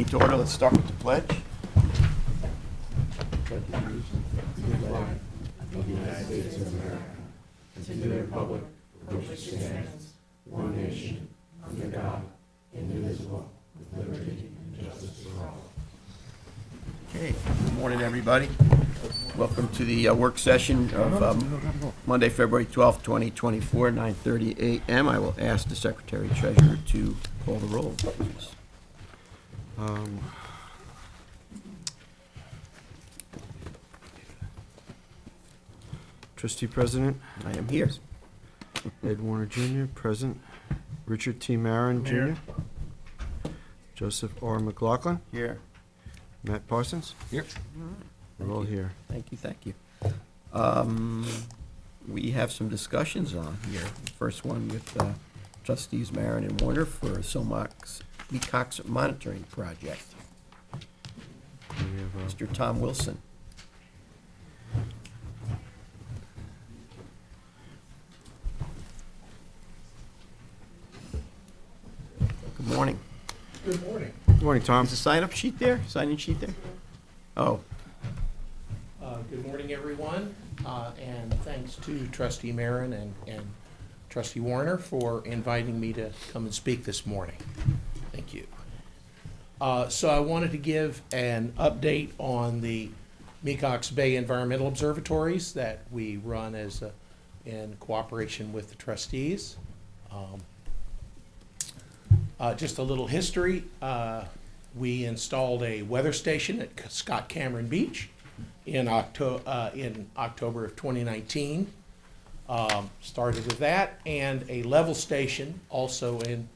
To order, let's start with the pledge. Okay, good morning, everybody. Welcome to the work session of Monday, February 12th, 2024, 9:30 a.m. I will ask the Secretary Treasurer to call the roll, please. Trustee President, I am here. Ed Warner Jr., present. Richard T. Marin Jr., Joseph R. McLaughlin, Here. Matt Parsons. Here. We're all here. Thank you. We have some discussions on here. The first one with Trustees Marin and Warner for Somox Mecox Monitoring Project. We have, Mr. Tom Wilson. Good morning. Good morning. Good morning, Tom. Is the sign-up sheet there? Sign-in sheet there? Oh, Good morning, everyone, and thanks to Trustee Marin and Trustee Warner for inviting me to come and speak this morning. Thank you. So I wanted to give an update on the Mecox Bay Environmental Observatories that we run in cooperation with the trustees. Just a little history. We installed a weather station at Scott Cameron Beach in October of 2019. Started with that, and a level station also in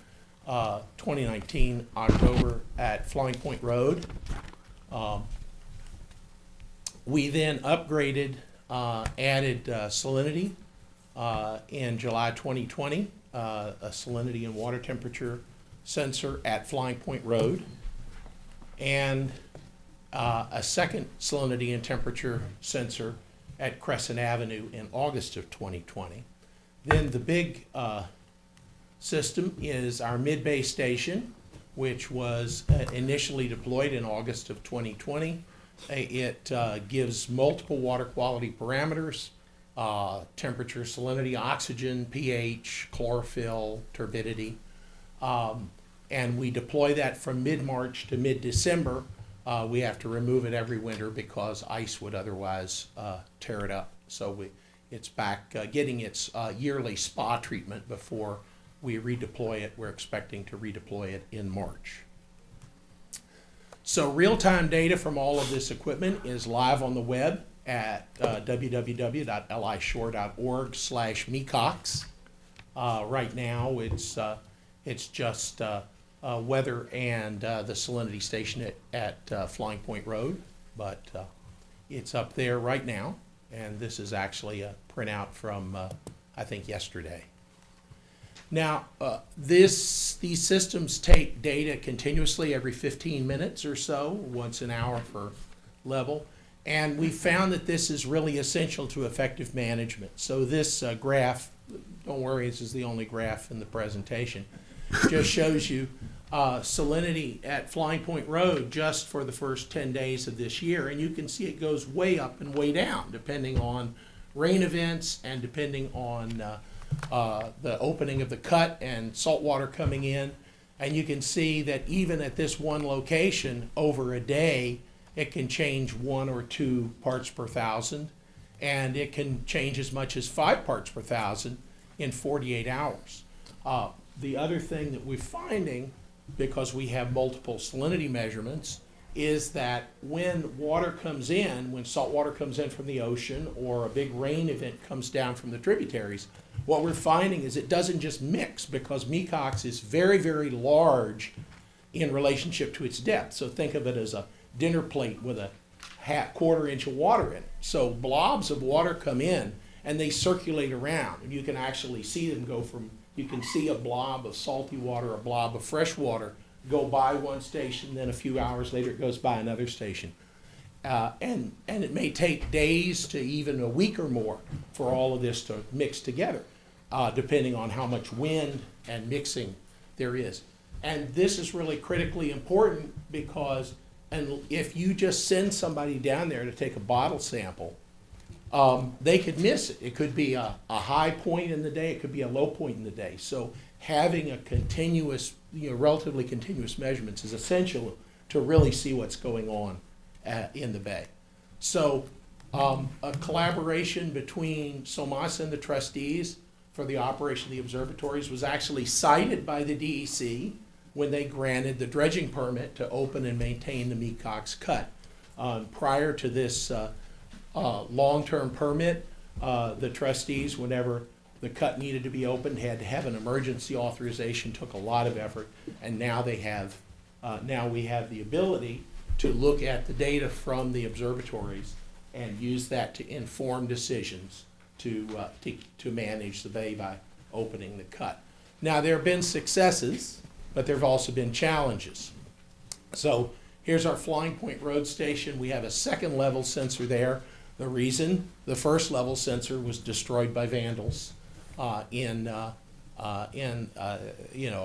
2019 October at Flying Point Road. We then upgraded, added salinity in July 2020, a salinity and water temperature sensor at Flying Point Road, and a second salinity and temperature sensor at Crescent Avenue in August of 2020. Then the big system is our mid-bay station, which was initially deployed in August of 2020. It gives multiple water quality parameters, temperature, salinity, oxygen, pH, chlorophyll, turbidity. And we deploy that from mid-March to mid-December. We have to remove it every winter because ice would otherwise tear it up. So it's back getting its yearly spa treatment before we redeploy it. We're expecting to redeploy it in March. So real-time data from all of this equipment is live on the web at www.lishore.org/mecox. Right now it's just weather and the salinity station at Flying Point Road, but it's up there right now, and this is actually a printout from I think yesterday. Now these systems take data continuously every 15 minutes or so, once an hour for level, and we found that this is really essential to effective management. So this graph, don't worry, this is the only graph in the presentation, just shows you salinity at Flying Point Road just for the first 10 days of this year, and you can see it goes way up and way down depending on rain events and depending on the opening of the cut and salt water coming in. And you can see that even at this one location over a day it can change 1 or 2 parts per thousand, and it can change as much as 5 parts per thousand in 48 hours. The other thing that we're finding, because we have multiple salinity measurements, is that when water comes in, when salt water comes in from the ocean or a big rain event comes down from the tributaries, what we're finding is it doesn't just mix, because Mecox is very, very large in relationship to its depth. So think of it as a dinner plate with a quarter inch of water in it. So blobs of water come in and they circulate around, and you can actually see them go from, you can see a blob of salty water, a blob of fresh water go by one station, then a few hours later it goes by another station. And it may take days to even a week or more for all of this to mix together, depending on how much wind and mixing there is. And this is really critically important because, and if you just send somebody down there to take a bottle sample, they could miss it. It could be a high point in the day, it could be a low point in the day. So having a continuous, relatively continuous measurements is essential to really see what's going on in the bay. So a collaboration between SOMAS and the trustees for the operation of the observatories was actually cited by the DEC when they granted the dredging permit to open and maintain the Mecox Cut. Prior to this long-term permit, the trustees, whenever the cut needed to be opened, had to have an emergency authorization, took a lot of effort, and now they have, now we have the ability to look at the data from the observatories and use that to inform decisions to manage the bay by opening the cut. Now, there have been successes, but there have also been challenges. So here's our Flying Point Road Station. We have a second level sensor there. The reason the first level sensor was destroyed by vandals a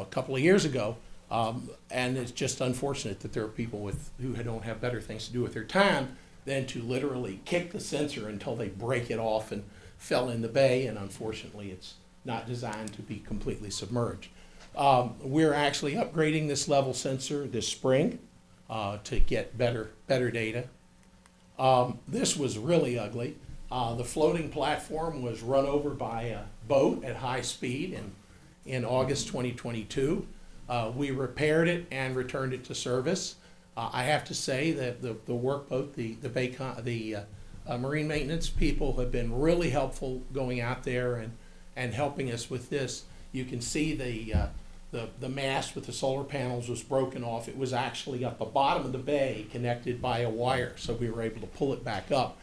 couple of years ago, and it's just unfortunate that there are people who don't have better things to do with their time than to literally kick the sensor until they break it off and fell in the bay, and unfortunately it's not designed to be completely submerged. We're actually upgrading this level sensor this spring to get better data. This was really ugly. The floating platform was run over by a boat at high speed in August 2022. We repaired it and returned it to service. I have to say that the workboat, the marine maintenance people have been really helpful going out there and helping us with this. You can see the mast with the solar panels was broken off. It was actually at the bottom of the bay connected by a wire, so we were able to pull it back up.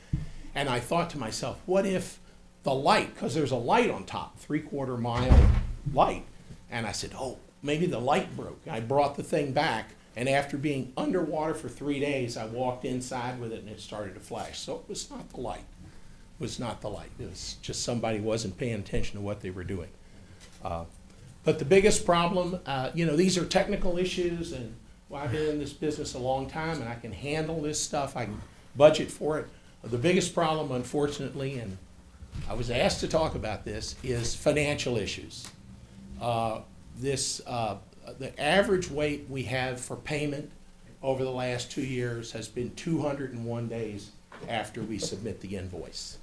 And I thought to myself, what if the light, because there's a light on top, 3/4 mile light, and I said, oh, maybe the light broke. I brought the thing back, and after being underwater for 3 days, I walked inside with it and it started to flash. So it was not the light. It was not the light. It was just somebody wasn't paying attention to what they were doing. But the biggest problem, these are technical issues, and I've been in this business a long time, and I can handle this stuff. I can budget for it. The biggest problem, unfortunately, and I was asked to talk about this, is financial issues. The average wait we have for payment over the last 2 years has been 201 days after we submit the invoice.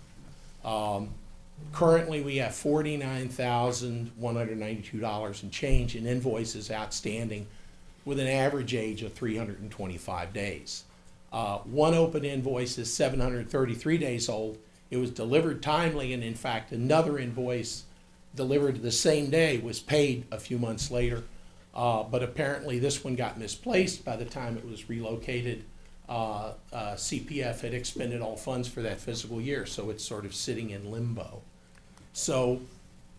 Currently, we have $49,192 and change in invoices outstanding with an average age of 325 days. One open invoice is 733 days old. It was delivered timely, and in fact, another invoice delivered the same day was paid a few months later. But apparently this one got misplaced by the time it was relocated. CPF had expended all funds for that fiscal year, so it's sort of sitting in limbo. So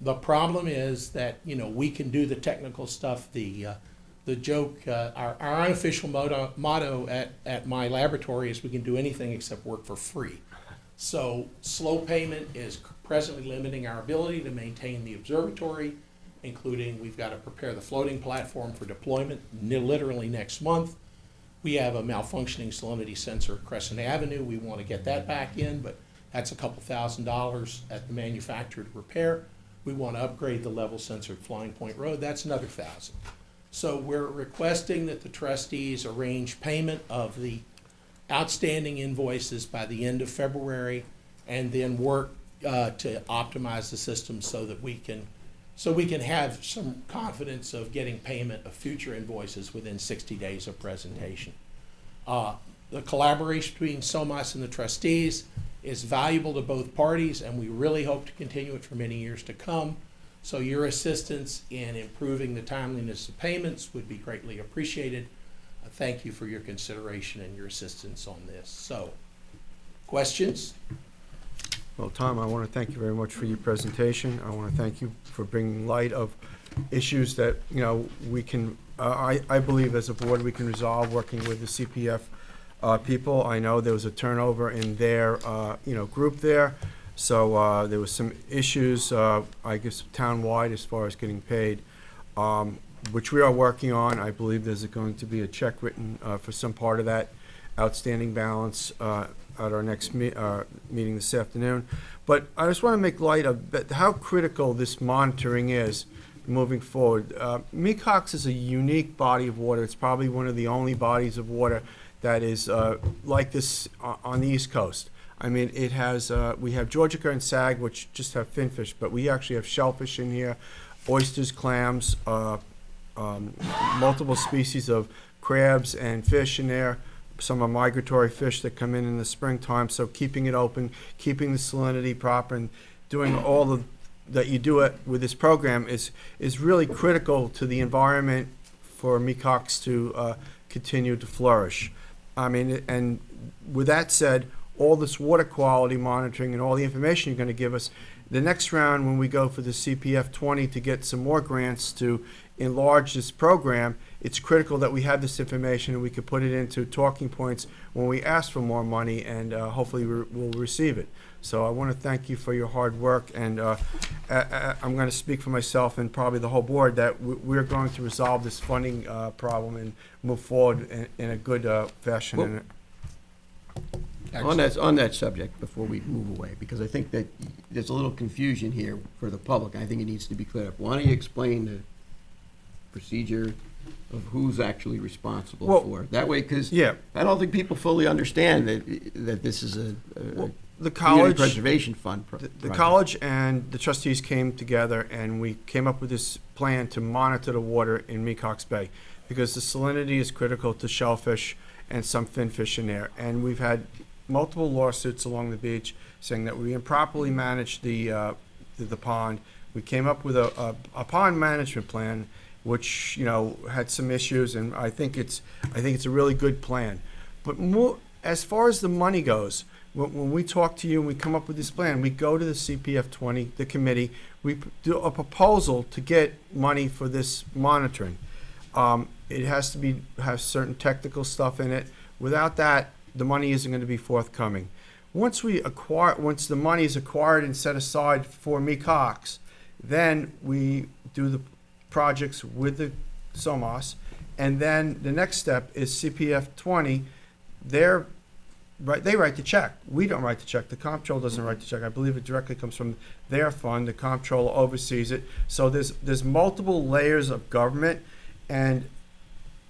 the problem is that, we can do the technical stuff. The joke, our unofficial motto at my laboratory is we can do anything except work for free. So slow payment is presently limiting our ability to maintain the observatory, including we've got to prepare the floating platform for deployment literally next month. We have a malfunctioning salinity sensor at Crescent Avenue. We want to get that back in, but that's a couple $1,000s at the manufacturer to repair. We want to upgrade the level sensor at Flying Point Road. That's another $1,000. So we're requesting that the trustees arrange payment of the outstanding invoices by the end of February, and then work to optimize the system so that we can have some confidence of getting payment of future invoices within 60 days of presentation. The collaboration between SOMAS and the trustees is valuable to both parties, and we really hope to continue it for many years to come. So your assistance in improving the timeliness of payments would be greatly appreciated. Thank you for your consideration and your assistance on this. So, questions? Well, Tom, I want to thank you very much for your presentation. I want to thank you for bringing light of issues that, we can, I believe as a board, we can resolve working with the CPF people. I know there was a turnover in their, group there. So there was some issues, I guess, town-wide as far as getting paid. which we are working on. I believe there's going to be a check written for some part of that outstanding balance at our next meeting this afternoon. But I just want to make light of how critical this monitoring is moving forward. Mecox is a unique body of water. It's probably one of the only bodies of water that is like this on the East Coast. I mean, it has, we have Georgica and Sag, which just have finfish, but we actually have shellfish in here, oysters, clams, multiple species of crabs and fish in there. Some are migratory fish that come in the springtime, so keeping it open, keeping the salinity proper, and doing all of that you do it with this program is really critical to the environment for Mecox to continue to flourish. I mean, and with that said, all this water quality monitoring and all the information you're going to give us, the next round when we go for the CPF 20 to get some more grants to enlarge this program, it's critical that we have this information and we can put it into talking points when we ask for more money, and hopefully we'll receive it. So I want to thank you for your hard work, and I'm going to speak for myself and probably the whole board that we're going to resolve this funding problem and move forward in a good fashion. On that subject, before we move away, because I think that there's a little confusion here for the public, I think it needs to be cleared up. Why don't you explain the procedure of who's actually responsible for it? That way, because I don't think people fully understand that this is a the community college preservation fund. The college and the trustees came together, and we came up with this plan to monitor the water in Mecox Bay, because the salinity is critical to shellfish and some finfish in there. And we've had multiple lawsuits along the beach saying that we improperly managed the pond. We came up with a pond management plan, which had some issues, and I think it's a really good plan. But more as far as the money goes, when we talk to you and we come up with this plan, we go to the CPF 20, the committee, we do a proposal to get money for this monitoring. It has to have certain technical stuff in it. Without that, the money isn't going to be forthcoming. Once the money is acquired and set aside for Mecox, then we do the projects with the SOMAS, and then the next step is CPF 20. They write the check. We don't write the check. The comptroller doesn't write the check. I believe it directly comes from their fund. The comptroller oversees it. So there's multiple layers of government, and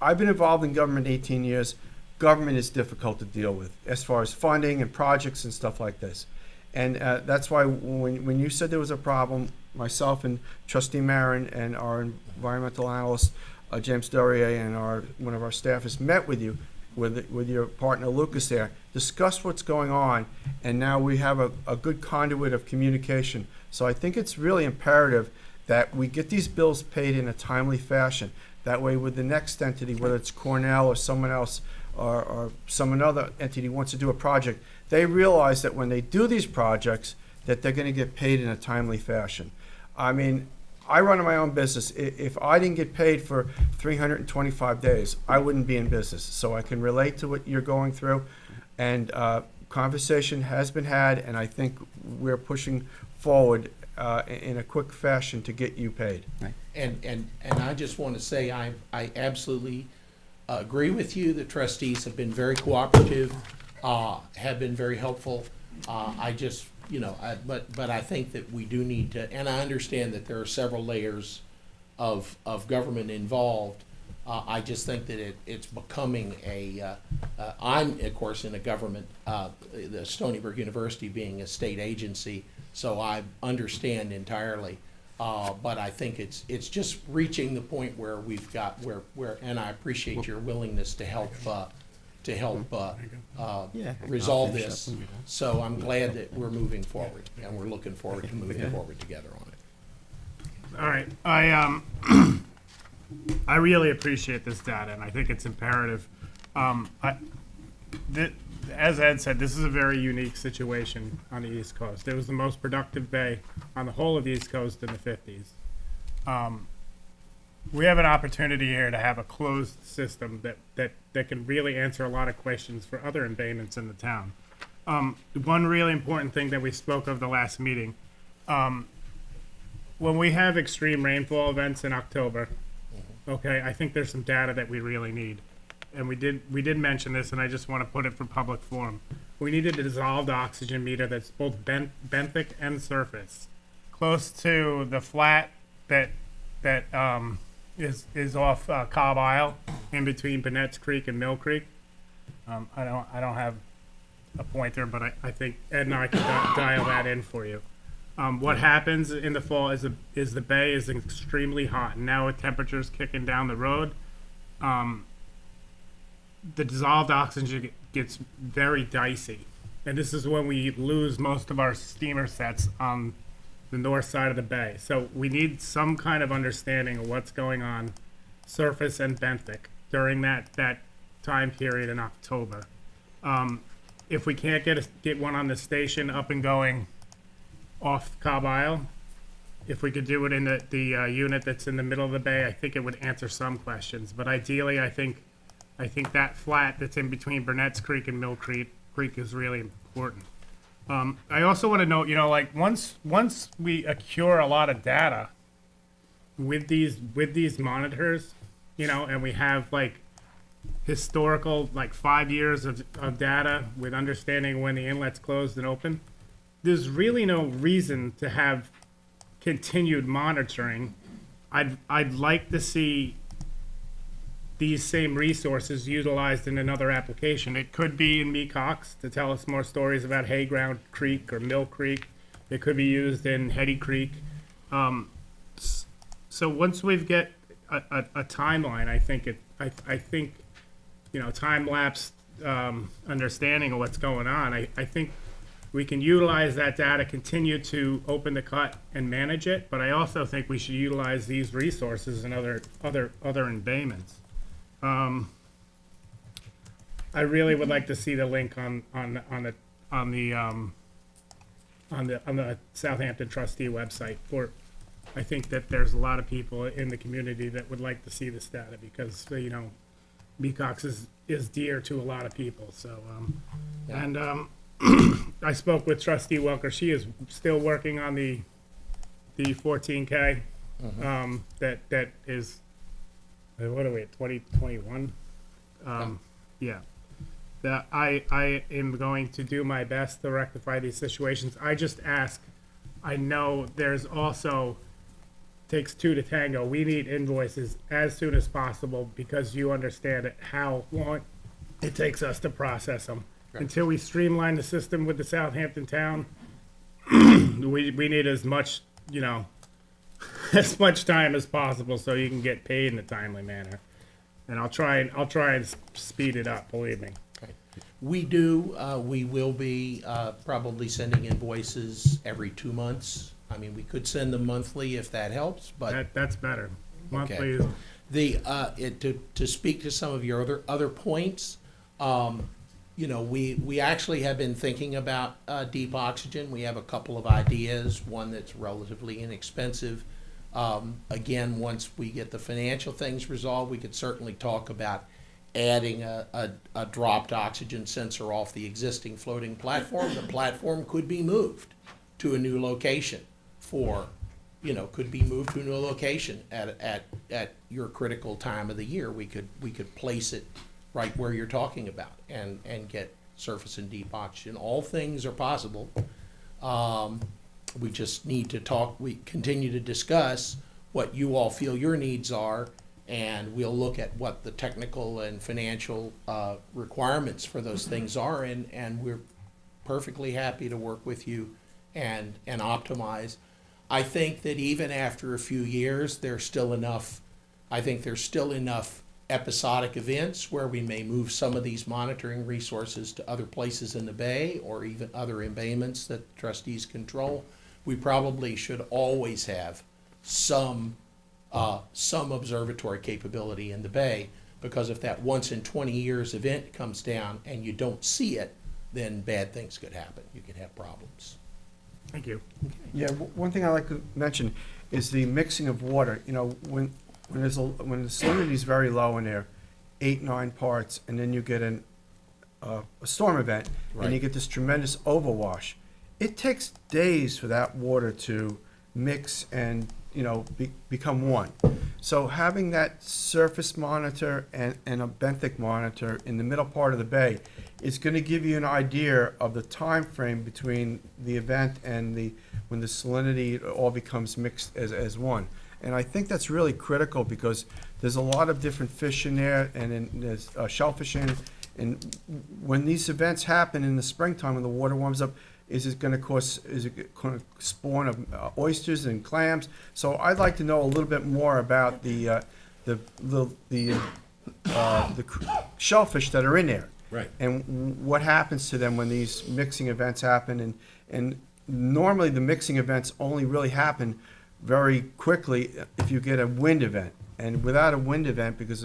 I've been involved in government 18 years. Government is difficult to deal with as far as funding and projects and stuff like this. And that's why when you said there was a problem, myself and Trustee Marin and our environmental analyst, James Dorier, and one of our staffers met with you, with your partner Lucas there, discussed what's going on, and now we have a good conduit of communication. So I think it's really imperative that we get these bills paid in a timely fashion. That way with the next entity, whether it's Cornell or someone else, or some another entity wants to do a project, they realize that when they do these projects that they're going to get paid in a timely fashion. I mean, I run my own business. If I didn't get paid for 325 days, I wouldn't be in business. So I can relate to what you're going through, and conversation has been had, and I think we're pushing forward in a quick fashion to get you paid. Right. And I just want to say I absolutely agree with you. The trustees have been very cooperative, have been very helpful. I just, but I think that we do need to, and I understand that there are several layers of government involved. I just think that it's becoming I'm, of course, in a government, the Stony Brook University being a state agency, so I understand entirely. But I think it's just reaching the point where we've got where and I appreciate your willingness to help resolve this. So I'm glad that we're moving forward, and we're looking forward to moving forward together on it. All right, I really appreciate this data, and I think it's imperative. As Ed said, this is a very unique situation on the East Coast. It was the most productive bay on the whole of the East Coast in the 50s. We have an opportunity here to have a closed system that can really answer a lot of questions for other embayments in the town. One really important thing that we spoke of the last meeting, when we have extreme rainfall events in October, okay, I think there's some data that we really need. And we did mention this, and I just want to put it for public forum. We need a dissolved oxygen meter that's both benthic and surface, close to the flat that is off Cobb Isle, in between Bennett's Creek and Mill Creek. I don't have a pointer, but I think Ed and I can dial that in for you. What happens in the fall is the bay is extremely hot, and now with temperatures kicking down the road, the dissolved oxygen gets very dicey, and this is when we lose most of our steamer sets on the north side of the bay. So we need some kind of understanding of what's going on, surface and benthic, during that time period in October. If we can't get one on the station up and going off Cobb Isle, if we could do it in the unit that's in the middle of the bay, I think it would answer some questions. But ideally, I think that flat that's in between Burnett's Creek and Mill Creek is really important. I also want to note, like once we accrue a lot of data with these monitors, and we have like historical, like 5 years of data with understanding when the inlet's closed and open, there's really no reason to have continued monitoring. I'd like to see these same resources utilized in another application. It could be in Mecox to tell us more stories about Hayground Creek or Mill Creek. It could be used in Hetty Creek. So once we get a timeline, I think time-lapse understanding of what's going on, I think we can utilize that data, continue to open the cut and manage it, but I also think we should utilize these resources in other embayments. I really would like to see the link on the Southampton trustee website. I think that there's a lot of people in the community that would like to see this data because Mecox is dear to a lot of people. So I spoke with Trustee Welker. She is still working on the 14K. That is, what are we at, 2021? Yeah. That I am going to do my best to rectify these situations. I just ask, I know there's also, takes two to tango. We need invoices as soon as possible because you understand how long it takes us to process them. Right. Until we streamline the system with the Southampton town, we need as much, as much time as possible so you can get paid in a timely manner. And I'll try and speed it up, believe me. Okay. We will be probably sending invoices every 2 months. I mean, we could send them monthly if that helps, but that's better. Monthly. Okay. To speak to some of your other points, we actually have been thinking about deep oxygen. We have a couple of ideas, one that's relatively inexpensive. Again, once we get the financial things resolved, we could certainly talk about adding a dropped oxygen sensor off the existing floating platform. The platform could be moved to a new location at your critical time of the year. We could place it right where you're talking about and get surface and deep oxygen. All things are possible. We just need to continue to discuss what you all feel your needs are, and we'll look at what the technical and financial requirements for those things are, and we're perfectly happy to work with you and optimize. I think that even after a few years, there's still enough episodic events where we may move some of these monitoring resources to other places in the bay or even other embayments that the trustees control. We probably should always have some observatory capability in the bay, because if that once in 20 years event comes down and you don't see it, then bad things could happen. You could have problems. Thank you. Yeah, one thing I like to mention is the mixing of water. When the salinity is very low in there, 8-9 parts, and then you get a storm event, Right. and you get this tremendous overwash. It takes days for that water to mix and become one. So having that surface monitor and a benthic monitor in the middle part of the bay is going to give you an idea of the time frame between the event and when the salinity all becomes mixed as one. And I think that's really critical because there's a lot of different fish in there, and there's shellfish in it. And when these events happen in the springtime when the water warms up, is it going to spawn of oysters and clams? So I'd like to know a little bit more about the shellfish that are in there. Right. And what happens to them when these mixing events happen. And normally the mixing events only really happen very quickly if you get a wind event. And without a wind event, because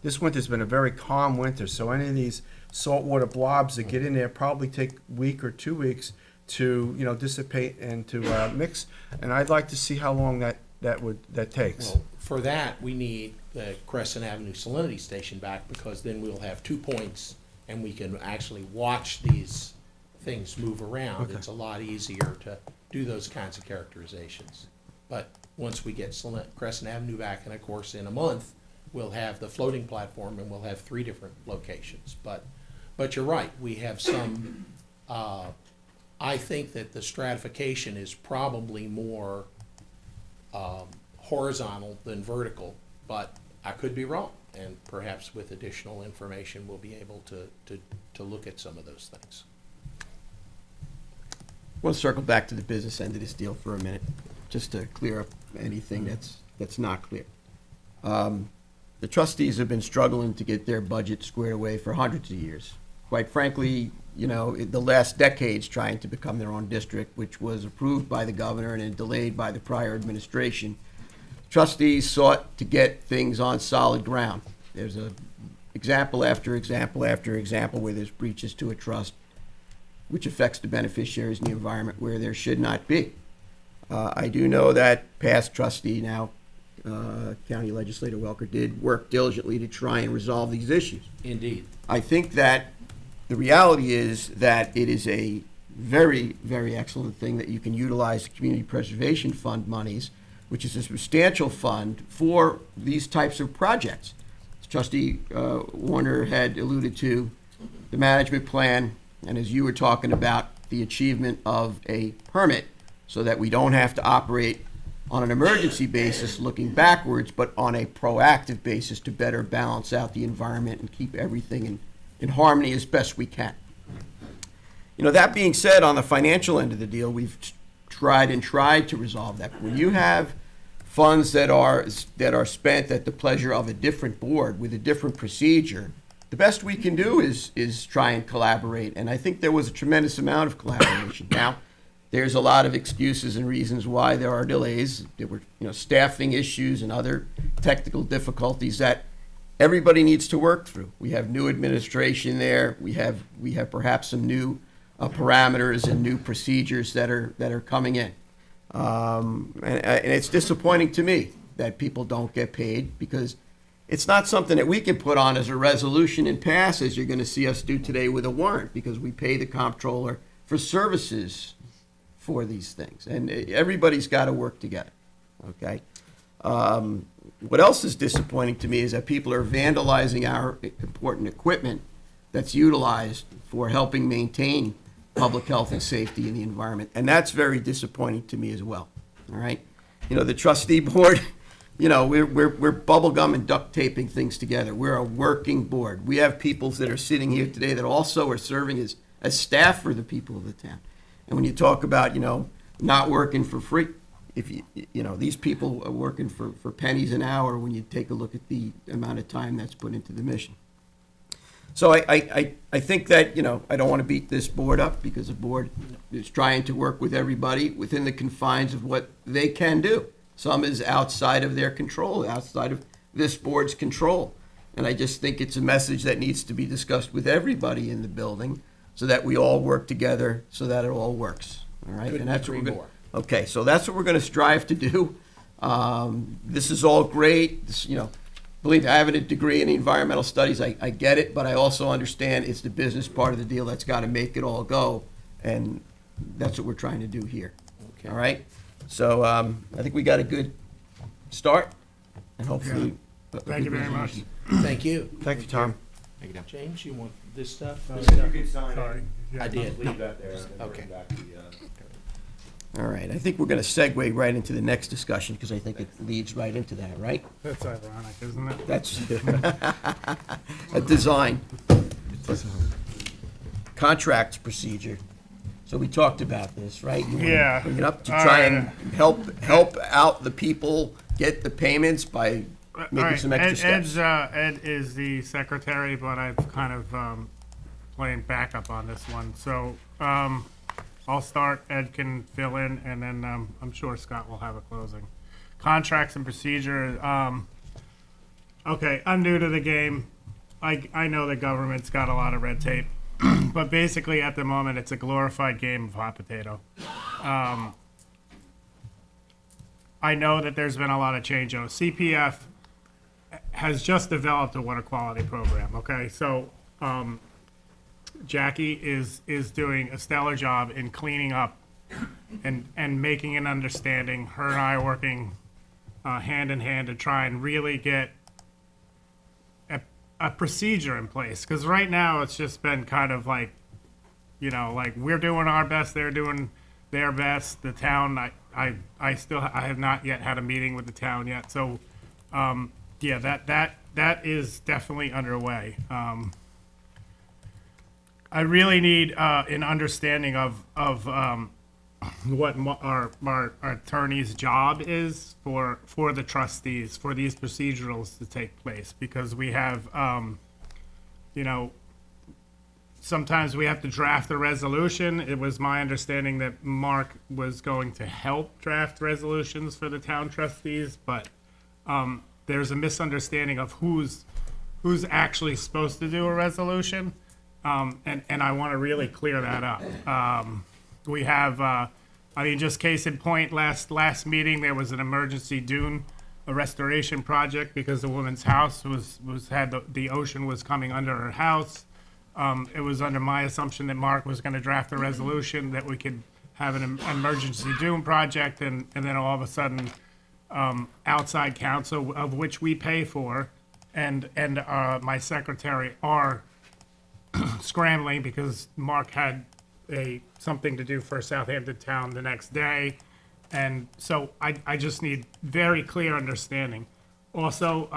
this winter's been a very calm winter, so any of these saltwater blobs that get in there probably take a week or 2 weeks to dissipate and to mix. And I'd like to see how long that takes. Well, for that, we need the Crescent Avenue Salinity Station back, because then we'll have 2 points and we can actually watch these things move around. Okay. It's a lot easier to do those kinds of characterizations. But once we get Crescent Avenue back, and of course in a month, we'll have the floating platform and we'll have 3 different locations. But you're right, we have some, I think that the stratification is probably more horizontal than vertical, but I could be wrong. And perhaps with additional information, we'll be able to look at some of those things. We'll circle back to the business end of this deal for a minute, just to clear up anything that's not clear. The trustees have been struggling to get their budget squared away for hundreds of years. Quite frankly, the last decades trying to become their own district, which was approved by the governor and then delayed by the prior administration. Trustees sought to get things on solid ground. There's a example after example after example where there's breaches to a trust, which affects the beneficiaries in the environment where there should not be. I do know that past trustee, now County Legislator Welker, did work diligently to try and resolve these issues. Indeed. I think that the reality is that it is a very, very excellent thing that you can utilize the Community Preservation Fund monies, which is a substantial fund for these types of projects. As Trustee Warner had alluded to, the management plan, and as you were talking about, the achievement of a permit so that we don't have to operate on an emergency basis looking backwards, but on a proactive basis to better balance out the environment and keep everything in harmony as best we can. That being said, on the financial end of the deal, we've tried to resolve that. When you have funds that are spent at the pleasure of a different board with a different procedure, the best we can do is try and collaborate, and I think there was a tremendous amount of collaboration. Now, there's a lot of excuses and reasons why there are delays. There were staffing issues and other technical difficulties that everybody needs to work through. We have new administration there. We have perhaps some new parameters and new procedures that are coming in. And it's disappointing to me that people don't get paid, because it's not something that we can put on as a resolution and pass, as you're going to see us do today with a warrant, because we pay the comptroller for services for these things. And everybody's got to work together, okay? What else is disappointing to me is that people are vandalizing our important equipment that's utilized for helping maintain public health and safety in the environment. And that's very disappointing to me as well, all right? The trustee board, we're bubble gum and duct taping things together. We're a working board. We have people that are sitting here today that also are serving as staff for the people of the town. And when you talk about, not working for free, these people are working for pennies an hour when you take a look at the amount of time that's put into the mission. So I think that, I don't want to beat this board up, because the board is trying to work with everybody within the confines of what they can do. Some is outside of their control, outside of this board's control. And I just think it's a message that needs to be discussed with everybody in the building so that we all work together so that it all works. All right? Couldn't And that's what agree we're going. more. Okay, so that's what we're going to strive to do. This is all great. Believe me, I have a degree in environmental studies. I get it, but I also understand it's the business part of the deal that's got to make it all go, and that's what we're trying to do here. Okay. All right? So I think we got a good start, and hopefully. Thank you very much. Thank you. Thank you, Tom. James, you want this stuff? Sorry. I did. Leave that there. and Okay. bring back the, All right, I think we're going to segue right into the next discussion, because I think it leads right into that, right? That's ironic, isn't it? That's a design. Contracts procedure. So we talked about this, right? You wanna Yeah. Bring it up to All try right. and help out the people get the payments by making All right, some extra steps. Ed is the secretary, but I've kind of playing backup on this one. So I'll start, Ed can fill in, and then I'm sure Scott will have a closing. Contracts and procedure. Okay, I'm new to the game. I know the government's got a lot of red tape, but basically at the moment it's a glorified game of hot potato. I know that there's been a lot of change. CPF has just developed a water quality program, okay? So Jackie is doing a stellar job in cleaning up and making an understanding. Her and I are working hand in hand to try and really get a procedure in place. Because right now it's just been kind of like, like we're doing our best, they're doing their best. The town, I have not yet had a meeting with the town yet. So yeah, that is definitely underway. I really need an understanding of what our attorney's job is for the trustees, for these procedurals to take place, because we have, sometimes we have to draft a resolution. It was my understanding that Mark was going to help draft resolutions for the town trustees, but there's a misunderstanding of who's actually supposed to do a resolution. And I want to really clear that up. We have, just case in point, last meeting, there was an emergency dune, a restoration project, because the woman's house the ocean was coming under her house. It was under my assumption that Mark was going to draft a resolution that we could have an emergency dune project, and then all of a sudden, outside counsel, of which we pay for, and my secretary are scrambling because Mark had something to do for Southampton town the next day. And so I just need very clear understanding. Also,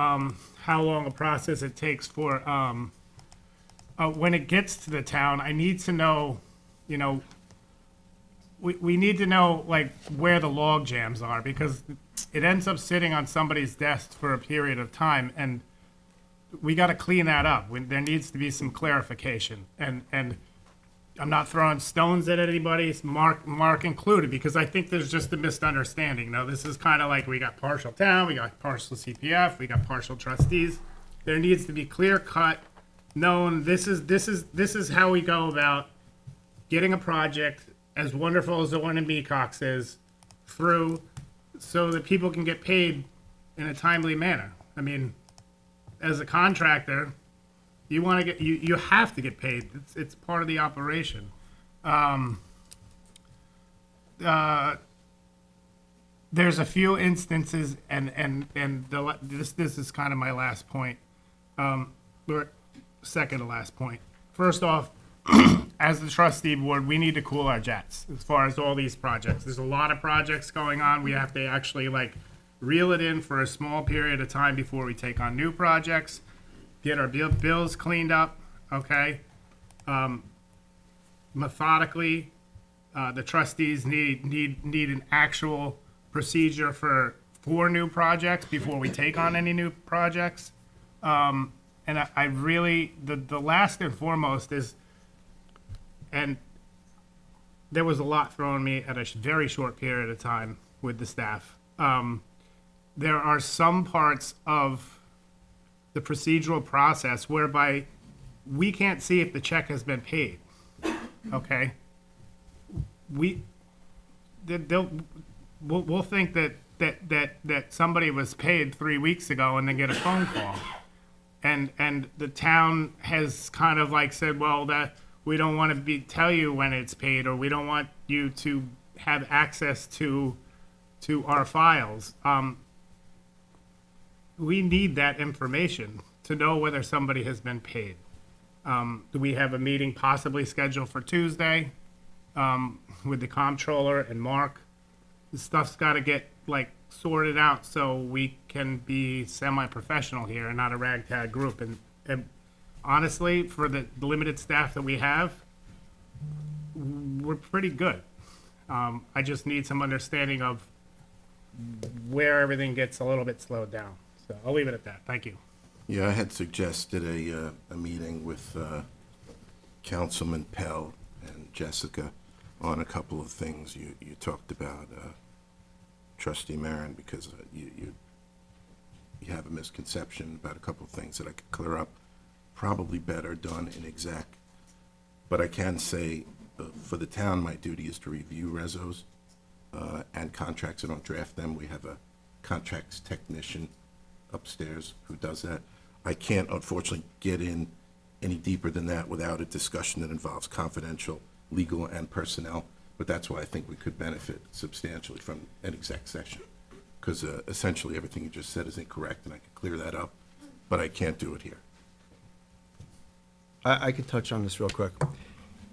how long a process it takes for, when it gets to the town, I need to know, we need to know like where the log jams are, because it ends up sitting on somebody's desk for a period of time, and we got to clean that up. There needs to be some clarification, and I'm not throwing stones at anybody, Mark included, because I think there's just a misunderstanding. Now, this is kind of like we got partial town, we got partial CPF, we got partial trustees. There needs to be clear cut, known. This is how we go about getting a project as wonderful as the one in Mecox is through, so that people can get paid in a timely manner. I mean, as a contractor, you have to get paid. It's part of the operation. There's a few instances, and this is kind of my last point, or second to last point. First off, as the trustee board, we need to cool our jets as far as all these projects. There's a lot of projects going on. We have to actually reel it in for a small period of time before we take on new projects, get our bills cleaned up, okay? Methodically, the trustees need an actual procedure for new projects before we take on any new projects. And I really, the last and foremost is, and there was a lot thrown at me at a very short period of time with the staff. There are some parts of the procedural process whereby we can't see if the check has been paid, okay? We'll think that somebody was paid 3 weeks ago and then get a phone call. And the town has kind of said, well, that we don't want to tell you when it's paid, or we don't want you to have access to to our files, we need that information to know whether somebody has been paid. Do we have a meeting possibly scheduled for Tuesday with the comptroller and Mark? The stuff's got to get like sorted out so we can be semi-professional here and not a ragtag group. And honestly, for the limited staff that we have, we're pretty good. I just need some understanding of where everything gets a little bit slowed down. So I'll leave it at that. Thank you. Yeah, I had suggested a meeting with Councilman Pell and Jessica on a couple of things you talked about, Trustee Marin, because you have a misconception about a couple of things that I could clear up, probably better done in exec. But I can say, for the town, my duty is to review resos and contracts. I don't draft them. We have a contracts technician upstairs who does that. I can't, unfortunately, get in any deeper than that without a discussion that involves confidential, legal, and personnel. But that's why I think we could benefit substantially from an exec session, because essentially everything you just said is incorrect, and I could clear that up, but I can't do it here. I could touch on this real quick.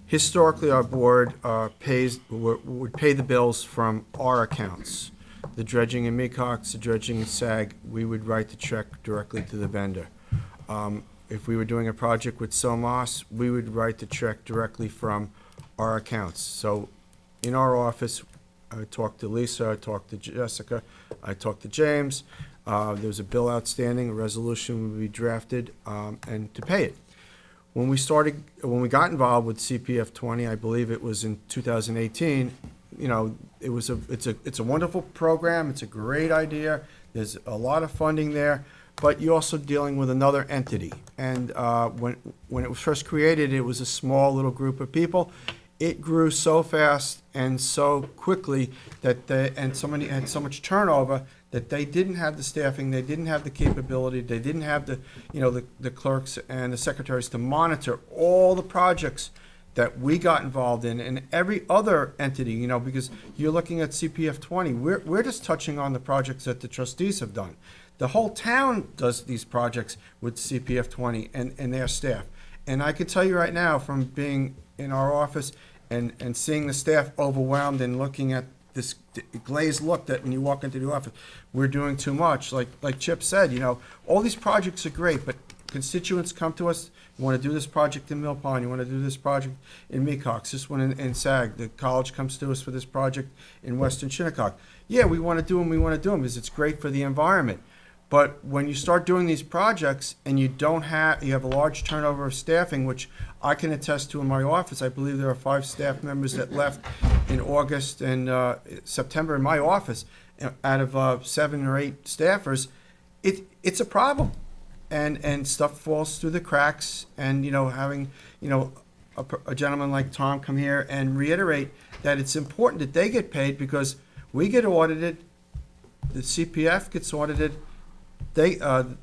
Historically, our board would pay the bills from our accounts. The dredging in Mecox, the dredging in SAG, we would write the check directly to the vendor. If we were doing a project with SOMAS, we would write the check directly from our accounts. So in our office, I talked to Lisa, I talked to Jessica, I talked to James. There was a bill outstanding, a resolution would be drafted, and to pay it. When we got involved with CPF 20, I believe it was in 2018, you know, it's a wonderful program, it's a great idea, there's a lot of funding there, but you're also dealing with another entity. And when it was first created, it was a small little group of people. It grew so fast and so quickly and somebody had so much turnover that they didn't have the staffing, they didn't have the capability, they didn't have the clerks and the secretaries to monitor all the projects that we got involved in, and every other entity, because you're looking at CPF 20. We're just touching on the projects that the trustees have done. The whole town does these projects with CPF 20 and their staff. And I can tell you right now, from being in our office and seeing the staff overwhelmed and looking at this glazed look that when you walk into the office, we're doing too much. Like Chip said, all these projects are great, but constituents come to us, you want to do this project in Mill Pond, you want to do this project in Mecox, this one in SAG, the college comes to us for this project in Western Shinnecock. Yeah, we want to do them because it's great for the environment. But when you start doing these projects and you have a large turnover of staffing, which I can attest to in my office. I believe there are 5 staff members that left in August and September in my office out of 7 or 8 staffers. It's a problem. And stuff falls through the cracks, and having a gentleman like Tom come here and reiterate that it's important that they get paid, because we get audited, the CPF gets audited, the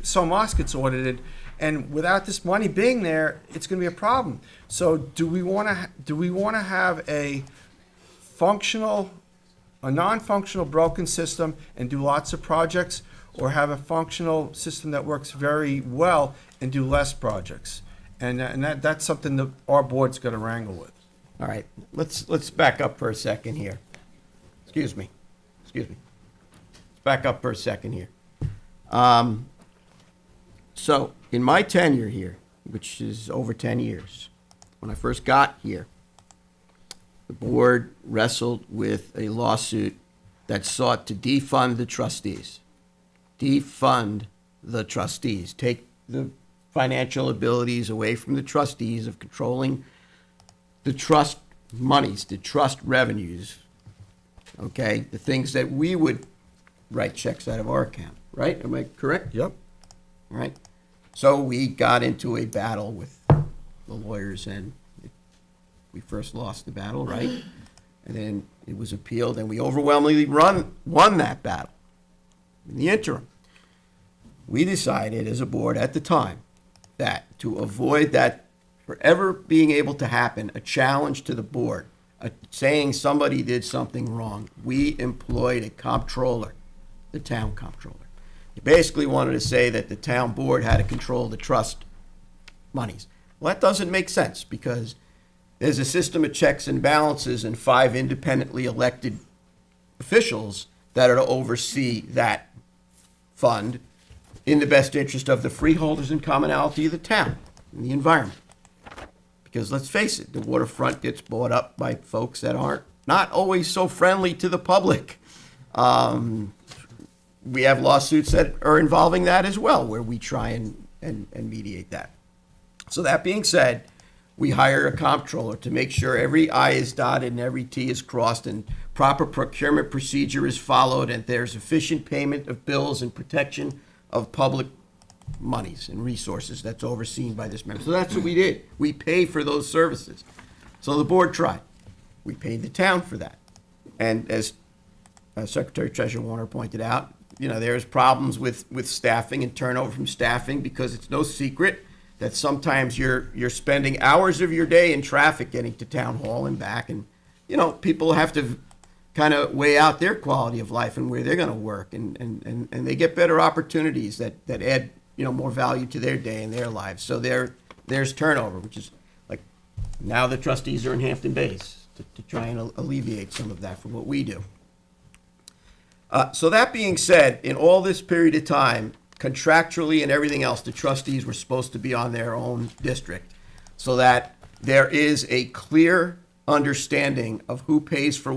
SOMAS gets audited, and without this money being there, it's going to be a problem. So do we want to have a non-functional broken system and do lots of projects, or have a functional system that works very well and do less projects? And that's something that our board's got to wrangle with. All right, let's back up for a second here. Excuse me. Let's back up for a second here. So in my tenure here, which is over 10 years, when I first got here, the board wrestled with a lawsuit that sought to defund the trustees. Defund the trustees. Take the financial abilities away from the trustees of controlling the trust monies, the trust revenues, okay? The things that we would write checks out of our account, right? Am I correct? Yep. All right. So we got into a battle with the lawyers, and we first lost the battle, right? And then it was appealed, and we overwhelmingly won that battle. In the interim, we decided as a board at the time that to avoid that forever being able to happen, a challenge to the board saying somebody did something wrong, we employed a comptroller, the town comptroller. He basically wanted to say that the town board had to control the trust monies. Well, that doesn't make sense, because there's a system of checks and balances and 5 independently elected officials that are to oversee that fund in the best interest of the freeholders and commonality of the town and the environment. Because let's face it, the waterfront gets bought up by folks that aren't not always so friendly to the public. We have lawsuits that are involving that as well, where we try and mediate that. So that being said, we hire a comptroller to make sure every I is dotted and every T is crossed and proper procurement procedure is followed and there's efficient payment of bills and protection of public monies and resources that's overseen by this member. So that's what we did. We pay for those services. So the board tried. We paid the town for that. And as Secretary Treasurer Warner pointed out, there's problems with staffing and turnover from staffing, because it's no secret that sometimes you're spending hours of your day in traffic getting to town hall and back, and people have to kind of weigh out their quality of life and where they're going to work, and they get better opportunities that add more value to their day and their lives. So there's turnover, which is like now the trustees are in Hampton Bays to try and alleviate some of that for what we do. So that being said, in all this period of time, contractually and everything else, the trustees were supposed to be on their own district, so that there is a clear understanding of who pays for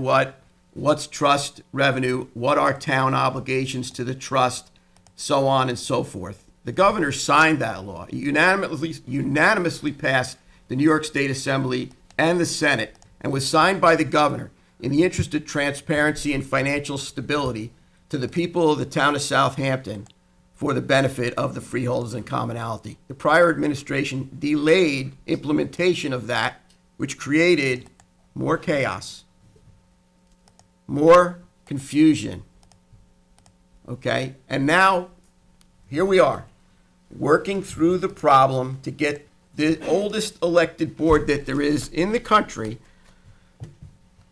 what's trust revenue, what are town obligations to the trust, so on and so forth. The governor signed that law. It unanimously passed the New York State Assembly and the Senate, and was signed by the governor in the interest of transparency and financial stability to the people of the town of Southampton, for the benefit of the freeholders and commonality. The prior administration delayed implementation of that, which created more chaos, more confusion. Okay? And now, here we are, working through the problem to get the oldest elected board that there is in the country,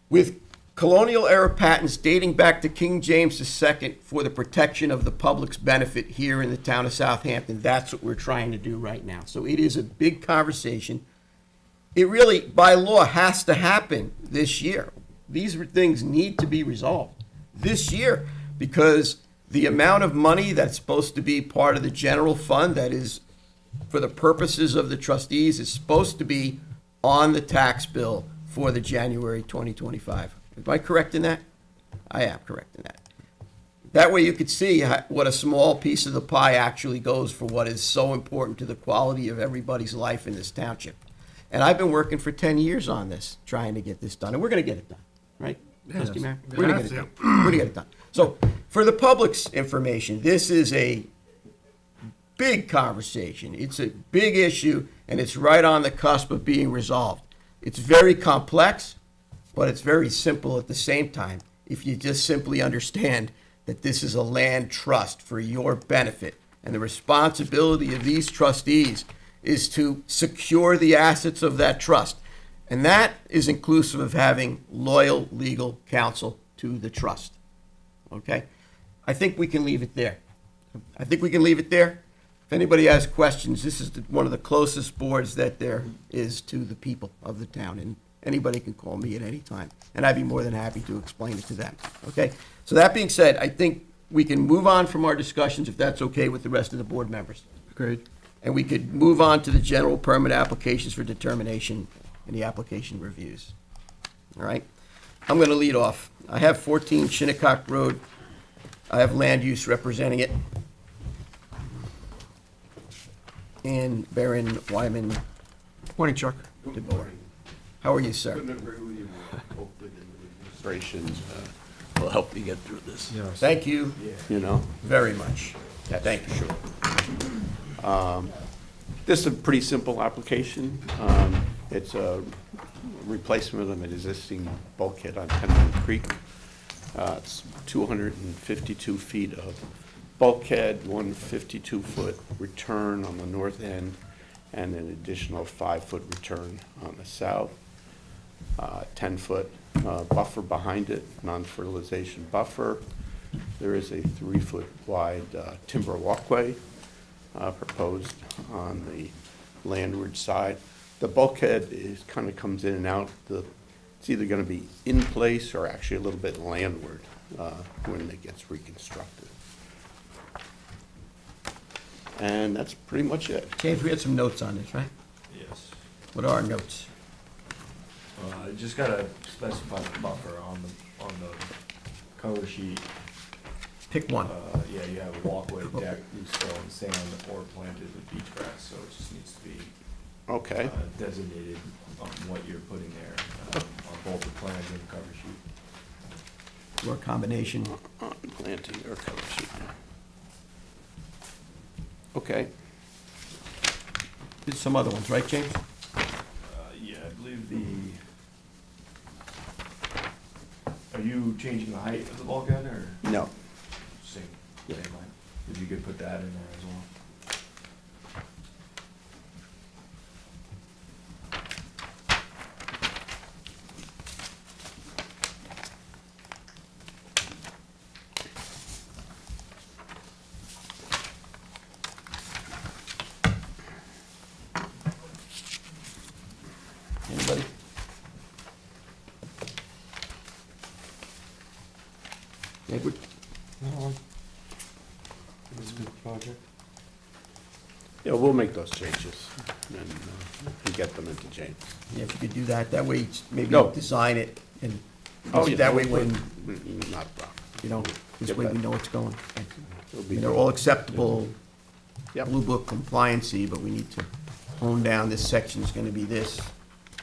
with colonial era patents dating back to King James II, for the protection of the public's benefit here in the town of Southampton. That's what we're trying to do right now. So it is a big conversation. It really, by law, has to happen this year. These things need to be resolved this year, because the amount of money that's supposed to be part of the general fund, that is for the purposes of the trustees, is supposed to be on the tax bill for the January 2025. Am I correct in that? I am correct in that. That way you could see what a small piece of the pie actually goes for what is so important to the quality of everybody's life in this township. And I've been working for 10 years on this, trying to get this done, and we're going to get it done, right? Trustee Mayor? We're going to get it done. We're going to get it done. So for the public's information, this is a big conversation. It's a big issue, and it's right on the cusp of being resolved. It's very complex, but it's very simple at the same time, if you just simply understand that this is a land trust for your benefit. And the responsibility of these trustees is to secure the assets of that trust. And that is inclusive of having loyal legal counsel to the trust. Okay? I think we can leave it there. If anybody has questions, this is one of the closest boards that there is to the people of the town. And anybody can call me at any time, and I'd be more than happy to explain it to them. Okay? So that being said, I think we can move on from our discussions, if that's okay with the rest of the board members. Agreed. And we could move on to the general permit applications for determination and the application reviews. All right? I'm going to lead off. I have 14 Shinnecock Road. I have land use representing it. And Baron Wyman Morning, Chuck. DeBoer. How are you, sir? Couldn't agree with you more. Hopefully the administration will help you get through this, Yes. Thank you you know? very much. Thank you. This is a pretty simple application. It's a replacement of an existing bulkhead on Pennington Creek. It's 252 feet of bulkhead, 152-foot return on the north end, and an additional 5-foot return on the south. 10-foot buffer behind it, non-fertilization buffer. There is a 3-foot wide timber walkway proposed on the landward side. The bulkhead is, kind of comes in and out. It's either going to be in place or actually a little bit landward when it gets reconstructed. And that's pretty much it. James, we had some notes on this, right? Yes. What are our notes? You just gotta specify the buffer on the cover sheet. Pick one. Yeah, you have a walkway, deck, loose stone, sand, or planted with beach grass, so it just needs to be Okay. designated on what you're putting there, on both the plans and the cover sheet. Or a combination. On planting or cover sheet. Okay. There's some other ones, right, James? Yeah, I believe are you changing the height of the bulkhead, or No. same line? If you could put that in there as well. Anybody? Edward? It's a good project. Yeah, we'll make those changes and get them into James. Yeah, if you could do that, that way maybe No. design it and Oh, yeah. that way when, Not a problem. you know, this Get way that. we know it's going. It'll I be mean, they're all acceptable, Yep. Blue Book compliancy, but we need to hone down, this section's gonna be this,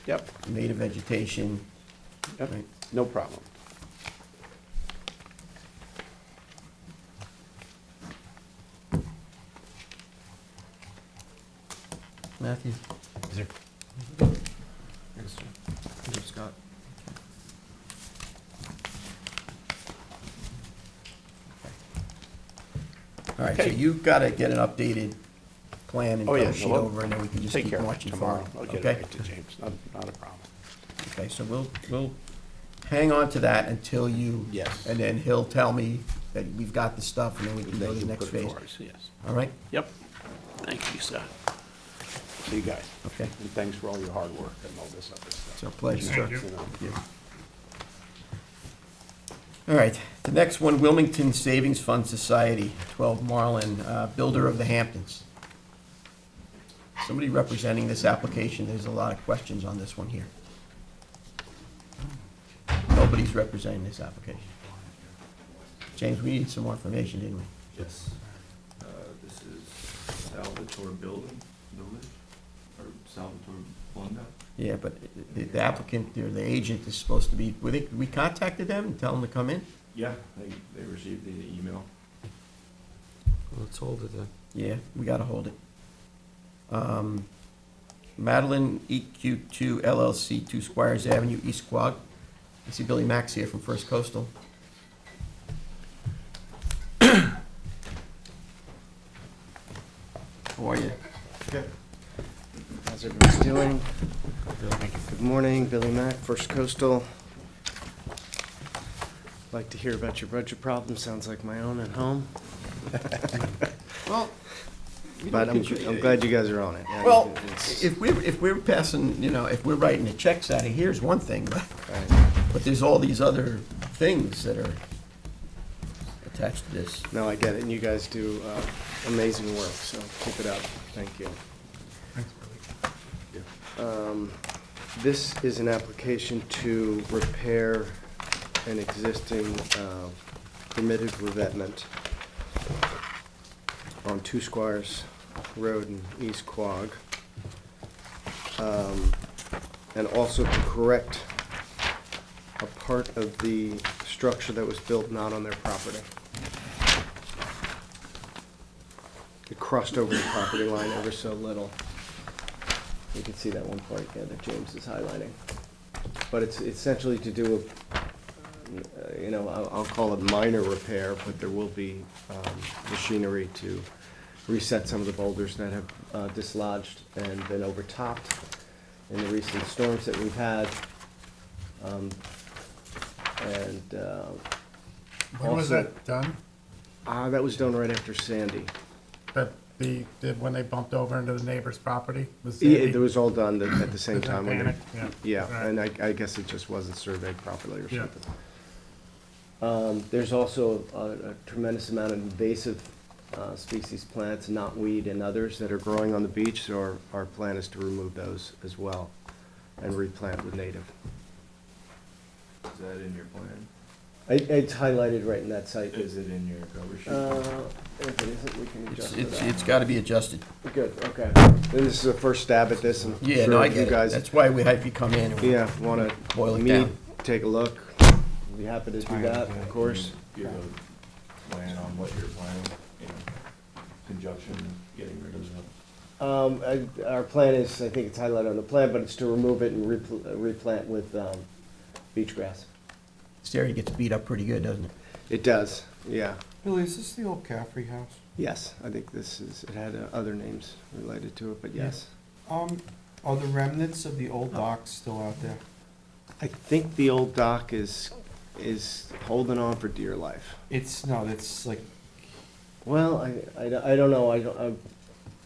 Yep, native vegetation, yep, right? no problem. Matthew? Scott. All right, so Okay. you've gotta get an updated plan and Oh, yeah, cover sheet no, we'll over, and then we can just Take keep care of it marching tomorrow. forward. I'll get it Okay? right to James, not a problem. Okay, so we'll hang on to that until you. Yes. And then he'll tell me that we've got the stuff, and then we can go Then to the you next put it phase. forward, Yes. All right? Yep. Thank you, sir. See you guys. Okay. And thanks for all your hard work and all this other stuff. It's our pleasure. Thank you. You know. All right, the next one, Wilmington Savings Fund Society, 12 Marlin, builder of the Hamptons. Somebody representing this application, there's a lot of questions on this one here. Nobody's representing this application. James, we need some more information, didn't we? Yes. This is Salvatore Building, or Salvatore Blunda. Yeah, but the applicant, or the agent is supposed to be, we contacted them and tell them to come in? Yeah, they received the email. Let's hold it then. Yeah, we gotta hold it. Madeline EQ2 LLC, 2 Squires Avenue, East Quogue. I see Billy Max here from First Coastal. How are you? How's everyone doing? Good morning, Billy Mack, First Coastal. Like to hear about your budget problems, sounds like my own at home. Well, But I'm glad you guys are on it. Yeah, well, it's- if we're passing, you know, if we're writing the checks out of here is one thing, right. but there's all these other things that are attached to this. No, I get it, and you guys do amazing work, so keep it up. Thank you. Thanks, Billy. This is an application to repair an existing permitted revetment on 2 Squires Road in East Quogue. And also to correct a part of the structure that was built not on their property. It crossed over the property line ever so little. You can see that one part there that James is highlighting. But it's essentially to do a, you know, I'll call it minor repair, but there will be machinery to reset some of the boulders that have dislodged and been overtopped in the recent storms that we've had. And When was also- that done? that was done right after Sandy. That when they bumped over into the neighbor's property? Was Yeah, Sandy- it was all done at the same was that time. when they- panic? Yeah, Right. and I guess it just wasn't surveyed properly or Yeah. something. There's also a tremendous amount of invasive species plants, knotweed and others that are growing on the beach, so our plan is to remove those as well and replant with native. Is that in your plan? It's highlighted right in that site. Is it in your cover sheet? If it isn't, we can adjust It's it. gotta be adjusted. Good, okay. Then this is the first stab at this, and I'm Yeah, sure no, I if you get it. guys, That's why we had you come in. and we yeah, wanna Boil it meet, down. take a look, be happy to do that, of course. Do you have a plan on what you're planning, in conjunction with getting rid of the? Our plan is, I think it's highlighted on the plan, but it's to remove it and replant with beach grass. This area gets beat up pretty good, doesn't it? It does, yeah. Billy, is this the old Caffrey house? Yes, I think this is, it had other names related to it, but yes. Are the remnants of the old docks still out there? I think the old dock is holding on for dear life. It's like, Well, I don't know,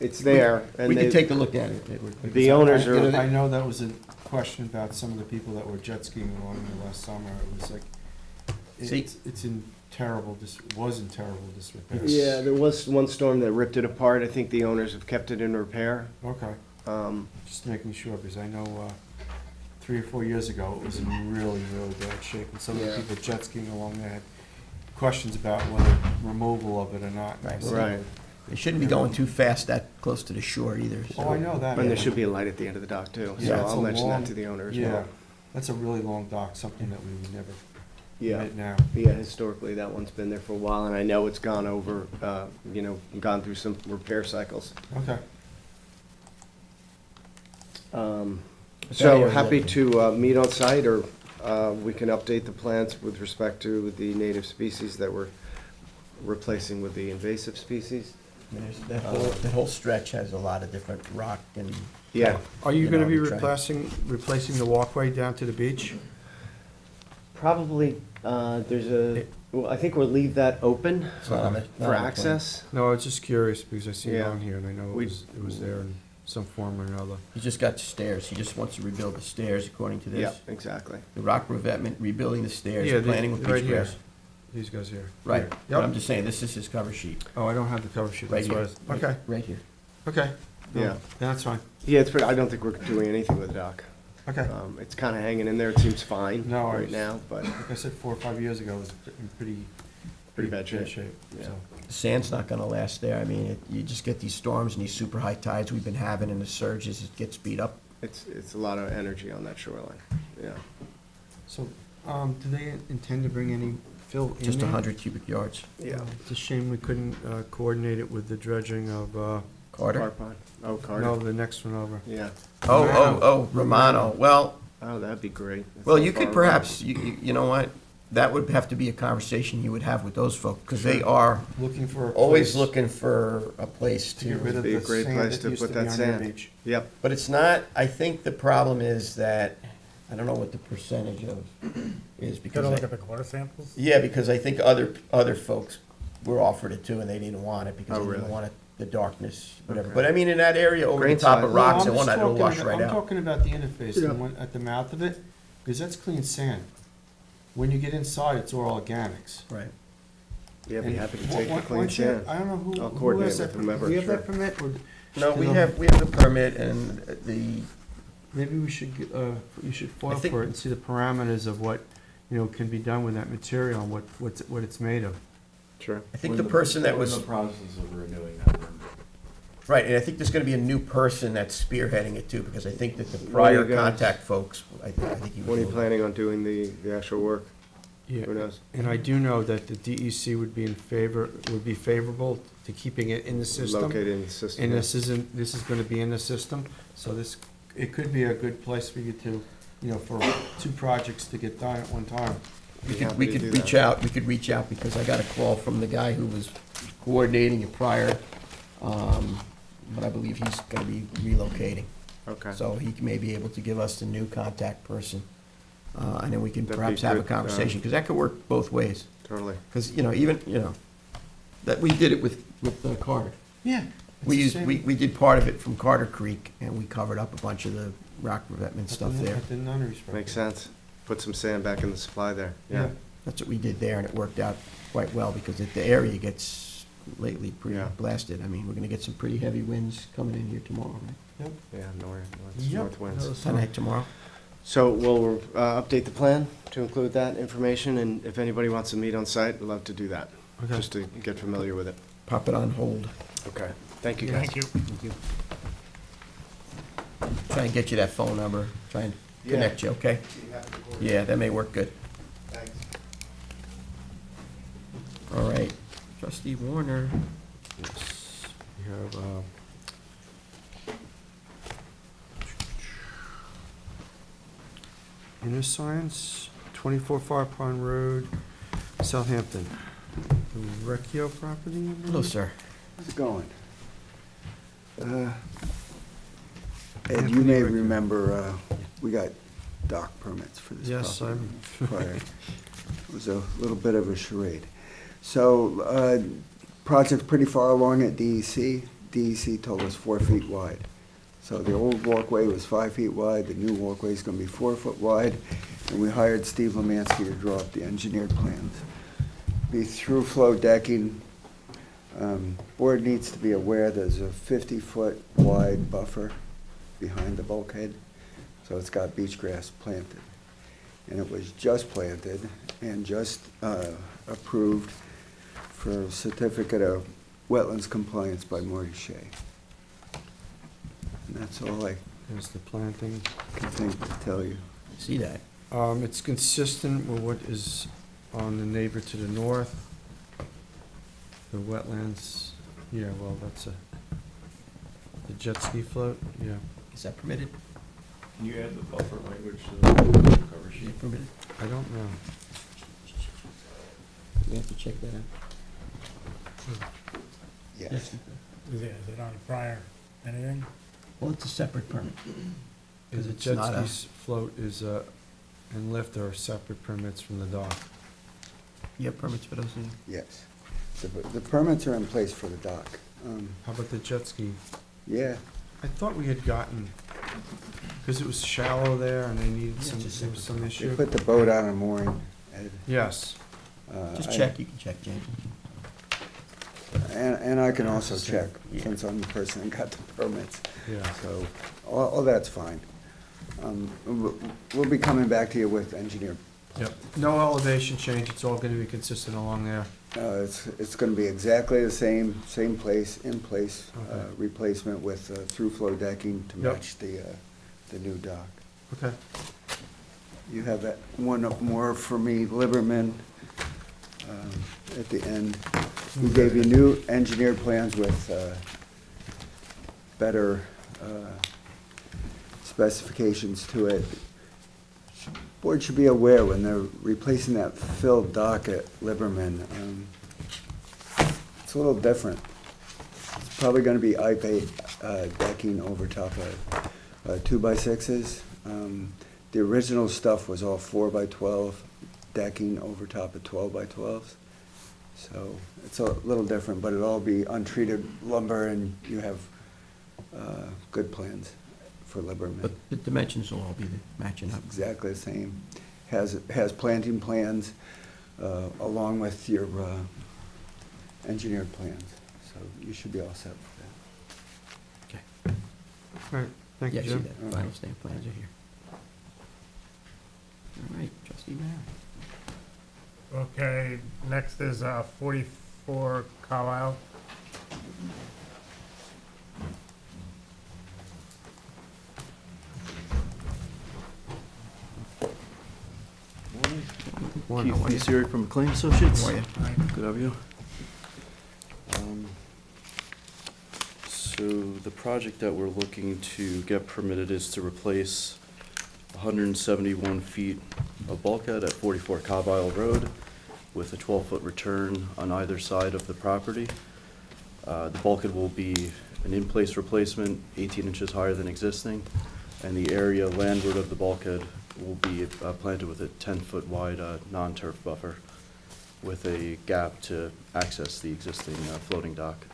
it's there, and We can they, take a look at it. Edward. the owners I are, know that was a question about some of the people that were jet skiing along there last summer. It was like, See- it's in terrible, was in terrible disrepair. yeah, there was one storm that ripped it apart. I think the owners have kept it in repair. Okay, Um, just making sure, because I know 3 or 4 years ago, it was in really, really bad shape. And some of the Yeah. people jet skiing along there had questions about whether removal of it or not. Right. Right, They shouldn't be going too fast that close to the shore either. so- Oh, I know that. and there should be a light at the end of the dock too, so Yeah, it's I'll a mention that long- to the owner as Yeah, well. that's a really long dock, something that we would never Yeah, admit now. yeah, historically, that one's been there for a while, and I know it's gone over, gone through some repair cycles. Okay. So area happy look- to meet on site, or we can update the plans with respect to the native species that we're replacing with the invasive species. I mean, that whole stretch has a lot of different rock and. Yeah, Are you You gonna know, be we try. replacing the walkway down to the beach? probably, well, I think we'll leave that open It's not on the- not for on the plan. access. No, I was just curious, because I see it Yeah. on here, and I know We- it was there in some form or another. He just got stairs. He just wants to rebuild the stairs according to Yeah, this. exactly. The rock revetment, rebuilding the stairs, Yeah, planning with right beach here. grass. These guys here. Right, Here. but I'm Yep. just saying, this is his cover sheet, Oh, I don't have the cover sheet. right That's why I here. was- Okay, Right here. okay. No, Yeah. That's fine. Yeah, it's pretty, I don't think we're doing anything with the dock. Okay. It's kinda hanging in there, it seems fine No, I right was- now, but, Like I said, 4 or 5 years ago, it was in Pretty bad shape. Yeah. so. The sand's not gonna last there. I mean, you just get these storms and these super high tides we've been having and the surges, it gets beat up. it's a lot of energy on that shoreline, yeah. So, do they intend to bring any fill in Just there? 100 cubic yards. Yeah. It's a shame we couldn't coordinate it with the dredging of, Carter? Carpon, oh, no, Carter, the next one over. yeah. Oh, Romano. Well, Oh, that'd be great. That's well, not you far could away. perhaps, you know what? That would have to be a conversation you would have with those folks, because they are Looking for a always place looking for a place to get rid to, of Be a the great sand place that to used put to that be on their sand. beach. Yep, but it's not, I think the problem is that, I don't know what the percentage of is, because. Gotta look I- at the core samples. Yeah, because I think other folks were offered it too, and they didn't want it, because Oh, they didn't really? want it, the darkness, whatever. Okay. But I mean, in that area over the Grain top size. of rocks, No, and one I'm that'll just wash talking right about- I'm out. talking about the interface, Yeah. the one at the mouth of it, because that's clean sand. When you get inside, it's all organics. Right. yeah, be And happy to why- take the why clean don't you- sand. I don't know I'll who coordinate has that, with whomever, do we have that sure. permit, or? No, we No. have the permit and the, Maybe we should, you should foil think- for it and see the parameters of what, can be done with that material and what it's made of. Sure. I think the person that We're in was, the process of renewing that permit. right, and I think there's gonna be a new person that's spearheading it too, because I think that the When are prior you guys- contact folks, I think he was. When are you planning on doing the actual work? Yeah, Who knows? and I do know that the DEC would be favorable to keeping it in the system. Located in the system. And yeah. this is gonna be in the system, so it could be a good place for you to, for 2 projects to get done at one time. We Be could, happy we to could do reach that. out, because I got a call from the guy who was coordinating it prior, but I believe he's gonna be relocating. Okay, So he may be able to give us the new contact person And then we can That'd be perhaps have a good, conversation, because that could work both ways. Totally. Because, that we did it with Carter. Yeah. We did part of it from Carter Creek, and we covered up a bunch of the rock revetment stuff there. Makes sense. Put some sand back in the supply there, yeah. That's what we did there, and it worked out quite well, because the area gets lately pretty Yeah. blasted. I mean, we're gonna get some pretty heavy winds coming in here tomorrow, right? Yeah, Yep. north winds. Tonight, tomorrow. So we'll update the plan to include that information, and if anybody wants to meet on site, we'd love to do that, Okay. just to get familiar with it. Pop it on hold. Okay, thank you, guys. Thank you. Thank you. Try and get you that phone number, try and Yeah. connect you, okay? Yeah, that may work good. Thanks. All right, trustee Warner. Yes, we have, Inner Science, 24 Far Pond Road, Southampton. The Recchio property? I believe? Hello, sir. How's it going? Ed, Anthony you may Rick. remember, we got dock permits for this Yes, property I'm, prior. It was a little bit of a charade. So, project's pretty far along at DEC. DEC told us 4 feet wide. So the old walkway was 5 feet wide, the new walkway is gonna be 4 foot wide, and we hired Steve Lemansky to draw up the engineered plans. Be through flow decking. Board needs to be aware there's a 50-foot wide buffer behind the bulkhead, so it's got beach grass planted. And it was just planted and just approved for certificate of wetlands compliance by Marty Shea. And that's all I there's the planting. can think to tell you. See that? It's consistent with what is on the neighbor to the north. The wetlands, yeah, well, that's the jet ski float, yeah. Is that permitted? Can you add the buffer language to the cover Is sheet? it permitted? I don't know. We have to check that out. Yes. Is it on a prior anything? Well, it's a separate permit. Because The it's jet not a, ski float is, and lift are separate permits from the dock. you have permits for those things? Yes. The permits are in place for the dock. How about the jet ski? Yeah, I thought we had gotten, because it was shallow there and they needed Yeah, some, just there was some they issue. put the boat on a mooring. Ed. Yes, Just I- check, you can check, James. And I can also Same. check, Yeah. since I'm the person that got the permits. yeah. So, all that's fine. We'll be coming back to you with engineer. Yep. No elevation change, it's all gonna be consistent along there. It's gonna be exactly the same place, in place, Okay. replacement with through flow decking to Yep. match the new dock. Okay. You have that one up more for me, Liberman, at the end. We gave you new engineered plans with better specifications to it. Board should be aware when they're replacing that filled dock at Liberman, it's a little different. It's probably gonna be I-8 decking over top of 2x6s. The original stuff was all 4x12 decking over top of 12x12s. So it's a little different, but it'll all be untreated lumber and you have good plans for Liberman. But the dimensions will all be matching up. Exactly the same. Has planting plans along with your engineered plans. So you should be all set for Okay. All right, thank you, Yeah, see Jim. that, final stamp plans are here. All right, trustee Barry. Okay, next is 44 Carlisle. Warren, how are you? Keith Fiseri from McLean Associates. How are you? Good, how are you? So the project that we're looking to get permitted is to replace 171 feet of bulkhead at 44 Cobb Isle Road with a 12-foot return on either side of the property. The bulkhead will be an in-place replacement, 18 inches higher than existing, And the area landward of the bulkhead will be planted with a 10-foot wide non-turf buffer with a gap to access the existing floating dock.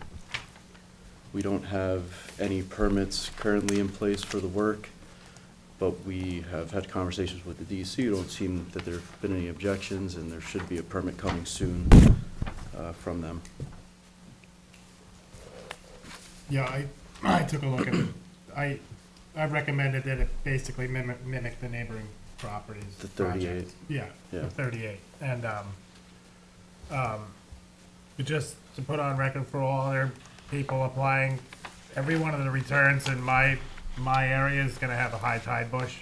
We don't have any permits currently in place for the work, but we have had conversations with the DEC. It don't seem that there have been any objections, and there should be a permit coming soon from them. Yeah, I took a look at it. I recommended that it basically mimic the neighboring properties. The 38. project. Yeah, Yeah. the 38. And just to put on record for all other people applying, every one of the returns in my area is gonna have a high tide bush,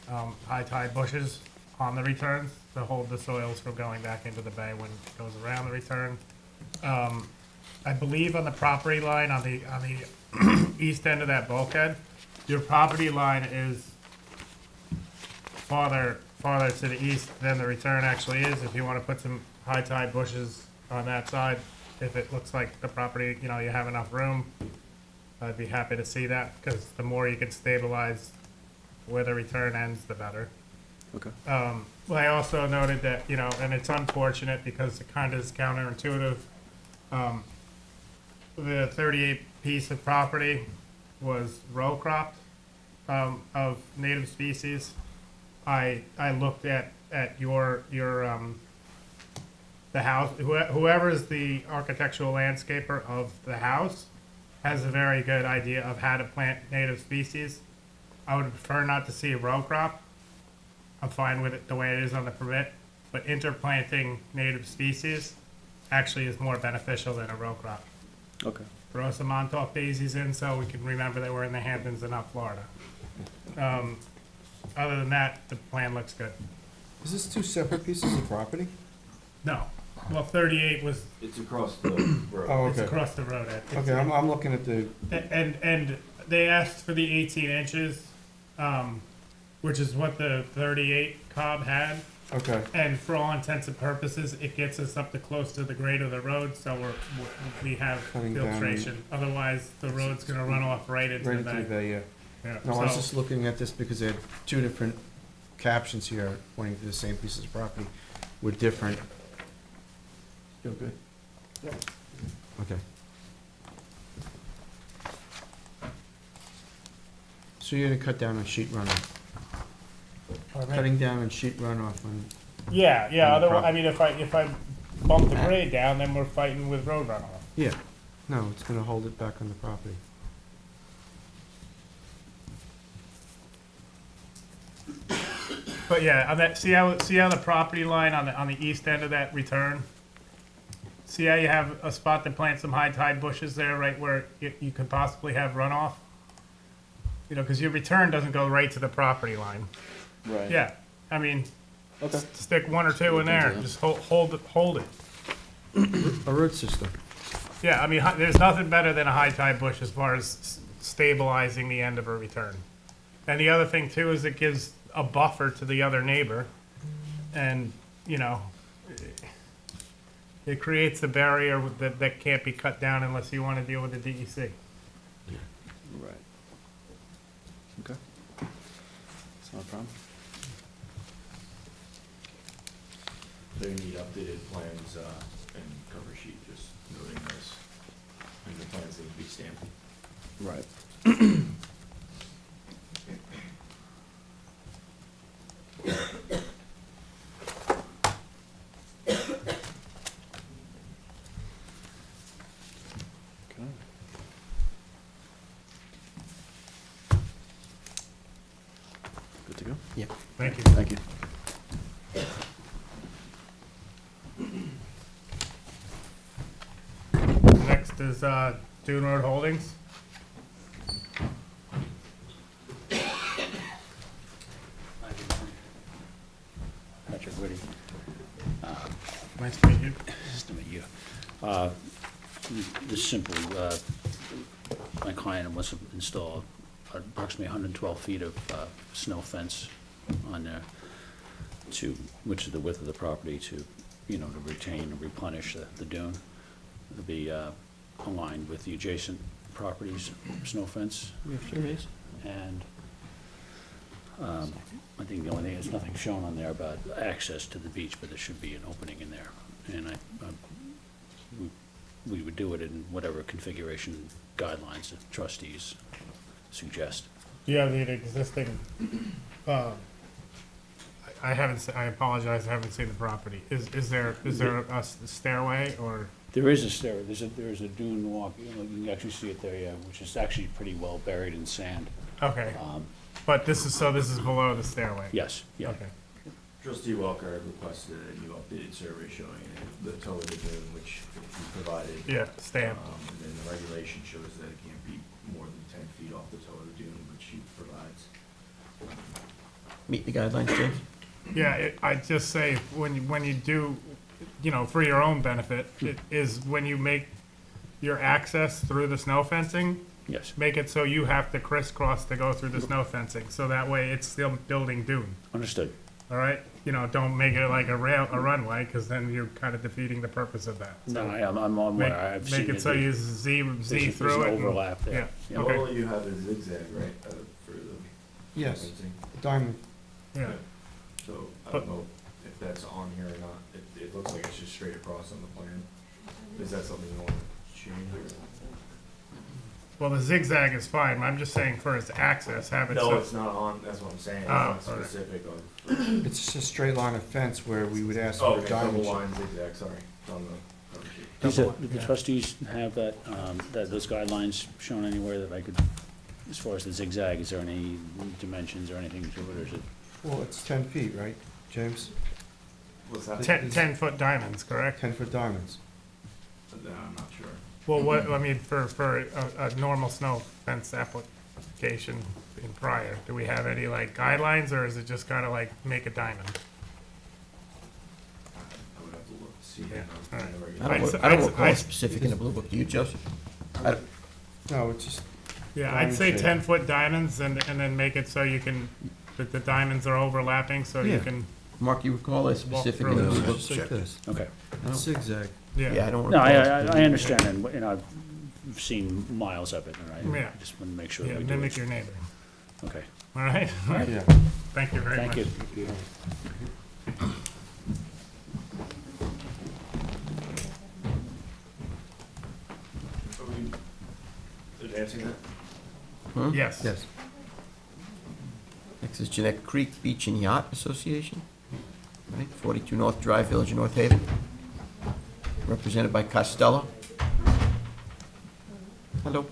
high tide bushes on the returns to hold the soils from going back into the bay when it goes around the return. I believe on the property line, on the east end of that bulkhead, your property line is farther to the east than the return actually is. If you wanna put some high tide bushes on that side, if it looks like the property, you know, you have enough room, I'd be happy to see that, because the more you can stabilize where the return ends, the better. Okay. Well, I also noted that, you know, and it's unfortunate because it kind of is counterintuitive. The 38 piece of property was row cropped of native species. I looked at your the house, whoever is the architectural landscaper of the house has a very good idea of how to plant native species. I would prefer not to see a row crop. I'm fine with it the way it is on the permit, but interplanting native species actually is more beneficial than a row crop. Okay. Throw some Montauk daisies in so we can remember that we're in the Hamptons and not Florida. Other than that, the plan looks good. Is this two separate pieces of property? No, well, 38 was, It's across the road. Oh, it's okay. across the road, Ed. Okay, I'm looking at the, And they asked for the 18 inches, which is what the 38 cob had. okay. And for all intents and purposes, it gets us up to close to the grade of the road, so we have Cutting down. filtration. Otherwise, the road's gonna run off right into Right the into the bay. bay, yeah. Yeah, No, I was so- just looking at this because they had two different captions here pointing to the same pieces of property with different. Feel good? Yeah. Okay. So you're gonna cut down on sheet runoff, Pardon me? cutting down on sheet runoff on, Yeah, on the otherwise, prop- I mean, if I bump the grade down, then we're fighting with road runoff. yeah, no, it's gonna hold it back on the property. But yeah, on that, see how the property line on the east end of that return? See how you have a spot to plant some high tide bushes there, right where you could possibly have runoff? You know, because your return doesn't go right to the property line. Right. Yeah, I mean, Okay. stick one or two in there, just hold it. A root system. Yeah, I mean, there's nothing better than a high tide bush as far as stabilizing the end of a return. And the other thing too is it gives a buffer to the other neighbor, and, you know, it creates a barrier that can't be cut down unless you want to deal with the DEC. Right. Okay. It's not a problem. They need updated plans and cover sheet, just noting this. And the plans need to be stamped. Right. Okay. Good to go? Thank you. Thank you. Next is Dune Road Holdings. Patrick Whitty, Nice to meet you. nice to meet you. Just simply, my client wants to install approximately 112 feet of snow fence on there which is the width of the property to retain and replenish the dune. It'll be aligned with the adjacent properties' snow fence. And I think the only thing, there's nothing shown on there about access to the beach, but there should be an opening in there. And we would do it in whatever configuration guidelines the trustees suggest. Do you have the existing, I haven't, I apologize, I haven't seen the property. Is there a stairway or? There is a stair, there's a dune walk, you can actually see it there, yeah, which is actually pretty well buried in sand. Okay, but this is below the stairway? Yes, yeah. Okay. Trustee Walker had requested a new updated survey showing the toe of the dune, which he provided. Yeah, stamp. And then the regulation shows that it can't be more than 10 feet off the toe of the dune, which he provides. Meet the guidelines, James? Yeah, I'd just say, when you do, for your own benefit, it is when you make your access through the snow fencing, Yes, make it so you have to crisscross to go through the snow fencing, so that way it's still building dune, understood. all right? Don't make it like a runway, because then you're kind of defeating the purpose of that. No, I'm on Make, where I've seen make it so you Z there's through it. an and- overlap there. Yeah, Yeah. okay, Normally you have a zigzag, right, for the Yes, fencing? diamond. yeah. So I But- don't know if that's on here or not. It looks like it's just straight across on the plan. Is that something you want to change or? Well, the zigzag is fine, I'm just saying for its access, have it so. No, it's not on, that's what I'm saying. It's Oh, not all right. specific on. It's just a straight line of fence where we would ask Oh, for a okay, diamond double shape. line zigzag, sorry. It's on the cover sheet. Did the trustees have those guidelines shown anywhere that I could, as far as the zigzag, is there any dimensions or anything to it, or is it? Well, it's 10 feet, right, James? What's that? 10-foot diamonds, correct? 10-foot diamonds. I'm not sure. Well, what, I mean, for a normal snow fence application in prior, do we have any like guidelines, or is it just kind of like make a diamond? I would have to look, see. Yeah, it all on right. the I regulation. don't recall specific in the Blue Book. Do you, Joseph? I don't- No, it's just, Yeah, I'd Diamond say shape. 10-foot diamonds and then make it so you can, that the diamonds are overlapping, so you Yeah. can, Mark, you recall a specific in the through Blue it. Book? just like this. Okay. It's zigzag. Yeah, I yeah. don't No, recall. I understand, and I've seen miles of it, and I Yeah. just want to make sure Yeah, that we do mimic it. your neighbor. Okay, All right? Yeah. Thank you very much. thank you. Are we advancing that? Hmm? Yes. Yes. Next is Jeanette Creek Beach and Yacht Association, right, 42 North Drive, Village of North Haven, represented by Costello. Hello.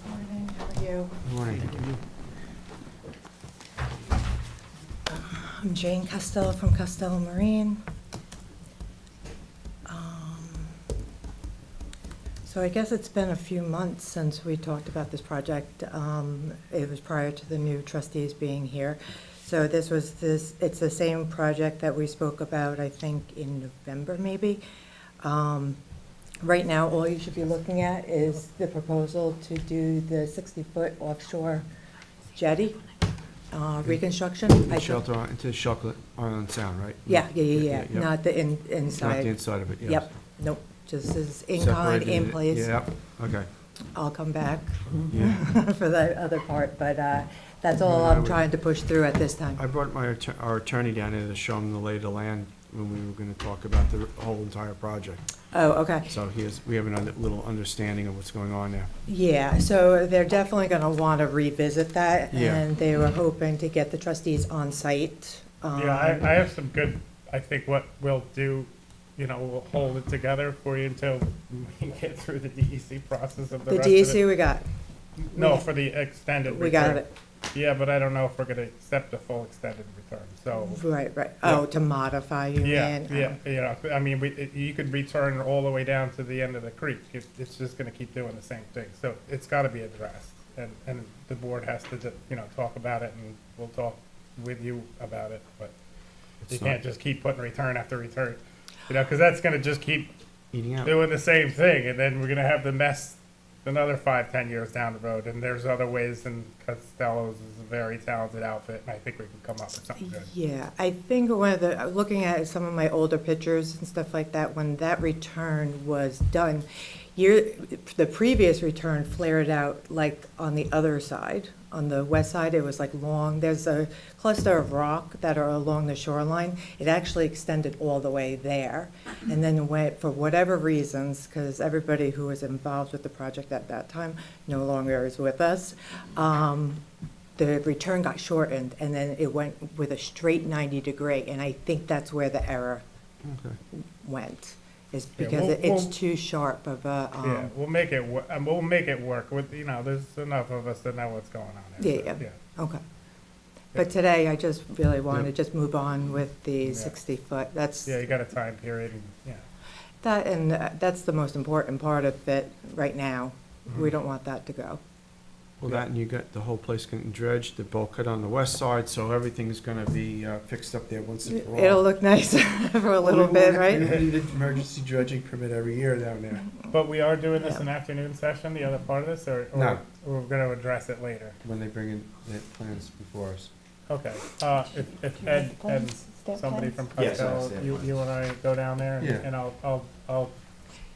Morning, how are you? Good morning. I'm Jane Costello from Costello Marine. So I guess it's been a few months since we talked about this project. It was prior to the new trustees being here. So it's the same project that we spoke about, I think, in November, maybe. Right now, all you should be looking at is the proposal to do the 60-foot offshore jetty reconstruction. I think- Shelter into Chocolate Island Sound, right? Yeah, Yep. not the Not the inside. inside of it, yes. Yep, nope, just as in kind, Separated in it. place. Yeah, okay, I'll come back yeah. for that other part, but that's all No, I I'm would- trying to push through at this time. I brought our attorney down there to show him the lay of the land when we were gonna talk about the whole entire project. Oh, okay. So we have a little understanding of what's going on there. Yeah, so they're definitely gonna want to revisit that, Yeah. and they were hoping to get the trustees on site. Yeah, I have some good, I think what we'll do, we'll hold it together for you until we get through the DEC process of the The rest of it. DEC we got, No, for the extended we got return. it, Yeah, but I don't know if we're gonna accept the full extended return, so. right. Oh, to modify, you Yeah, mean? yeah, I mean, you could return all the way down to the end of the creek. It's just gonna keep doing the same thing. So it's gotta be addressed. And the board has to, talk about it, and we'll talk with you about it, but you It's can't not just keep putting return after return. Because that's gonna just keep eating out. doing the same thing, and then we're gonna have the mess another 5-10 years down the road. And there's other ways, and Costello's is a very talented outfit, and I think we can come up with something good. Yeah, I think looking at some of my older pictures and stuff like that, when that return was done, the previous return flared out like on the other side, on the west side, it was like long, there's a cluster of rock that are along the shoreline. It actually extended all the way there. And then went, for whatever reasons, because everybody who was involved with the project at that time no longer is with us, the return got shortened, and then it went with a straight 90-degree, and I think that's where the error Okay. went, is Yeah, because we'll- it's we'll- too sharp of a, Yeah, we'll make it, we'll make it work with, there's enough of us that know what's going on there. Yeah, so, yeah. Okay. But today, I just really want to Yep. just move on with the Yeah. 60-foot. That's, Yeah, you got a time period and, yeah. that, and that's the most important part of it right now. We don't want that to go. Well, that, and you got the whole place getting dredged, the bulkhead on the west side, so everything's gonna be fixed up there once and for all. It'll look nice for a little bit, right? We need an emergency dredging permit every year down there. But we are doing this Yeah. in afternoon session, the other part of this, or No. we're gonna address it later? When they bring in the plans before us. Okay, if Ed and somebody from Yes, I have Pascal, stamp you plans. and I go down there Yeah. and I'll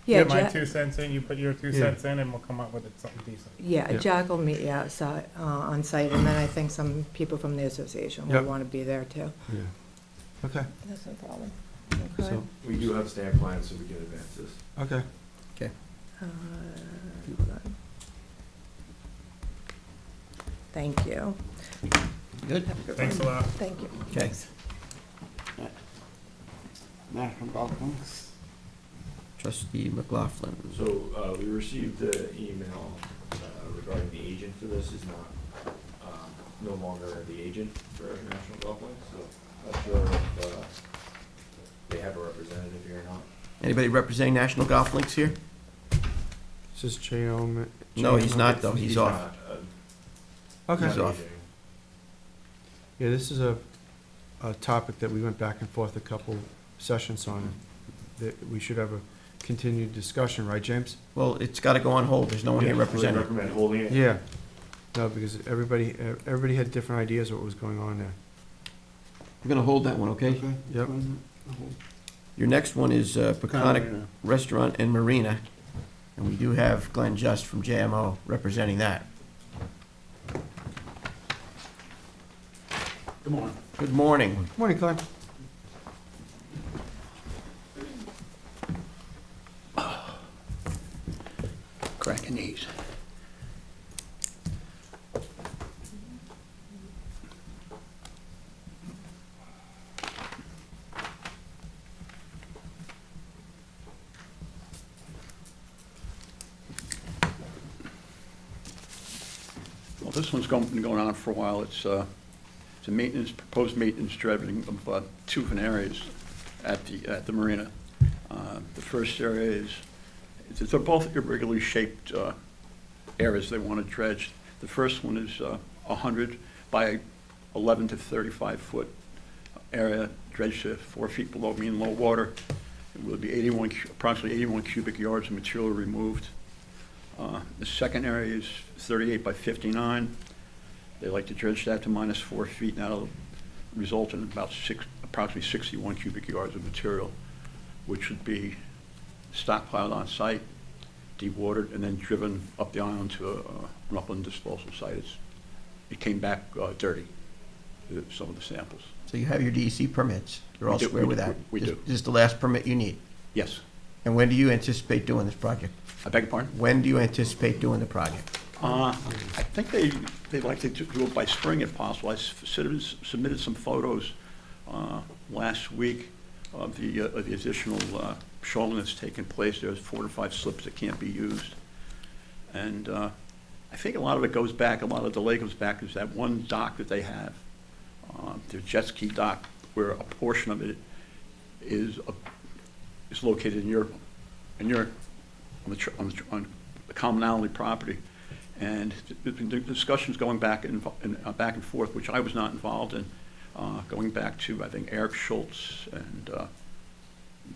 Yeah, get my Jack, 2 cents in, you put your 2 Yeah. cents in, and we'll come up with something decent. yeah, Yep. Jack will meet you outside, on site, and then I think some people from the association will Yep. want to be there too. Yeah. Okay, That's no problem. Okay. so, We do have stamp plans, so we can advance this. okay. Hold on. Thank you. Good? Have a good Thanks a one. lot. Thank you. Okay. National Golf Links. Trustee McLaughlin. So, we received the email regarding the agent for this is not, no longer the agent for National Golf Links, so not sure if they have a representative here or not. Anybody representing National Golf Links here? This is J.O. No, he's not, though. He's off. not, Okay. He's not off. aging. Yeah, this is a topic that we went back and forth a couple sessions on. That we should have a continued discussion, right, James? Well, it's got to go on hold. There's no one here Yeah, we representing. recommend holding it. Yeah. No, because everybody had different ideas of what was going on there. We're going to hold that one, okay? Yep. Your next one is Peconic Marina. Restaurant and Marina, and we do have Glenn Just from JMO representing that. Good morning. Good morning. Morning, Glenn. Cracking knees. Well, this one's been going on for a while. It's a proposed maintenance dredging of 2 different areas at the marina. The first area is, they're both irregularly shaped areas they want to dredge. The first one is 100 by 11 to 35 foot area, dredged to 4 feet below mean low water. It will be approximately 81 cubic yards of material removed. The second area is 38 by 59. They like to dredge that to minus 4 feet, and that'll result in approximately 61 cubic yards of material, which would be stockpiled on site, dewatered, and then driven up the island to an upland disposal site. It came back dirty, some of the samples. So you have your DEC permits. You're all We do, square we with do, that. we do. This is the last permit you need. Yes. And when do you anticipate doing this project? I beg your pardon? When do you anticipate doing the project? I think they'd like to do it by spring if possible. I submitted some photos last week of the additional shoaling that's taken place. There's 4 to 5 slips that can't be used. And I think a lot of it goes back, a lot of the delay goes back is that one dock that they have, the jet ski dock, where a portion of it is located on the commonality property. And the discussions going back and forth, which I was not involved in, going back to, I think, Eric Schultz and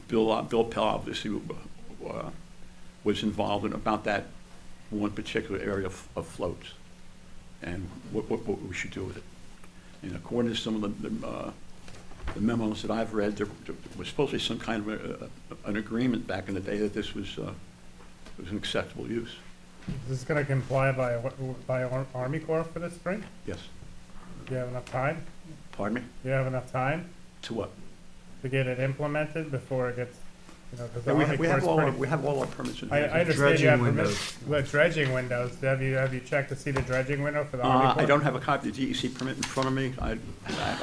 Bill Pell obviously was involved in about that one particular area of floats and what we should do with it. And according to some of the memos that I've read, there was supposed to be some kind of an agreement back in the day that this was an acceptable use. Is this gonna comply by Army Corps for this spring? Yes. Do you have enough time? Pardon me? Do you have enough time To what? to get it implemented before it gets, because the Yeah, Army Corps is pretty. we have all our permits in I hand. understand you have Dredging permits, the dredging windows, have you checked to see the dredging window for the Army Corps? I don't have a copy of the DEC permit in front of me. I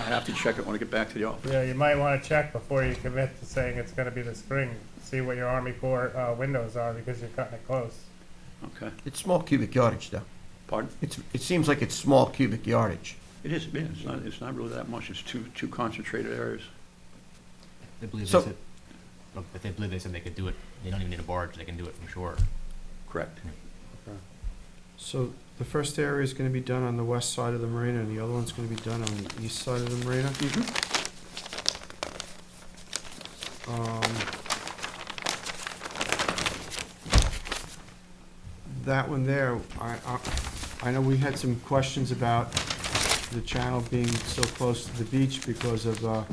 have to check it when I get back to the office. Yeah, you might wanna check before you commit to saying it's gonna be the spring, see what your Army Corps, windows are, because you're cutting it close. Okay. It's small cubic yardage, though. Pardon? It seems like it's small cubic yardage. It is, yeah, it's not really that much. It's two concentrated areas. They believe So- they said, look, but they believe they said they could do it, they don't even need a barge, they can do it from shore. Correct. So the first area is gonna be done on the west side of the marina, and the other one's gonna be done on the east side of the marina. That one there, I know we had some questions about the channel being so close to the beach because of,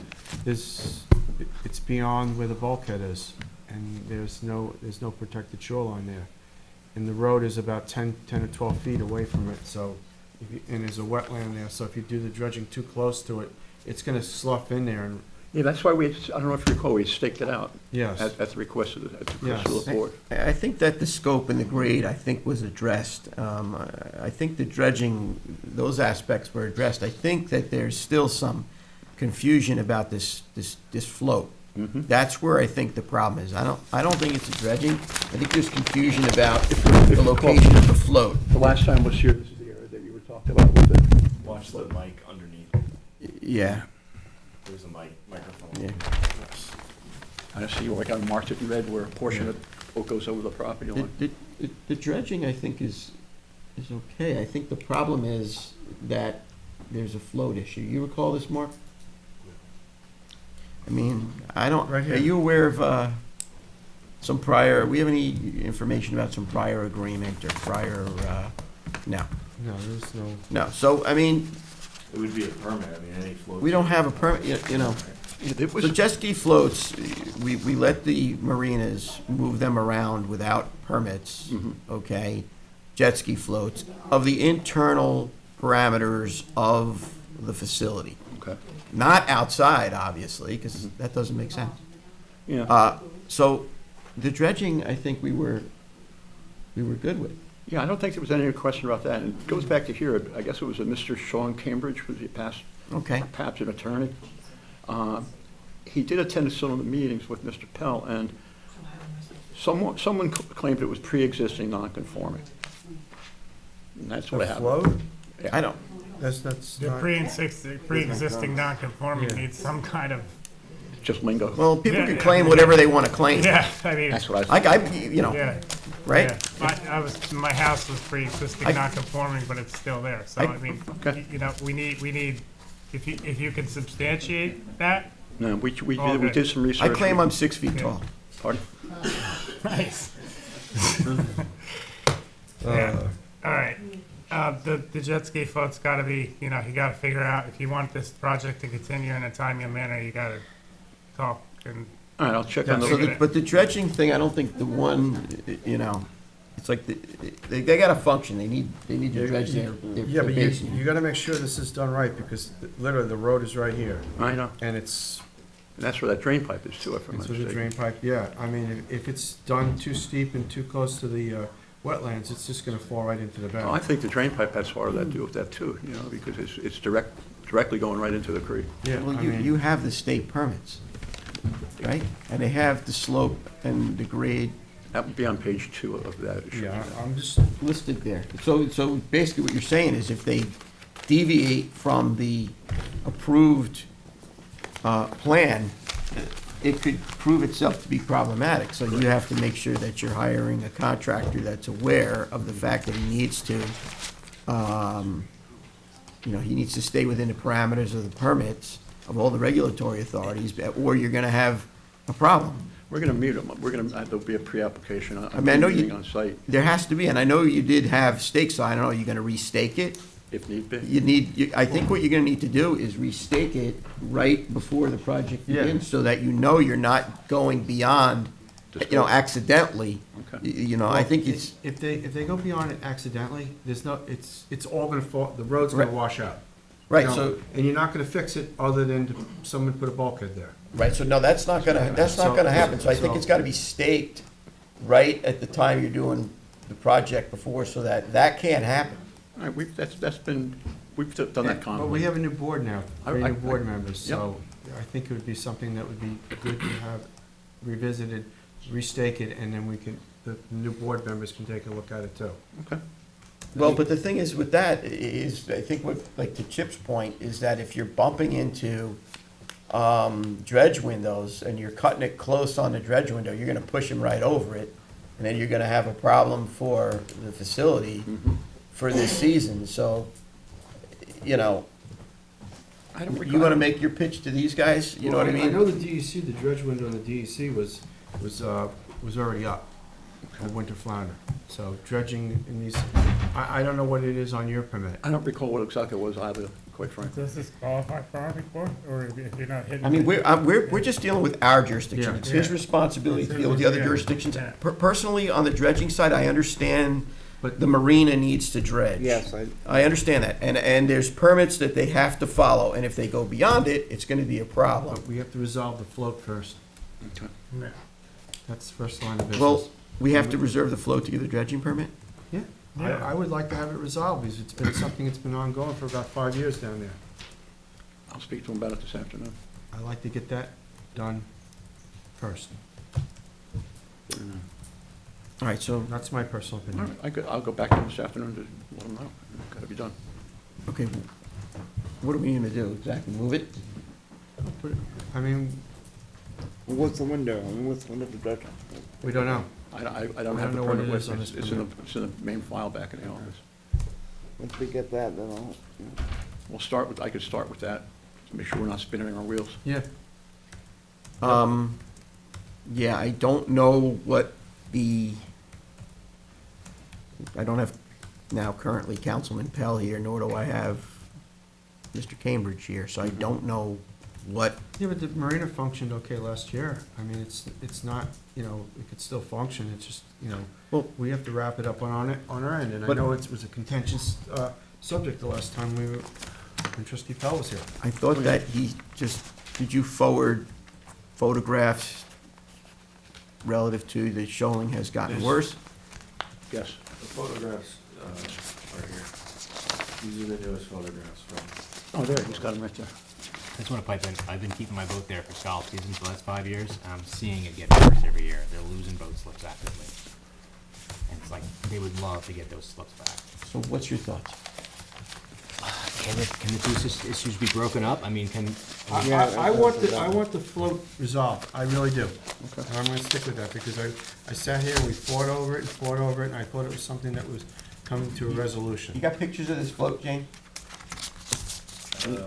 it's beyond where the bulkhead is, and there's no protected shoreline there. And the road is about 10 or 12 feet away from it, so, and there's a wetland there, so if you do the dredging too close to it, it's gonna slough in there, and, Yeah, that's why I don't know if you recall, we staked it out yes. at the request of the Yes. board. I think that the scope and the grade, I think, was addressed. I think the dredging, those aspects were addressed. I think that there's still some confusion about this float. That's where I think the problem is. I don't think it's the dredging. I think there's confusion about the location of the float. The last time was here, this is the area that you were talking about with the. Watch the mic underneath. Yeah, There's a microphone. yeah. I see, like I marked it in red where a portion of it goes over the property line. The dredging, I think, is okay. I think the problem is that there's a float issue. You recall this, Mark? I mean, I don't, Right here. are you aware of some prior, we have any information about some prior agreement or prior, no, No, there's no, no. So, I mean, It would be a permit, I mean, any floats. we don't have a permit, you know. It was, So jet ski floats, we let the marinas move them around without permits, okay? Jet ski floats of the internal parameters of the facility. okay, Not outside, obviously, because that doesn't make sense. yeah. So the dredging, I think we were good with. Yeah, I don't think there was any question about that. And it goes back to here, I guess it was a Mr. Sean Cambridge, was he Okay. perhaps an attorney? He did attend some of the meetings with Mr. Pell, and someone claimed it was pre-existing non-conforming. And that's what the happened. float, I don't, that's The not, pre-existing non-conforming Yeah. needs some kind of, Just lingo. well, people Yeah, can yeah. claim whatever they want to claim. yeah, I mean, That's what I Like, you know, yeah. right? Yeah. My house was pre-existing I- non-conforming, but it's still there, so I- I mean, Okay. you know, we need, if you can substantiate that, No, we All did good. some I research. claim I'm 6 feet Yeah. tall. Pardon? nice. Yeah, all right. The jet ski float's gotta be, you know, you gotta figure out, if you want this project to continue in a timely manner, you gotta talk and, All right, I'll check on So, those. but the dredging thing, I don't think the one, you know, it's like, they got to function. They need to dredge their yeah, but you basin. gotta make sure this is done right, because literally, the road is right here, I know. and it's, And that's where that drain pipe is too, if I'm it's not with a mistaken. drain pipe, yeah. I mean, if it's done too steep and too close to the wetlands, it's just gonna fall right into the Well, I bank. think the drain pipe has part of that to do with that too, you know, because it's directly going right into the creek. Yeah, Well, I you mean, have the state permits, right? And they have the slope and the grade That would be on page 2 of that. yeah, I'm just, listed there. So basically what you're saying is if they deviate from the approved plan, it could prove itself to be problematic. So you have to make sure that you're hiring a contractor that's aware of the fact that he needs to, he needs to stay within the parameters of the permits of all the regulatory authorities, or you're gonna have a problem. We're going to meet them, there'll be a pre-application. I mean, I know meeting you, on site, there has to be, and I know you did have stakes, so I don't know, you're gonna restake it? if need be. I think what you're gonna need to do is restake it right before the project Yeah. begins, so that you know you're not going beyond you know, accidentally, Okay. you know, I think it's, If they go beyond it accidentally, there's no, it's all gonna fall, the road's gonna Right. wash out. right, You know, so, And you're not gonna fix it other than someone put a bulkhead there. right, so no, that's not gonna happen. So I think So- it's gotta be staked right at the time you're doing the project before, so that can't happen. All right, we've done that But constantly. we have a new board now, I- 3 I- new board I- members, so I think it would be something that would be good to have revisited, restake it, and then the new board members can take a look at it too. Okay. Well, but the thing is with that is, I think what, like to Chip's point, is that if you're bumping into dredge windows and you're cutting it close on the dredge window, you're gonna push them right over it, and then you're gonna have a problem for the facility for this season, so, you know, I don't you recall. wanna make your pitch to these guys, you know what I I mean? know the DEC, the dredge window in the DEC was already up for winter flounder. So dredging in these, I don't know what it is on your permit. I don't recall what exactly it was either, quite frankly. Does this qualify for Army Corps, or if you're not hitting? I mean, we're just dealing with our jurisdiction. Yeah. It's his Yeah. responsibility to It's deal with the his- other yeah. jurisdictions. Yeah. Personally, on the dredging side, I understand But the marina needs to dredge. Yes, I understand that, and there's permits that they have to follow, and if they go beyond it, it's gonna be a problem. but we have to resolve the float first. Okay. Yeah. That's the first line of business. Well, we have to reserve the float to get a dredging permit? Yeah, I would like to have it resolved, because it's been something that's been ongoing for about 5 years down there. I'll speak to him about it this afternoon. I'd like to get that done first. All right, so, That's my personal All opinion. right, I'll go back to him this afternoon to let him know. It's gotta be done. okay, what are we gonna do exactly? Move it? I mean, What's the window? I mean, what's the window for dredging? we don't know. I don't don't have the know what permit it with is me. on this It's in the main file back in the office. Once we get that, then I'll, I could start with that, to make sure we're not spinning our wheels. Yeah. Yeah, I don't know what I don't have now currently Councilman Pell here, nor do I have Mr. Cambridge here, so I don't know what, Yeah, but the marina functioned okay last year. I mean, it's not, you know, it could still function, it's just, you know, Well- we have to wrap it up on our end, and I But- know it was a contentious, subject the last time when trustee Pell was here. I thought that he just, did you forward photographs relative to the shoaling has gotten Yes. worse? Yes. The photographs, are here. These are the newest photographs from. Oh, there, he's got them right there. I just want to pipe in, I've been keeping my boat there for scallop season for the last 5 years, and I'm seeing it get worse every year. They're losing boat slips actively. And it's like, they would love to get those slips back. So what's your thoughts? Can the two issues be broken up? I mean, I want the float resolved, I really do. And I'm gonna stick with that, because I sat here, we fought over it, and I thought it was something that was coming to a You resolution. got pictures of this float, Jane? I don't know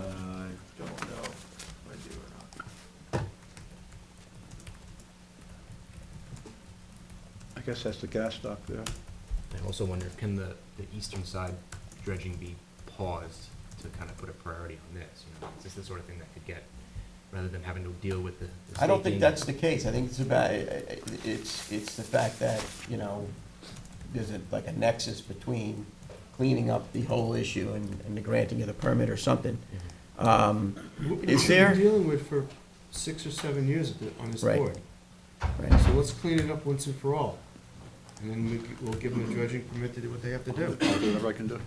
if I do or not. I guess that's the gas dock there. I also wonder, can the eastern side dredging be paused to kind of put a priority on this? You know, is this the sort of thing that could get, rather than having to deal with the I don't think staking? that's the case. I think it's about, it's the fact that, you know, there's like a nexus between cleaning up the whole issue and the granting of the permit or something. Is there? We've been dealing with for 6 or 7 years on this Right. board. Right. So let's clean it up once and for all. And then we'll give them a dredging permit to do what they have to do. I'll do whatever I can do.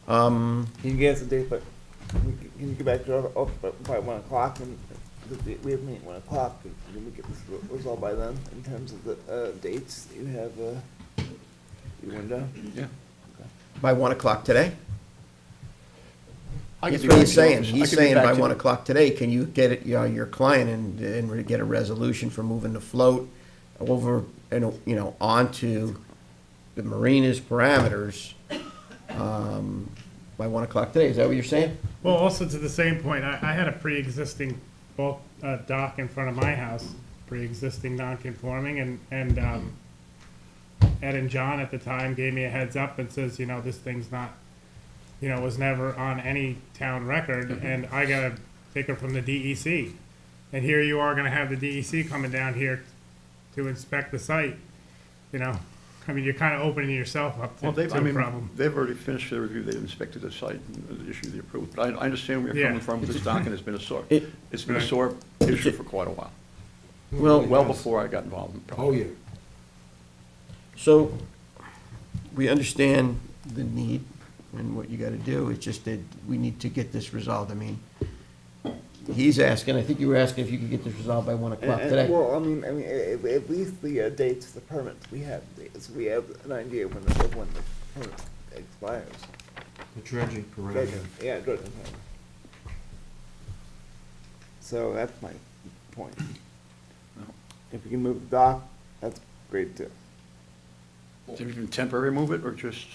can you get us a date, but can you get back to us by 1 o'clock, and we have a meeting at 1 o'clock, and then we get this resolved by then, in terms of the, dates that you have, your window? Yeah. By 1 o'clock today? I That's could what be he's back to saying. the office. I He's could be saying back by to- 1 o'clock today, can you get it, you know, your client and get a resolution for moving the float over, and, you know, onto the marina's parameters, by 1 o'clock today? Is that what you're saying? Well, also to the same point, I had a pre-existing bulk dock in front of my house, pre-existing non-conforming, and Ed and John at the time gave me a heads up and says, you know, this thing's not, you know, was never on any town record, and I gotta take it from the DEC. And here you are gonna have the DEC coming down here to inspect the site, you know, I mean, you're kind of opening yourself up to Well, to a problem. they've already finished their review, they've inspected the site and issued the approval. But I understand where you're Yeah. coming from with this document, it's been a sore, It- it's been a Right. sore issue for quite a while. Well, Well before I got involved in the project. Oh, yeah. so we understand the need and what you gotta do. It's just that we need to get this resolved. I mean, he's asking, I think you were asking if you could get this resolved by 1 o'clock today. Well, I mean, at least the dates of the permits, we have dates, we have an idea when the permit expires. The dredging parameter. Yeah, dredging permit. So that's my point. If you can move the dock, that's great too. Did you temporary move it or just?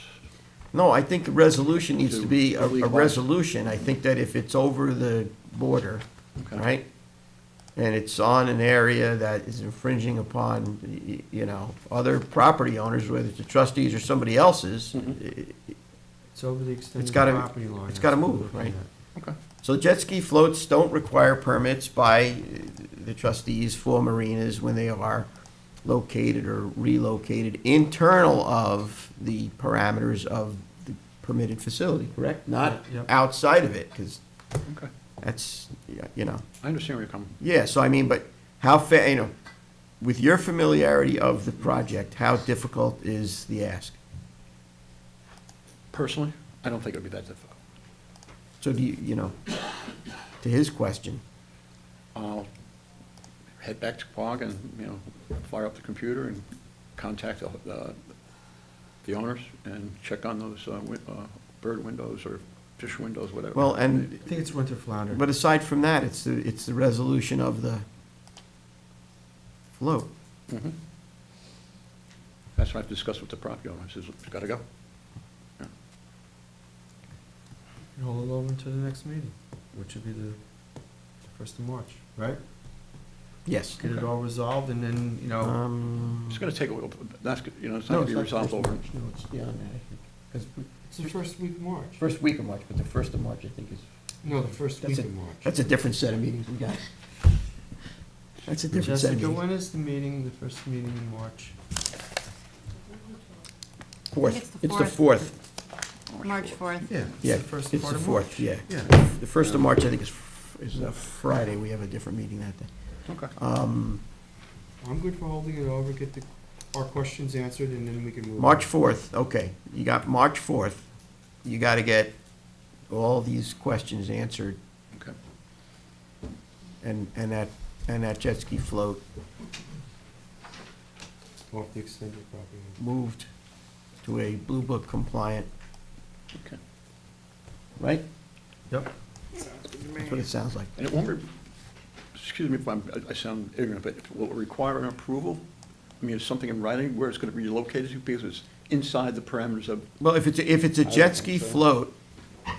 No, I think the resolution needs to be a To legalize. resolution. I think that if it's over the border, Okay. right? And it's on an area that is infringing upon, you know, other property owners, whether it's the trustees or somebody else's, It's over the extended gotta- property line. it's gotta That's what move, we're right? looking at. Okay. So jet ski floats don't require permits by the trustees for marinas when they are located or relocated internal of the parameters of the permitted facility, correct? Not Yep. outside of it, because Okay. that's, you know, I understand where you're coming. yeah, so I mean, but how you know, with your familiarity of the project, how difficult is the ask? Personally, I don't think it'd be that difficult. So do you, you know, to his question, I'll head back to Quogue and, you know, fire up the computer and contact the owners and check on those bird windows or fish windows, whatever. well, and I think it's winter flounder. but aside from that, it's the resolution of the float. Mhm. That's what I've discussed with the property owner. I says, it's gotta go. Yeah. Hold it over until the next meeting, which would be the 1st of March, right? Yes. Get it all resolved and then, you know, It's gonna take a little, that's, you know, it's No, not gonna be it's not resolved first of over. March. No, it's beyond that, I think. 'Cause it's the first week of March. first week of March, but the 1st of March, I think, is, No, the first That's week it. of March. that's a different set of meetings we got. That's a different set of Jessica, meetings. when is the meeting, the first meeting in March? Fourth, it's the fourth. 4th. March 4th. Yeah. Yeah, It's the first it's part the of 4th, March. yeah. Yeah. The 1st of March, I think, is a Friday. We have a different meeting that day. Okay. I'm good for holding it over, get our questions answered, and then we can move. March 4th, okay. You got March 4th. You got to get all these questions answered, Okay. and that jet ski float Off the extended property. moved to a Blue Book compliant, Okay. right? Yep. That's what it sounds like. And it won't, excuse me if I sound ignorant, but will it require an approval? I mean, is something in writing where it's gonna be located to because it's inside the parameters of, Well, if it's a jet ski float,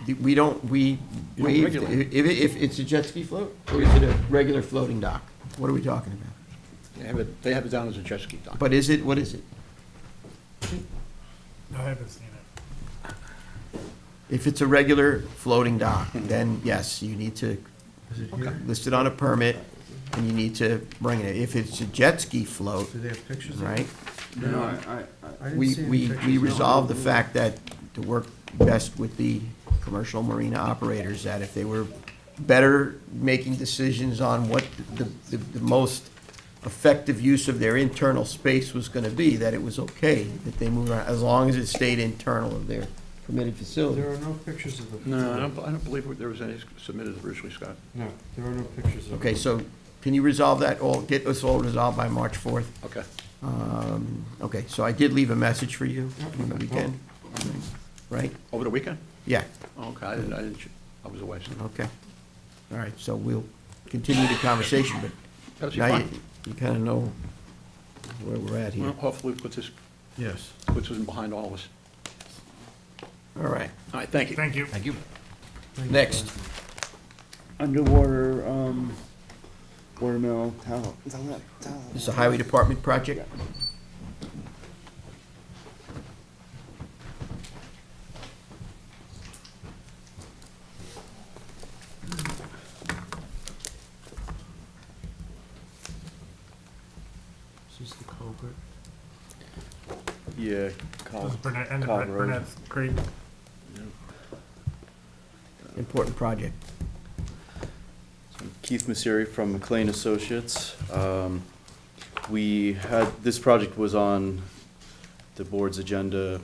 we You don't waive, regulate. if it's a jet ski float, or is it a regular floating dock? What are we talking about? they have it down as a jet ski dock. But is it, what is it? I haven't seen it. If it's a regular floating dock, then yes, you need to Is it Okay. here? list it on a permit, and you need to bring it. If it's a jet ski float, Do they have pictures of it? right? No, I didn't We, see any we, pictures. we No. resolved the fact that to work best with the commercial marina operators, that if they were better making decisions on what the most effective use of their internal space was gonna be, that it was okay that they move around, as long as it stayed internal of their permitted facility. There are no pictures of the. No, I don't believe there was any submitted originally, Scott. No, there are no pictures of it. Okay, so can you resolve that all, get this all resolved by March 4th? Okay. Okay, so I did leave a message for you on the weekend, right? Over the weekend? Yeah, Okay, I was away, so. okay. All right, so we'll continue the conversation, but That's now fine. you kind of know where we're at Well, here. hopefully puts this Yes. behind all of us. All right, All right, thank you. Thank you. Thank you. next. Underwater, watermill, town. This is a highway department project. This is the culvert. Yeah, This is Burnett, and Cog Road. Burnett's Creek. Important project. Keith Messeri from McLean Associates. This project was on the board's agenda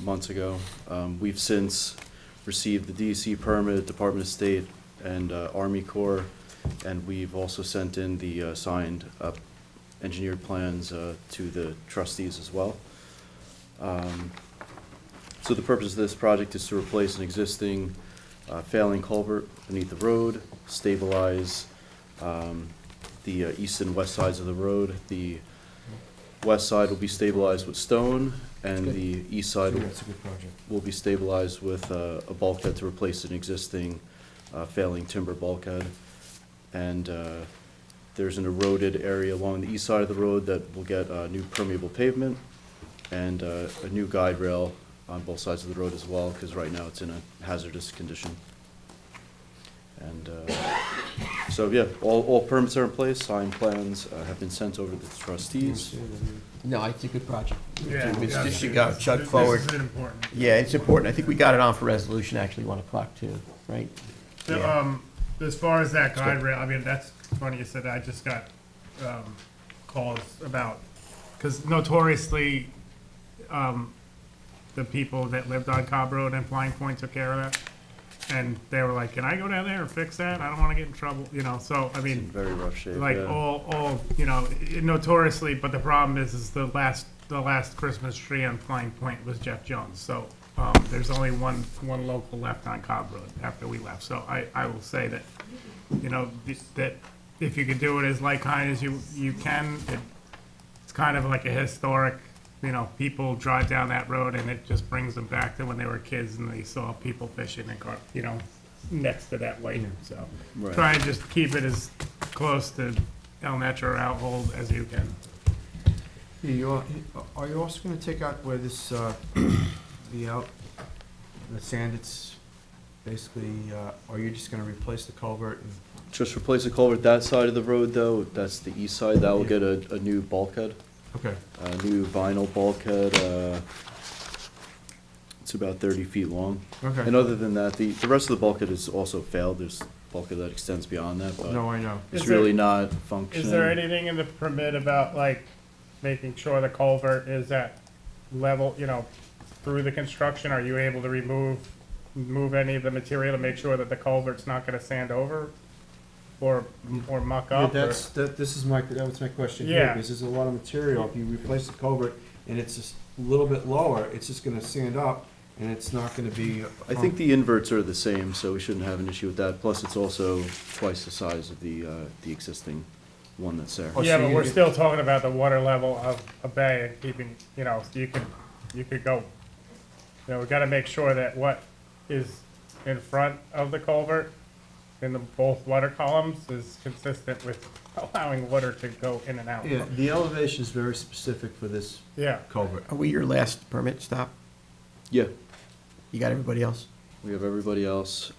months ago. We've since received the DEC permit, Department of State, and Army Corps, and we've also sent in the signed up engineered plans to the trustees as well. So the purpose of this project is to replace an existing failing culvert beneath the road, stabilize the east and west sides of the road. The west side will be stabilized with stone, and the east side That's a good project. will be stabilized with a bulkhead to replace an existing failing timber bulkhead. And there's an eroded area along the east side of the road that will get new permeable pavement and a new guide rail on both sides of the road as well, because right now it's in a hazardous condition. And so, yeah, all permits are in place, signed plans have been sent over to the trustees. No, it's a good project. Yeah. It's yeah, just, you this- got chug this forward. is important. Yeah, it's important. I think we got it on for resolution, actually, 1 o'clock too, right? So, Yeah. as far as that good. guide rail, I mean, that's funny you said that. I just got, calls about, because notoriously, the people that lived on Cobb Road and Flying Point took care of that. And they were like, can I go down there and fix that? I don't wanna get in trouble, you know, so, I It's in mean, very rough shape, like, yeah. all, you know, notoriously, but the problem is the last Christmas tree on Flying Point was Jeff Jones, so, there's only one local left on Cobb Road after we left, so I will say that, you know, that if you could do it as like kind as you can, it's kind of like a historic, you know, people drive down that road and it just brings them back to when they were kids and they saw people fishing and you know, next to that lake, so. Right. Try and just keep it as close to El Metro outhold as you can. Are you also gonna take out where this, the sand, it's basically, are you just gonna replace the culvert and? Just replace the culvert that side of the road, though, that's the east side, that will get a new bulkhead, Okay. a new vinyl bulkhead, it's about 30 feet long. Okay. And other than that, the rest of the bulkhead is also failed, there's bulkhead that extends beyond that, but No, I know. it's Is there- really not functioning. Is there anything in the permit about like making sure the culvert is at level, you know, through the construction? Are you able to remove any of the material to make sure that the culvert's not gonna sand over or muck Yeah, up? or- that was my question here, Yeah. because there's a lot of material, if you replace the culvert and it's just a little bit lower, it's just gonna sand up, and it's not gonna be. I think the inverts are the same, so we shouldn't have an issue with that, plus it's also twice the size of the existing one that's there. Oh, Yeah, so but you we're get- still talking about the water level of a bay and keeping, you know, you could go, you know, we gotta make sure that what is in front of the culvert in the both water columns is consistent with allowing water to go in and out. Yeah, the elevation is very specific for this Yeah. culvert. Are we your last permit stop? Yeah, You got everybody else? we have everybody else.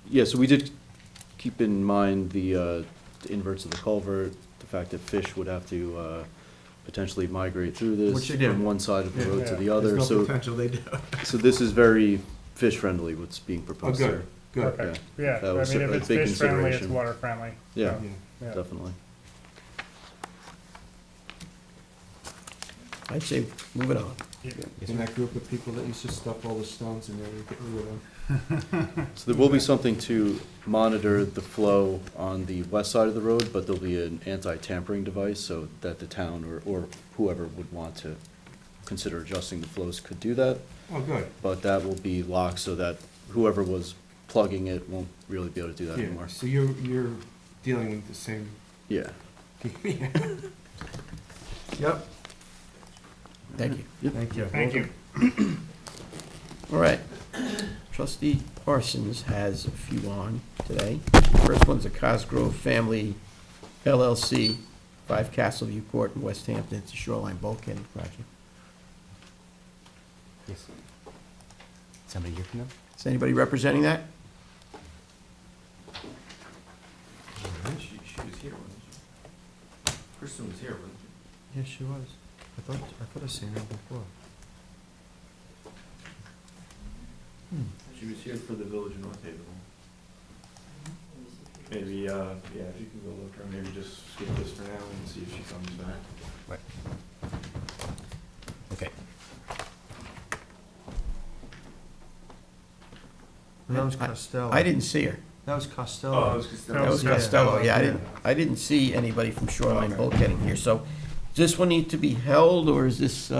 Yeah, so we did keep in mind the inverts of the culvert, the fact that fish would have to potentially migrate through this Which they do. from one side of the road to Yeah. the other. There's no So, potential they do. so this is very fish-friendly, what's being Oh, proposed good, there. good. Okay, yeah, That I was mean, if a it's big fish friendly, it's consideration. water friendly. Yeah, Yeah. definitely. I'd say move it on. And that group of people that used to stuff all the stones in there, we get rid of them. So there will be something to monitor the flow on the west side of the road, but there'll be an anti-tampering device so that the town or whoever would want to consider adjusting the flows could do that. Oh, good. But that will be locked so that whoever was plugging it won't really be able to do that Yeah, anymore. so you're dealing with the same. Yeah. Yep. Thank you. Thank you. Thank you. All right. Trustee Parsons has a few on today. First one's a Cosgrove Family LLC, 5 Castleview Court in West Hampton. It's a shoreline bulkhead project. Yes. Somebody here from them? Is anybody representing that? She was here, wasn't she? Kristen was here, wasn't Yes, she was. I thought I seen her before. She was here for the Village of North Haven. Maybe, yeah, if you can go look her, maybe just skip this for now and see if she comes back. Right. Okay. That was Costello. I didn't see her. That was Oh, Costello. it was Costello. That was Yeah. Costello, yeah, Yeah. I didn't see anybody from Shoreline Okay. Bulkheading here, so does this one need to be held, or is this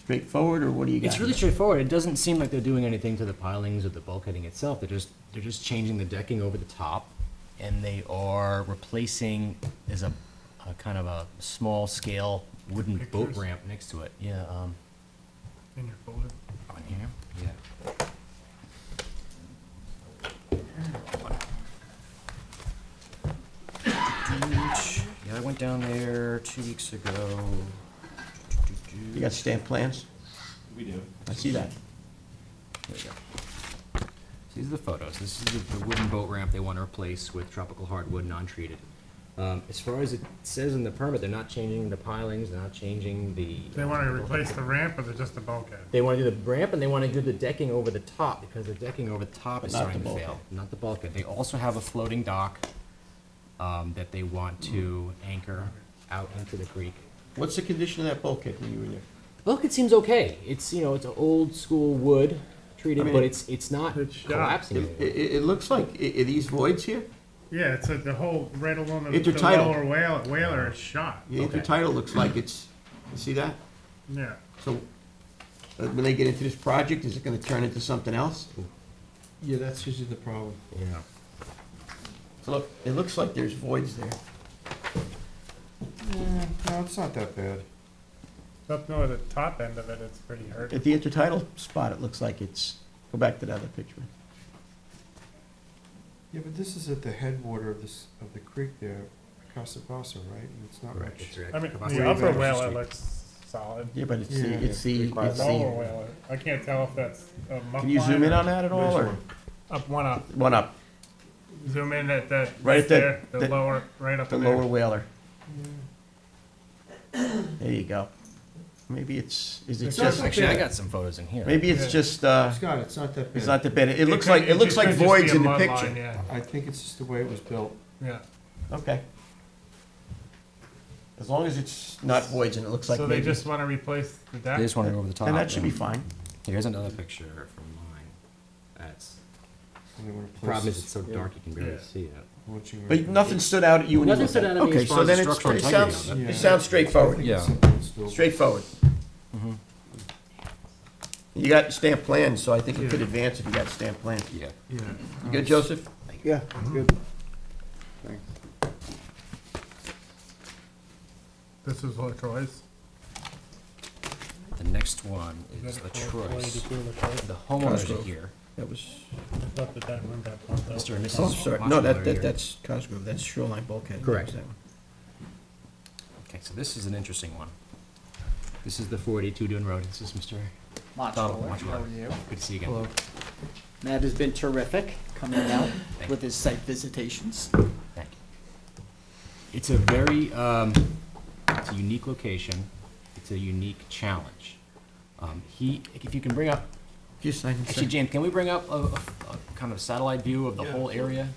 straightforward, or what do you got? It's really straightforward. It doesn't seem like they're doing anything to the pilings or the bulkheading itself. They're just changing the decking over the top, and they are replacing as a kind of a small scale wooden boat Pictures? ramp next to it. Yeah, In your folder. on here. Yeah. Yeah, I went down there 2 weeks ago. You got stamped plans? We do. I see that. There we go. So these are the photos. This is the wooden boat ramp they want to replace with tropical hardwood, non-treated. As far as it says in the permit, they're not changing the pilings, they're not changing the. They want to replace the ramp or they're just the bulkhead? They want to do the ramp and they want to do the decking over the top because the decking over the top But is not starting the to fail. bulkhead. Not the bulkhead. They also have a floating dock that they want to anchor out into the creek. What's the condition of that bulkhead when you were there? The bulkhead seems okay. It's, you know, it's an old school wood treated, I mean, but it's not it's shot. collapsing. It, it looks like, are these voids here? Yeah, it's the whole, right along the Intertidal. lower whaler is shot. The Okay. intertidal looks like it's, you see that? Yeah. So, when they get into this project, is it gonna turn into something else? Yeah, that's usually the problem. Yeah. So look, it looks like there's voids there. No, it's not that bad. Up near the top end of it, it's pretty hurt. At the intertidal spot, it looks like it's, go back to the other picture. Yeah, but this is at the headwater of the creek there, Casa Bassa, right? And it's not Correct. much. It's right. I mean, Cabasa the upper Street. whaler looks solid. Yeah, but it's Yeah. the, it's the, The it's lower the, whaler, I can't tell if that's a muck can you zoom line in or- on that at all, or? Up, one up. One up, Zoom in at that, Right right at there, that- the lower, right up the in there. lower whaler. There you go. Maybe it's, is it It's not just, that Actually, I bad. got some photos in here. maybe it's Yeah. just, Scott, it's not that bad. it's not that bad. It It looks could- like, it looks like could just be voids a in the mud picture. line, Yeah, I think it's just the way it was built. yeah. Okay. As long as it's not voids and it looks like So they maybe, just want to replace the deck? They just want to go over the top. then that should be yeah. fine. Here's another picture from mine. That's, And they wanna the problem is place it's so this- dark you can barely Yeah. see it. watching But right- nothing stood out at you when you Nothing looked stood at it? out at me Okay, as so far as then the it's, structural it integrity sounds, of it. it sounds straightforward. It's Yeah. simple, it's built. Straightforward. Mm-hmm. You got stamped plans, so I think it could advance if you got stamped plans. Yeah. Yeah. You good, Joseph? Yeah, good. Thanks. This is LaCroix's? The next one Is is that LaCroix. 482 LaCroix? The homeowners are Cosgrove. here. That was, I thought that one got bumped up. Mr. and Mrs. oh, I'm sorry. No, Moschler that, are that, here. that's Cosgrove, that's Shoreline Bulkhead. Correct. That one. Okay, so this is an interesting one. This is the 482 Dune Road. This is Mr. Donald Moschler, Moschler. how are you? Good to see you again. Hello. Matt has been terrific coming out Thank with his site visitations. Thank you. It's a very, it's a unique location. It's a unique challenge. If you can bring up, Can you sign in, actually, sir? James, can we bring up a kind of satellite view of the whole area?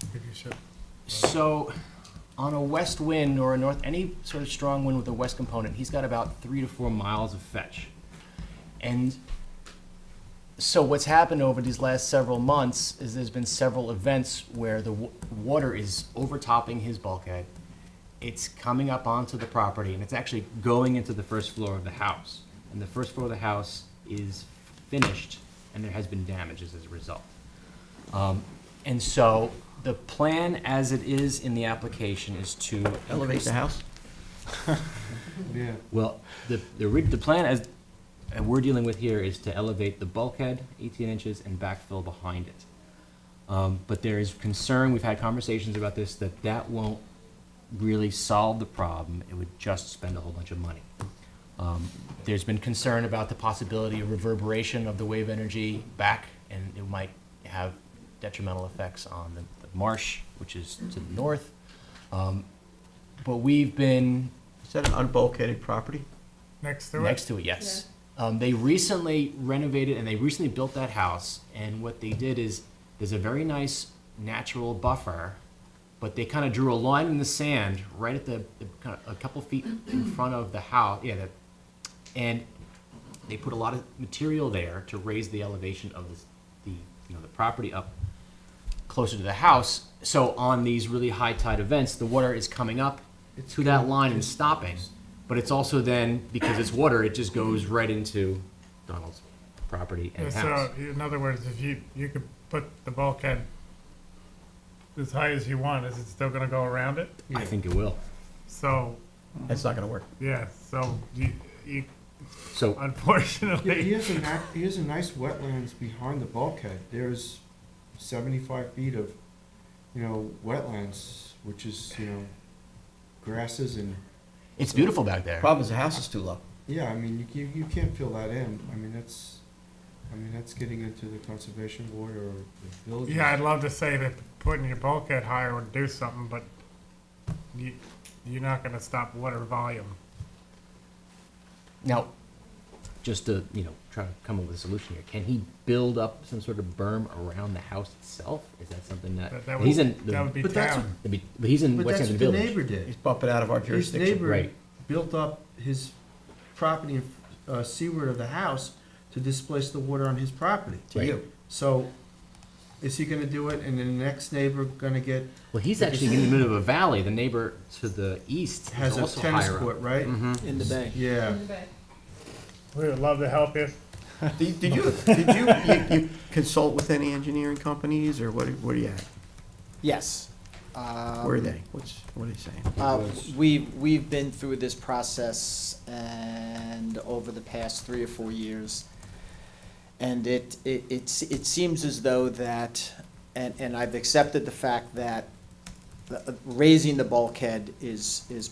If you should. So, on a west wind or a north, any sort of strong wind with a west component, he's got about 3 to 4 miles of fetch. And so what's happened over these last several months is there's been several events where the water is overtopping his bulkhead. It's coming up onto the property, and it's actually going into the first floor of the house. And the first floor of the house is finished, and there has been damages as a result. And so the plan as it is in the application is to Elevate increase the house? Yeah. well, the plan as we're dealing with here is to elevate the bulkhead 18 inches and backfill behind it. But there is concern, we've had conversations about this, that won't really solve the problem. It would just spend a whole bunch of money. There's been concern about the possibility of reverberation of the wave energy back, and it might have detrimental effects on the marsh, which is to the north. But we've been Is that an unbulkheaded property? Next to it? Next to it, yes. They recently renovated and they recently built that house. And what they did is, there's a very nice natural buffer, but they kind of drew a line in the sand right at the kind of a couple feet in front of the house. Yeah, and they put a lot of material there to raise the elevation of the property up closer to the house. So on these really high tide events, the water is coming up to that line and stopping. But it's also then, because it's water, it just goes right into Donald's property and house. So, in other words, if you could put the bulkhead as high as you want, is it still gonna go around it? I think it will. So, That's not gonna work. yeah, so you So unfortunately. He has a nice wetlands behind the bulkhead. There's 75 feet of, wetlands, which is, grasses and, It's beautiful back there. Problem is the house is too low. yeah, I mean, you can't fill that in. I mean, that's getting into the conservation board or the village. Yeah, I'd love to say that putting your bulkhead higher would do something, but you're not gonna stop water volume. Now, just to, try to come up with a solution here, can he build up some sort of berm around the house itself? Is that something That he's in? would be But that's town. But he's in But West that's Hampton what the Village. neighbor did. He's bumping out of our His jurisdiction. neighbor Right. built up his property seaward of the house to displace the water on his property. To Right. you. So, is he gonna do it, and then the next neighbor gonna get, Well, he's actually in the middle of a valley. The neighbor to the east has is a also tennis higher up. court, right? In the bay. Yeah. We would love to help you. Did you consult with any engineering companies, or what are you at? Yes. Where are they? What are they saying? We've been through this process and over the past 3 or 4 years. And it seems as though that, and I've accepted the fact that raising the bulkhead is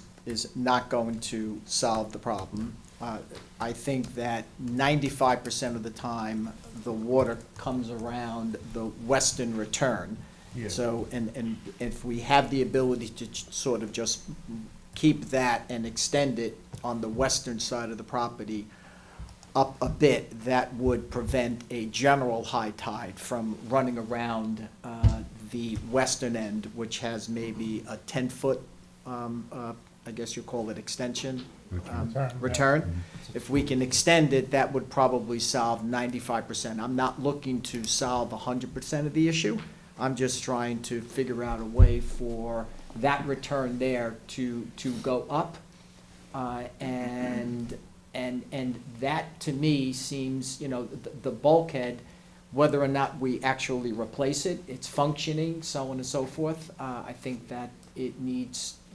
not going to solve the problem. I think that 95% of the time, the water comes around the western return. Yeah. So, and if we have the ability to sort of just keep that and extend it on the western side of the property up a bit, that would prevent a general high tide from running around the western end, which has maybe a 10-foot, I guess you call it extension, return. If we can extend it, that would probably solve 95%. I'm not looking to solve 100% of the issue. I'm just trying to figure out a way for that return there to go up. And that, to me, seems, the bulkhead, whether or not we actually replace it, it's functioning, so on and so forth. I think that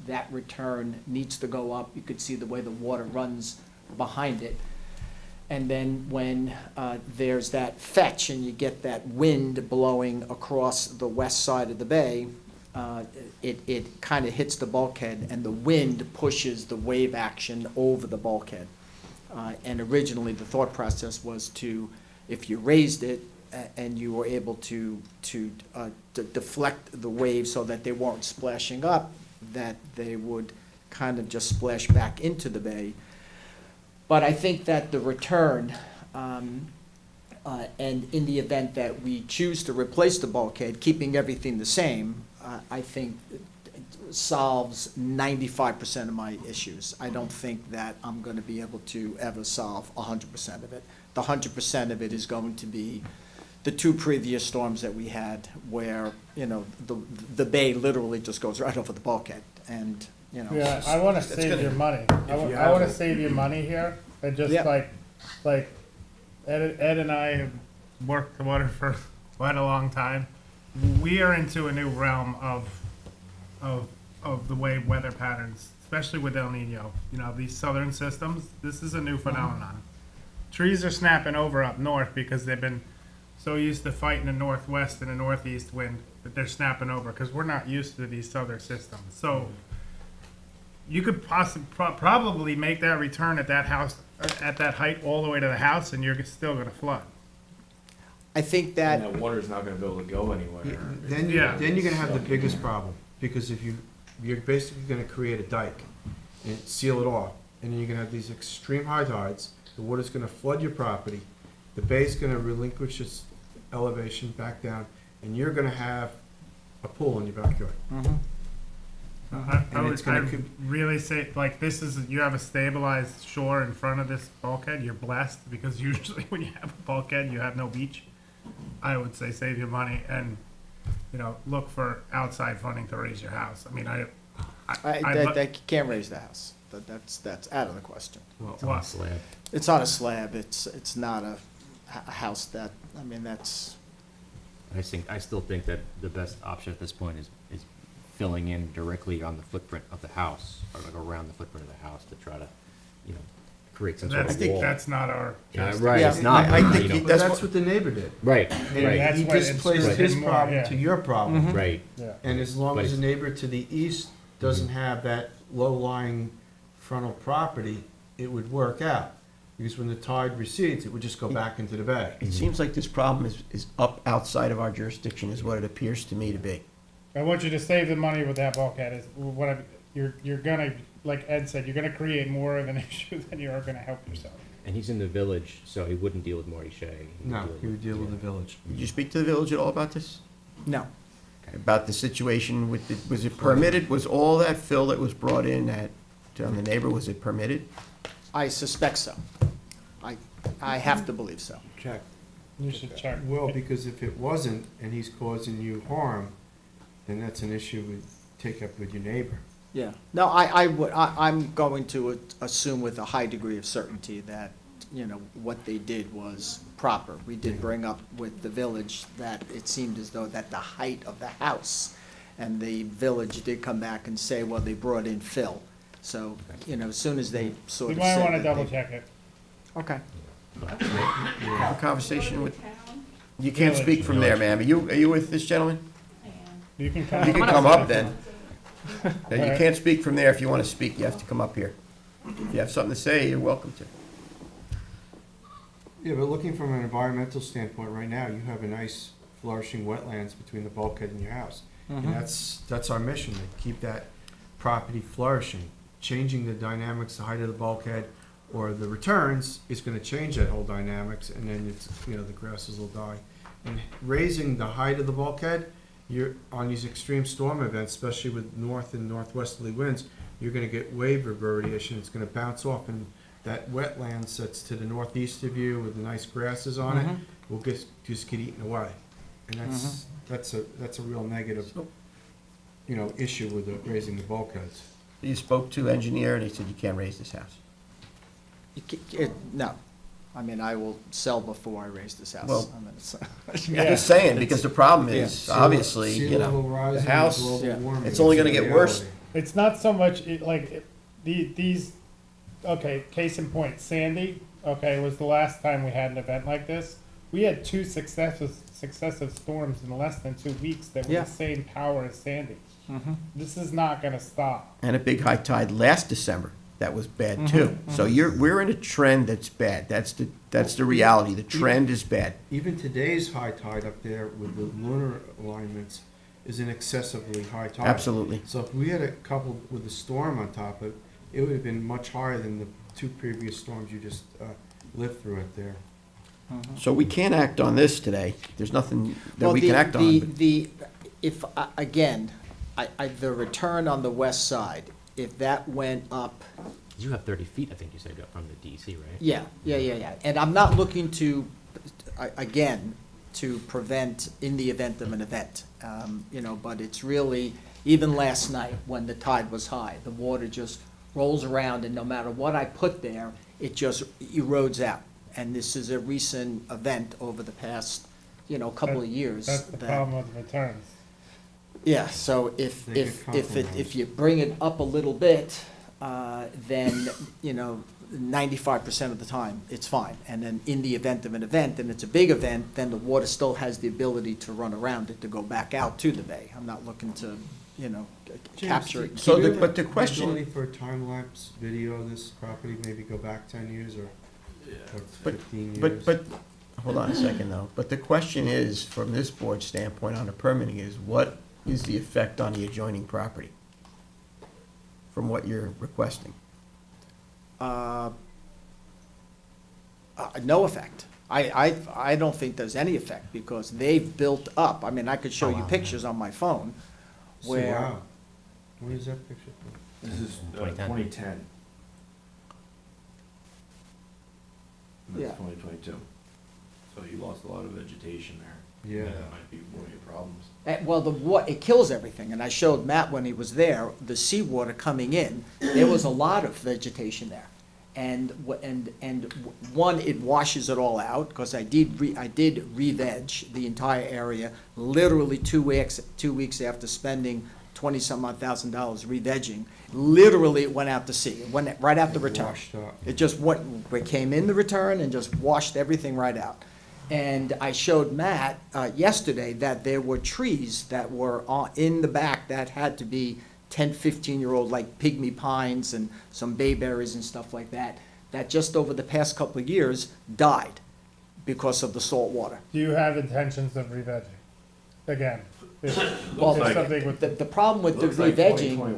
that return needs to go up. You could see the way the water runs behind it. And then when there's that fetch and you get that wind blowing across the west side of the bay, it kind of hits the bulkhead, and the wind pushes the wave action over the bulkhead. And originally, the thought process was to, if you raised it and you were able to deflect the waves so that they weren't splashing up, that they would kind of just splash back into the bay. But I think that the return, and in the event that we choose to replace the bulkhead, keeping everything the same, I think solves 95% of my issues. I don't think that I'm going to be able to ever solve 100% of it. The 100% of it is going to be the 2 previous storms that we had, where the bay literally just goes right over the bulkhead, and Yeah, I wanna save your money. I wanna save you money here, and just Yeah. like Ed and I have worked the water for quite a long time. We are into a new realm of the way weather patterns, especially with El Nino, these southern systems, this is a new phenomenon. Trees are snapping over up north because they've been so used to fighting a northwest and a northeast wind that they're snapping over, because we're not used to these southern systems. So you could probably make that return at that house, at that height, all the way to the house, and you're still gonna flood. I think that And that water's not gonna be able to go anywhere. Yeah. Then you're gonna have the biggest problem, because if you're basically gonna create a dike. and seal it off. And then you're gonna have these extreme high tides, the water's gonna flood your property, the bay's gonna relinquish its elevation back down, and you're gonna have a pool in your backyard. I And would, it's gonna I'd really say, like, this is, you have a stabilized shore in front of this bulkhead, you're blessed, because usually when you have a bulkhead, you have no beach. I would say save your money and, you know, look for outside funding to raise your house. I mean, They can't raise the house. That's out of the question. what? It's on a slab. It's not a house that, I mean, that's, I still think that the best option at this point is filling in directly on the footprint of the house, or like around the footprint of the house to try to, you know, create some sort That's, of wall. that's not our. Yeah, right, Yeah, it's not, I think you know, But that's what the neighbor did. right, And right, That's he what displaced it's his more, problem yeah. to your problem. right. Yeah. And as long But as the it's- neighbor to the east doesn't have that low-lying frontal property, it would work out. Because when the tide recedes, it would just go back into the bay. It seems like this problem is up outside of our jurisdiction, is what it appears to me to be. I want you to save the money with that bulkhead, is what you're gonna, like Ed said, you're gonna create more of an issue than you are gonna help yourself. And he's in the village, so he wouldn't deal with Marty Shea. No, he would deal with the village. Did you speak to the village at all about this? no. About the situation with, was it permitted? Was all that fill that was brought in on the neighbor, was it permitted? I suspect so. I have to believe so. Check. You should check. Well, because if it wasn't, and he's causing you harm, then that's an issue with, take up with your neighbor. Yeah. No, I'm going to assume with a high degree of certainty that, you know, what they did was proper. We did bring up with the village that it seemed as though that the height of the house, and the village did come back and say, well, they brought in fill. So, you know, as soon as they sort You of might said wanna that double they- check it. Okay. Have a conversation with, you can't speak from there, ma'am. Are you with this gentleman? You can come. You can come up then. Now, you can't speak from there. If you want to speak, you have to come up here. If you have something to say, you're welcome to. Yeah, but looking from an environmental standpoint, right now, you have a nice flourishing wetlands between the bulkhead and your house. And that's our mission, to keep that property flourishing. Changing the dynamics, the height of the bulkhead, or the returns is gonna change that whole dynamics, and then it's, you know, the grasses will die. And raising the height of the bulkhead, you're, on these extreme storm events, especially with north and northwesterly winds, you're gonna get wave reverberation, it's gonna bounce off, and that wetlands that's to the northeast of you with the nice grasses on it, will just get eaten away. And that's a real negative, you know, issue with raising the bulkheads. You spoke to engineer and he said you can't raise this house. No. I mean, I will sell before I raise this house. Well, I mean, it's- I'm just saying, because the problem is, Sea obviously, sea you level know, rising, the house, global yeah. warming it's only is a gonna get worse. reality. It's not so much, these, okay, case in point, Sandy, okay, was the last time we had an event like this. We had two successive storms in less than 2 weeks that were Yeah. the same power as Sandy. This is not gonna stop. and a big high tide last December, that was bad too. So we're in a trend that's bad. That's the reality. The trend is bad. Even today's high tide up there with the lunar alignments is an excessively high tide. Absolutely. So if we had a couple with a storm on top of it, it would have been much higher than the two previous storms you just lived through it there. So we can't act on this today. There's nothing that Well, we can act on. but- If, again, the return on the west side, if that went up, You have 30 feet, I think you said, from the DEC, right? yeah. And I'm not looking to, again, to prevent in the event of an event, you know, but it's really, even last night, when the tide was high, the water just rolls around, and no matter what I put there, it just erodes out. And this is a recent event over the past, you know, couple of years. That's the that- problem with returns. Yeah, so if, They get if you bring it up a little bit, then, you know, 95% of the time, it's fine. And then in the event of an event, and it's a big event, then the water still has the ability to run around it to go back out to the bay. I'm not looking to, you know, capture it. and So keep the- it. but the question- Ability for a time-lapse video of this property, maybe go back 10 years or 15 years? But, hold on a second though. But the question is, from this board standpoint on the permitting, is what is the effect on the adjoining property? from what you're requesting? No effect. I don't think there's any effect, because they've built up, I mean, I could show you pictures on my phone where, Wow. Where is that picture from? This is 2010. 2010. Yeah. That's 2022. So you lost a lot of vegetation there. Yeah. That might be one of your problems. well, it kills everything, and I showed Matt when he was there, the seawater coming in, there was a lot of vegetation there. And one, it washes it all out, because I did re-veg the entire area, literally 2 weeks after spending $20-some-odd thousand re-vegging. Literally, it went out to sea. It went right out the return. Washed up. It just went, it came in the return and just washed everything right out. And I showed Matt yesterday that there were trees that were in the back that had to be 10, 15-year-old, like pygmy pines and some bayberries and stuff like that, that just over the past couple of years died because of the salt water. Do you have intentions of re-vegging? Again, if Well, if something with, The problem with the Looks like re-vegging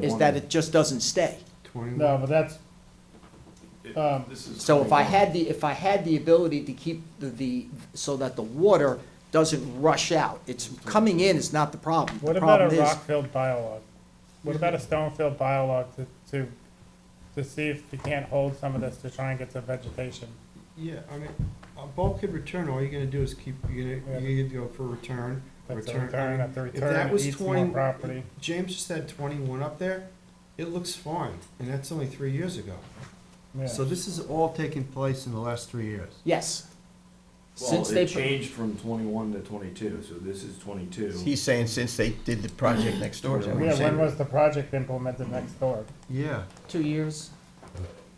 is 2021. that it just doesn't stay. 21? no, but that's, This is So if I 21. had the ability to keep so that the water doesn't rush out, it's coming in is not the problem. what The about a problem is, rock-filled biolog? What about a stone-filled biolog to see if you can't hold some of this to try and get some vegetation? Yeah, I mean, a bulkhead return, all you're gonna do is you're gonna go for return. That's a I return, mean, that's a if return, that it was eats 20 more property. James just had 21 up there, it looks fine, and that's only 3 years ago. Yeah. So this is all taking place in the last 3 years. yes. Well, Since it they, changed from 21 to 22, so this is 22. He's saying since they did the project next door, is that what you're Yeah, when saying? was the project implemented next door? Yeah, 2 years,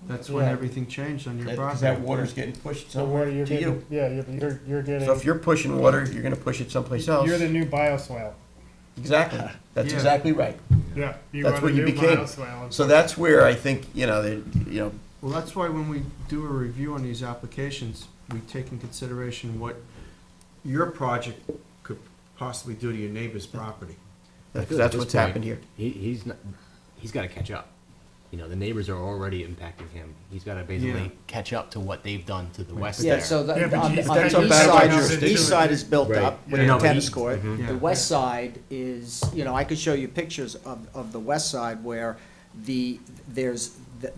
that's when Yeah. everything changed on your Because property. that water's getting pushed So somewhere what you're to you. getting, yeah, you're getting. So if you're pushing water, you're gonna push it someplace else. You're the new bioswale. Exactly. That's Yeah. exactly right. Yeah, you That's are the what you new became. bioswale. So that's where I think, Well, that's why when we do a review on these applications, we take in consideration what your project could possibly do to your neighbor's property. that's At this what's point, happened here. He's gotta catch up. You know, the neighbors are already impacting him. He's gotta basically Yeah. catch up to what they've done to the west yeah, there. so Yeah, but on he's- the that's east about side, jurisdiction. the east side is built Right. up with Yeah. the No, but tennis he- court. Yeah. The west side is, I could show you pictures of the west side where there's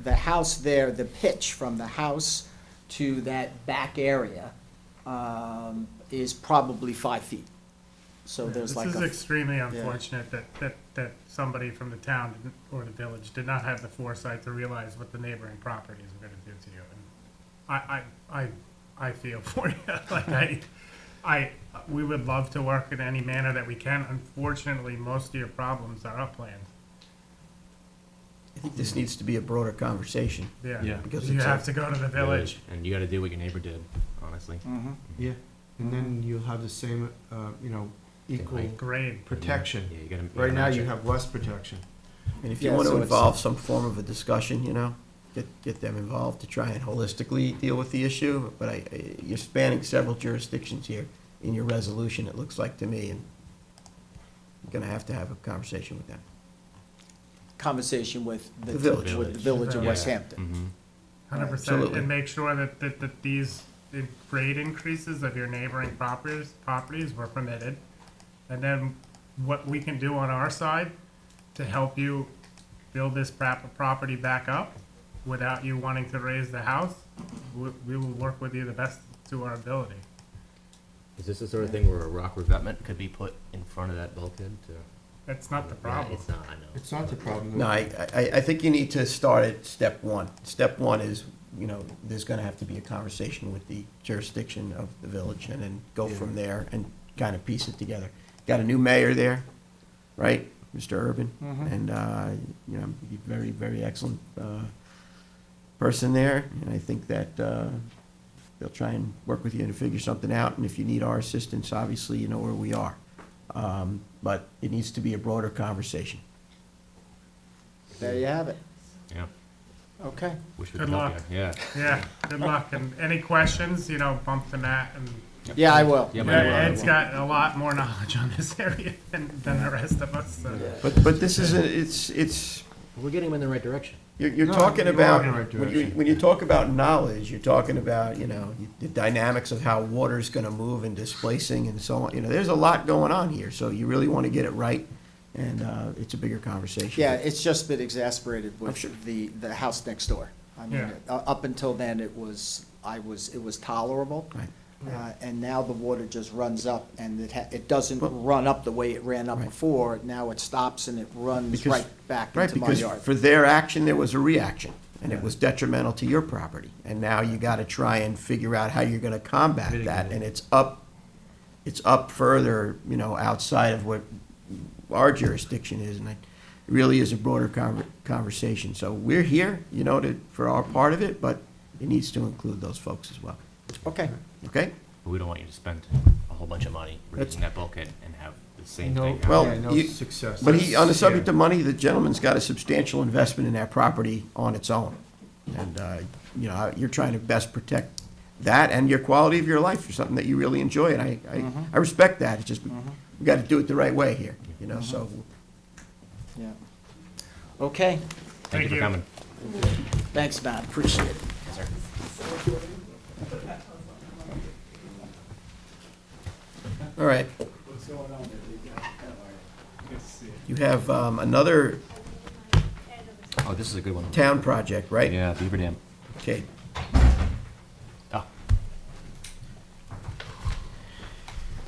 the house there, the pitch from the house to that back area is probably 5 feet. So there's like This is a, extremely unfortunate that somebody from the town or the village did not have the foresight to realize what the neighboring properties were gonna do to you. And I feel for you. Like we would love to work in any manner that we can. Unfortunately, most of your problems are upland. I think this needs to be a broader conversation. Yeah. Because You it's have to go to the village. And you gotta do what your neighbor did, honestly. Yeah, and then you'll have the same, equal Grade. protection. Yeah, you gotta. Right now, match you it. have less protection. And if you Yeah, want to so it's- involve some form of a discussion, get them involved to try and holistically deal with the issue. But you're spanning several jurisdictions here in your resolution, it looks like to me, and you're gonna have to have a conversation with them. conversation with The village. with the village of Yeah. West Hampton. Mhm. 100%, Absolutely. and make sure that these grade increases of your neighboring properties were permitted. And then what we can do on our side to help you build this property back up without you wanting to raise the house, we will work with you the best to our ability. Is this the sort of thing where a rock revetment could be put in front of that bulkhead to? That's not the Yeah, problem. it's not, I know. It's not the problem. No, I think you need to start at step one. Step one is, there's gonna have to be a conversation with the jurisdiction of the village, and then go from there and kind of piece it together. Got a new mayor there, right, Mr. Urban? And, very, very excellent person there, and I think that they'll try and work with you to figure something out, and if you need our assistance, obviously, you know where we are. But it needs to be a broader conversation. There you have it. Yeah, Okay. wish we Good could help luck. you, yeah. Yeah, good luck, and any questions, bump the mat, and Yeah, I will. Yeah, Ed's got a lot more knowledge on this area than the rest of us, so. But this is, We're getting them in the right direction. You're No, talking you are about, in the right when you, direction. when you talk about knowledge, you're talking about, the dynamics of how water's gonna move and displacing and so on. There's a lot going on here, so you really wanna get it right, and, it's a bigger conversation. Yeah, it's just been exasperated I'm with sure. the house next door. I mean, Yeah. up until then, it was tolerable. Right. And now the water just runs up, and it doesn't run up the way it ran up Right. before. Now it stops and it runs Because- right back Right, into my because yard. for their action, there was a reaction, and it was detrimental to your property. And now you gotta try and figure out how you're gonna combat that, Mitigate it. and it's up further, outside of what our jurisdiction is, and it really is a broader conversation. So we're here, for our part of it, but it needs to include those folks as well, Okay. okay? But we don't want you to spend a whole bunch of money raising that bulkhead and have the same No, thing. Well, yeah, no you- success. But on the subject Yeah. of money, the gentleman's got a substantial investment in that property on its own. And, you're trying to best protect that and your quality of your life for something that you really enjoy, and I respect that. It's just, we gotta do it the right way here, so. Yeah. Okay. Thank you for coming. Thanks, Matt. Appreciate it. All right. You have another Oh, this is a good one. town project, right? Yeah, Beaver Dam. Okay. Ah,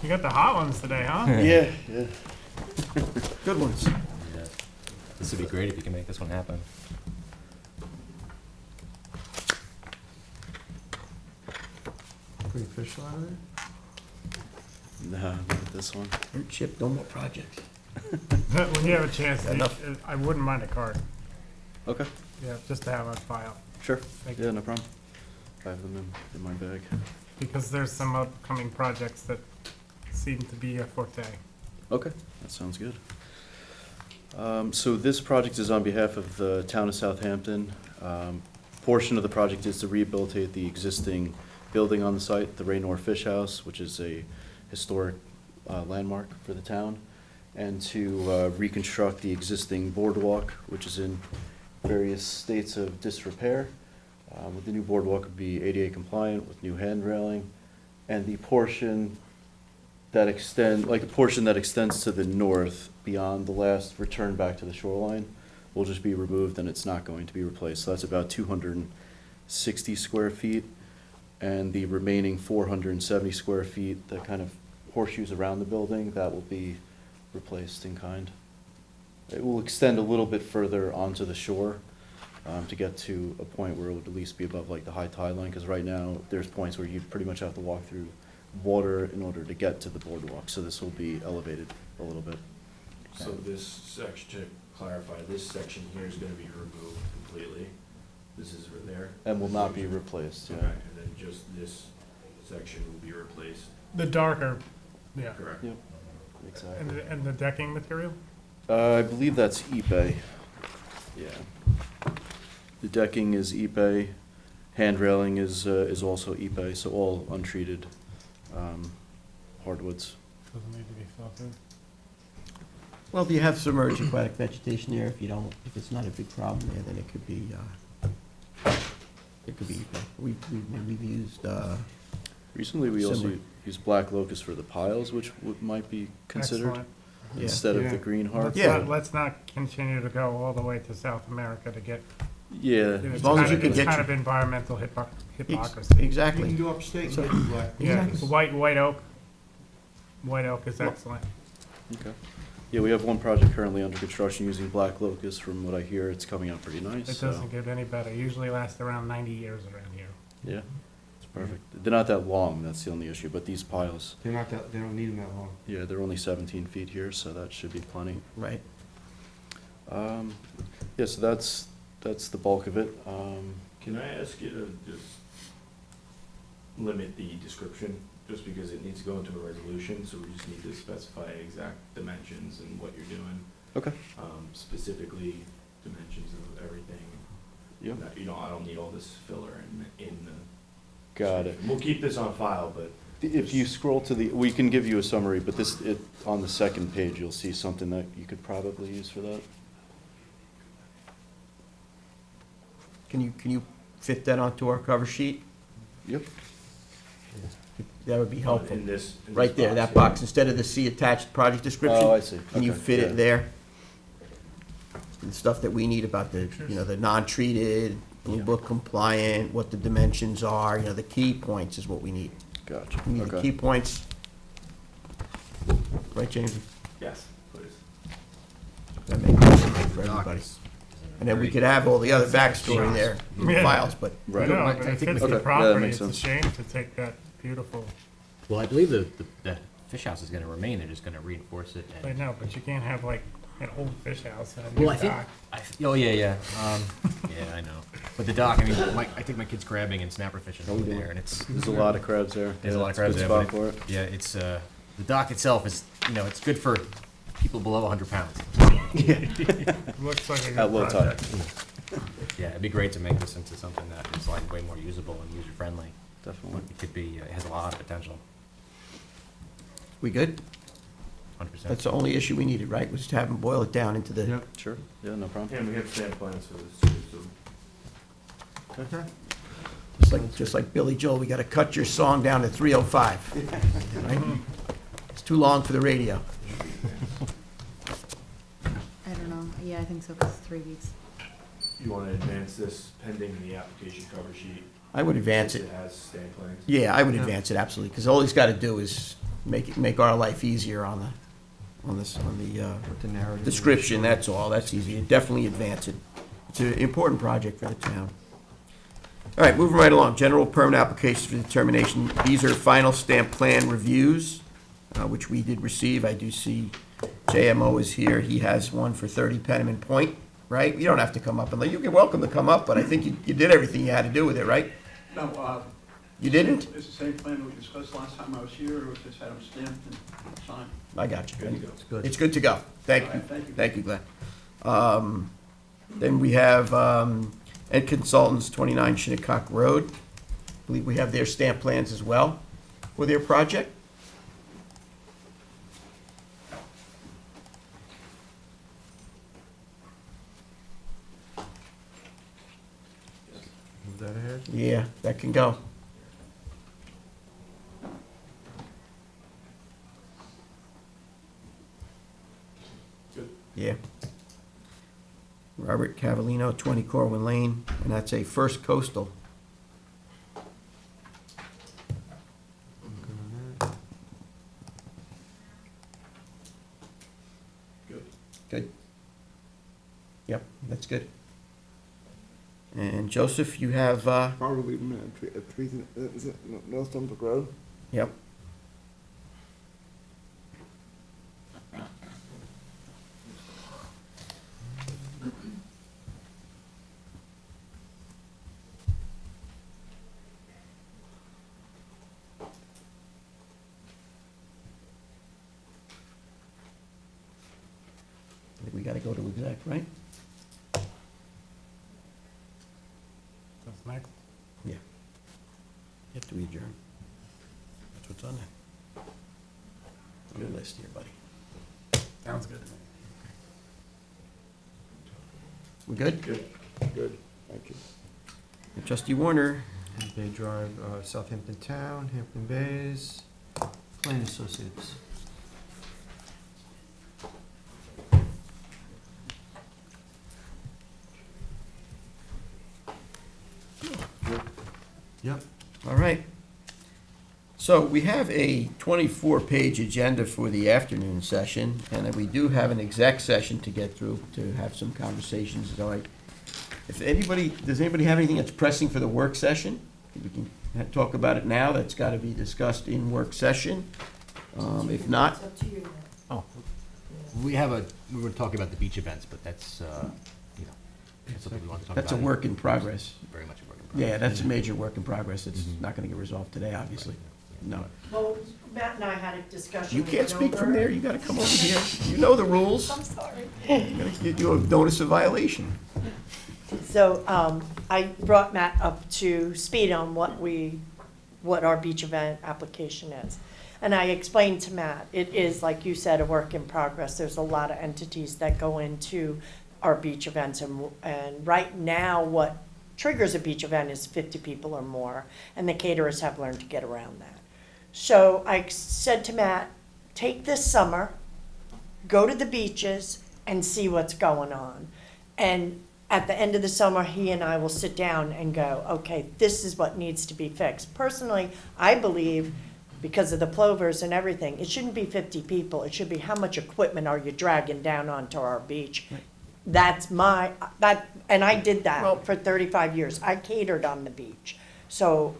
You got the hot ones today, huh? Yeah. Good ones. yeah. This would be great if you can make this one happen. Pretty official out of there? Nah, not this one. Chip, no more projects. When you have a chance, Enough. I wouldn't mind a card. Okay, Yeah, just to have on file. sure. Thank Yeah, no problem. I have them in my bag. Because there's some upcoming projects that seem to be a forte. Okay, that sounds good. So this project is on behalf of the town of Southampton. Portion of the project is to rehabilitate the existing building on the site, the Raynor Fish House, which is a historic landmark for the town, and to reconstruct the existing boardwalk, which is in various states of disrepair. With the new boardwalk would be ADA compliant with new hand railing, and the portion that extends to the north beyond the last return back to the shoreline will just be removed, and it's not going to be replaced. So that's about 260 square feet, and the remaining 470 square feet, that kind of horseshoes around the building, that will be replaced in kind. It will extend a little bit further onto the shore to get to a point where it would at least be above like the high tide line, because right now, there's points where you pretty much have to walk through water in order to get to the boardwalk, so this will be elevated a little bit. So this section, to clarify, this section here is gonna be removed completely. This is right there. And will not be replaced, Okay, yeah. and then just this section will be replaced, The darker, yeah. correct? Yep, And exactly. the decking material? I believe that's Ipe, yeah. The decking is Ipe, hand railing is also Ipe, so all untreated hardwoods. Doesn't need to be filtered. Well, if you have submerged aquatic vegetation there, if it's not a big problem there, then it could be, we've used, Recently, we also Similar. used black locust for the piles, which might be considered Excellent. Yeah. instead of Yeah. the green heart. Yeah. Let's not continue to go all the way to South America to get, Yeah. it's long as you kind can of, get it's kind your- of environmental hypocrisy. exactly. go upstate and get the black. Yeah, Exactly. white oak. White oak is excellent. Okay. Yeah, we have one project currently under construction using black locust. From what I hear, it's coming out pretty nice. It so, doesn't get any better. Usually lasts around 90 years around here. Yeah, it's perfect. They're not that long, that's the only issue, but these piles, They don't need them that long. yeah, they're only 17 feet here, so that should be plenty. Right. Yeah, so that's the bulk of it. Can I ask you to just limit the description, just because it needs to go into a resolution, so we just need to specify exact dimensions and what you're doing, Okay. specifically dimensions of everything. Yeah. I don't need all this filler in the. Got it. We'll keep this on file, but If you scroll to we can give you a summary, but on the second page, you'll see something that you could probably use for that. Can you fit that onto our cover sheet? Yep. That would be helpful. In this Right there, that here. box, instead of the C attached project description. Oh, I see. Can you Okay, fit yeah. it there? The stuff that we need about the, the non-treated, Blue Book compliant, what the dimensions are, the key points is what we need. Gotcha. We need the Okay. key points. Right, James? Yes, please. That makes sense for everybody. And then we could have all the other backstory there in the Yeah. files, but Right. No, I but it think fits we the could- Okay, yeah, that property, makes it's a sense. shame to take that beautiful, Well, I believe the fish house is gonna remain, they're just gonna reinforce it I and. know, but you can't have like an old fish house and a new Well, I think, dock. oh, yeah, yeah, I know. But the dock, I mean, I take my kids crabbing and snapper fishing over there, and it's, There's a lot of crabs there. there's a Yeah, lot of it's a crabs good there. spot But for it. yeah, it's, the dock itself is, it's good for people below 100 pounds. Looks like a At good low tide. project. Yeah, it'd be great to make this into something that is like way more usable and user-friendly. Definitely. It could be, it has a lot of potential, we good? 100%. That's the only issue we needed, right? Was to have them boil it down into the, Sure. Yeah, no problem. And we have stamp plans for this too, so. just like Billy Joel, we gotta cut your song down to 3:05. Right? It's too long for the radio. I don't know, yeah, I think so, 'cause it's 3 weeks. You want to advance this pending the application cover sheet? I would advance Since it. it has stamp plans? Yeah, I would advance it, absolutely, because all he's gotta do is make our life easier on the narrative. description, that's all, that's easy. Definitely advance it. It's an important project for the town. All right, moving right along, general permit applications for determination. These are final stamp plan reviews, which we did receive. I do see JMO is here, he has one for 30 Penniman Point, right? You don't have to come up, and you're welcome to come up, but I think you did everything you had to do with it, right? No, You didn't? it's the same plan we discussed last time I was here, or just had them stamped and signed. I got you. Good to go. It's good. It's good to go. Thank All you. right, thank you. Thank you, Glenn. Then we have Ed Consultants, 29 Shinnecock Road. I believe we have their stamp plans as well for their project. Move that ahead. Yeah, that can go. Good. Yeah. Robert Cavallino, 20 Corwin Lane, and that's a First Coastal. Good. Good. Yep, that's good. And Joseph, you have, Probably, is it Millstone Road? yep. I think we gotta go to exec, right? That's next. Yeah. You have to adjourn. That's what's on there. On the list here, buddy. Sounds good. We good? Good. Good, thank you. And Trustee Warner, Bay Drive, Southampton Town, Hampton Bays, Plain Associates. Yep. all right. So we have a 24-page agenda for the afternoon session, and then we do have an exec session to get through to have some conversations. So does anybody have anything that's pressing for the work session? We can talk about it now. That's got to be discussed in work session. If not, It's up to you. Oh, we were talking about the beach events, but that's, that's something we want to talk about. that's a work in progress. Very much a work in progress. Yeah, that's a major work in progress. It's not going to get resolved today, obviously. No. Well, Matt and I had a discussion. You with can't speak from Dover. there. You got to come over here. You know the rules. I'm sorry. You got to get you a notice of violation. So, I brought Matt up to speed on what our beach event application is. And I explained to Matt, it is, like you said, a work in progress. There's a lot of entities that go into our beach events. And right now, what triggers a beach event is 50 people or more, and the caterers have learned to get around that. So I said to Matt, take this summer, go to the beaches and see what's going on. And at the end of the summer, he and I will sit down and go, okay, this is what needs to be fixed. Personally, I believe, because of the plovers and everything, it shouldn't be 50 people. It should be how much equipment are you dragging down onto our beach? That's and I did that for 35 years. I catered on the beach. So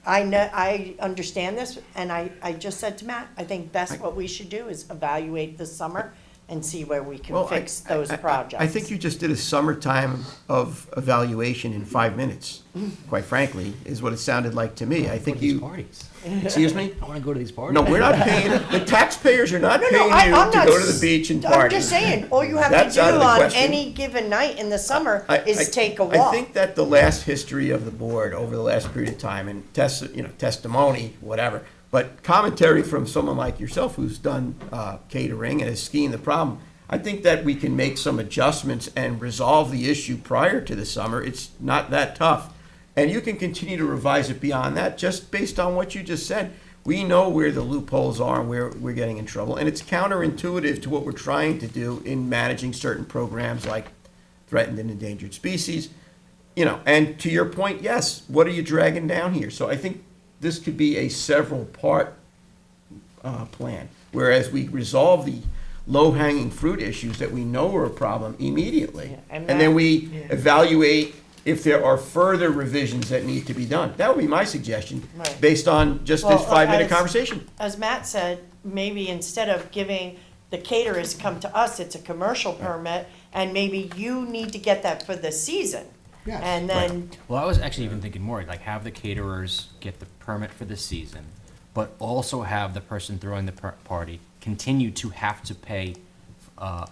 I know, I understand this, and I just said to Matt, I think best what we should do is evaluate this summer and see where we can fix those projects. I think you just did a summertime of evaluation in 5 minutes, quite frankly, is what it sounded like to me. I think you. Parties. Excuse me? I wanna go to these parties. No, we're not paying, the taxpayers are not paying you I'm to not go to the beach and party. I'm just saying, all you have That's to out do of the on question. any given night in the summer is take a walk. I think that the last history of the board over the last period of time, and testimony, whatever, but commentary from someone like yourself who's done catering and is skiing the problem, I think that we can make some adjustments and resolve the issue prior to the summer. It's not that tough. And you can continue to revise it beyond that, just based on what you just said. We know where the loopholes are and where we're getting in trouble. And it's counterintuitive to what we're trying to do in managing certain programs like threatened and endangered species. And to your point, yes, what are you dragging down here? So I think this could be a several part plan. Whereas we resolve the low-hanging fruit issues that we know are a problem immediately. and And then we evaluate if there are further revisions that need to be done. That would be my suggestion, Right. based on just Well, this 5-minute as- conversation. As Matt said, maybe instead of giving the caterers come to us, it's a commercial permit, and maybe you need to get that for the season. Yes. And then, Well, I was actually even thinking more, like have the caterers get the permit for the season, but also have the person throwing the party continue to have to pay, a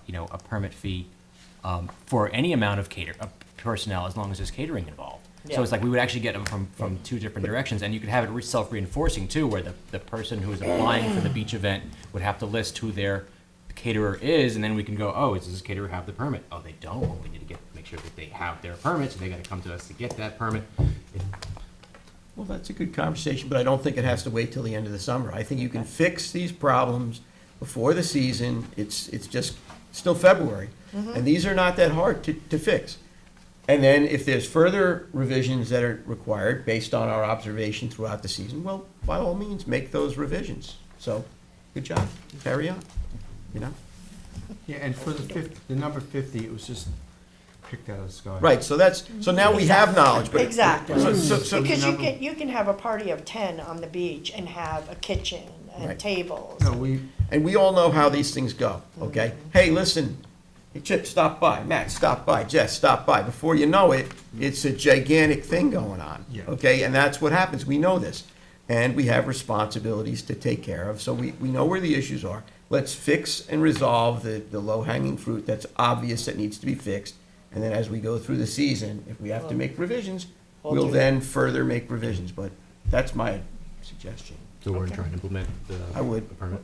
permit fee for any amount of personnel as long as there's catering involved. So Yeah. it's like we would actually get them from two different directions, and you could have it self-reinforcing too, where the person who is applying for the beach event would have to list who their caterer is, and then we can go, oh, does this caterer have the permit? Oh, they don't. Well, we need to make sure that they have their permit, so they got to come to us to get that permit. Well, that's a good conversation, but I don't think it has to wait till the end of the summer. I think you can fix these problems before the season. It's just still February, and these are not that hard to fix. And then if there's further revisions that are required based on our observation throughout the season, well, by all means, make those revisions. So, good job. Carry on, Yeah, and for the number 50, it was just picked out of the sky. Right, so now we have knowledge, but. exactly. So- Because you can have a party of 10 on the beach and have a kitchen and Right. tables. No, And we all know how these things go, okay? Hey, listen, hey, Chip, stop by. Matt, stop by. Jess, stop by. Before you know it, it's a gigantic thing going on, Yeah. okay? And that's what happens. We know this. And we have responsibilities to take care of, so we know where the issues are. Let's fix and resolve the low-hanging fruit that's obvious that needs to be fixed. And then as we go through the season, if we have to make revisions, we'll then further make revisions. But that's my suggestion. So we're trying to implement I would. the permit.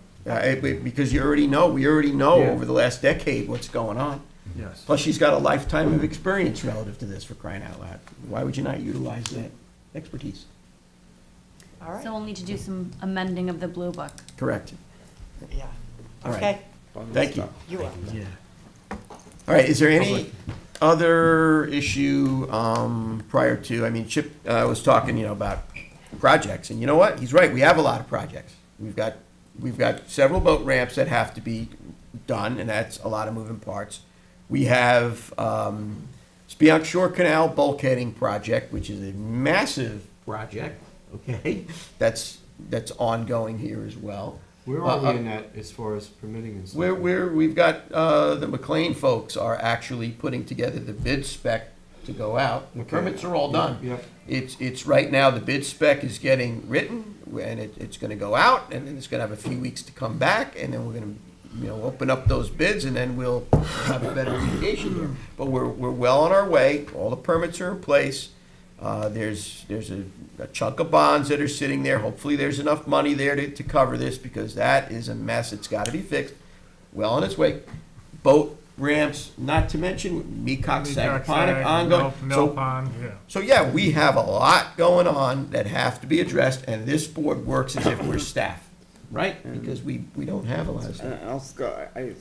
Because we already know Yeah. over the last decade what's going on. yes. Plus, she's got a lifetime of experience relative to this, for crying out loud. Why would you not utilize that expertise? All right, So we'll need to do some amending of the blue book. Correct. yeah. All right. Okay, Thank you. you are. All right, is there any other issue prior to, Chip was talking, about projects, and you know what? He's right, we have a lot of projects. We've got several boat ramps that have to be done, and that's a lot of moving parts. We have Spionk Shore Canal bulkheading project, which is a massive project, okay? That's ongoing here as well. Where are we in that as far as permitting and stuff? We've got, the McLean folks are actually putting together the bid spec to go out. The Okay. permits are all done. Yep. It's right now, the bid spec is getting written, and it's gonna go out, and then it's gonna have a few weeks to come back, and then we're gonna, open up those bids, and then we'll have a better indication here. But we're well on our way, all the permits are in place. There's a chunk of bonds that are sitting there. Hopefully, there's enough money there to cover this, because that is a mess. It's gotta be fixed. Well on its way. Boat ramps, not to mention Mecock, Mecock, Sagaponic, ongoing. Mill Pond, yeah. So yeah, we have a lot going on that have to be addressed, and this board works as if we're staff, right? Because we don't have a lot of staff. Also, I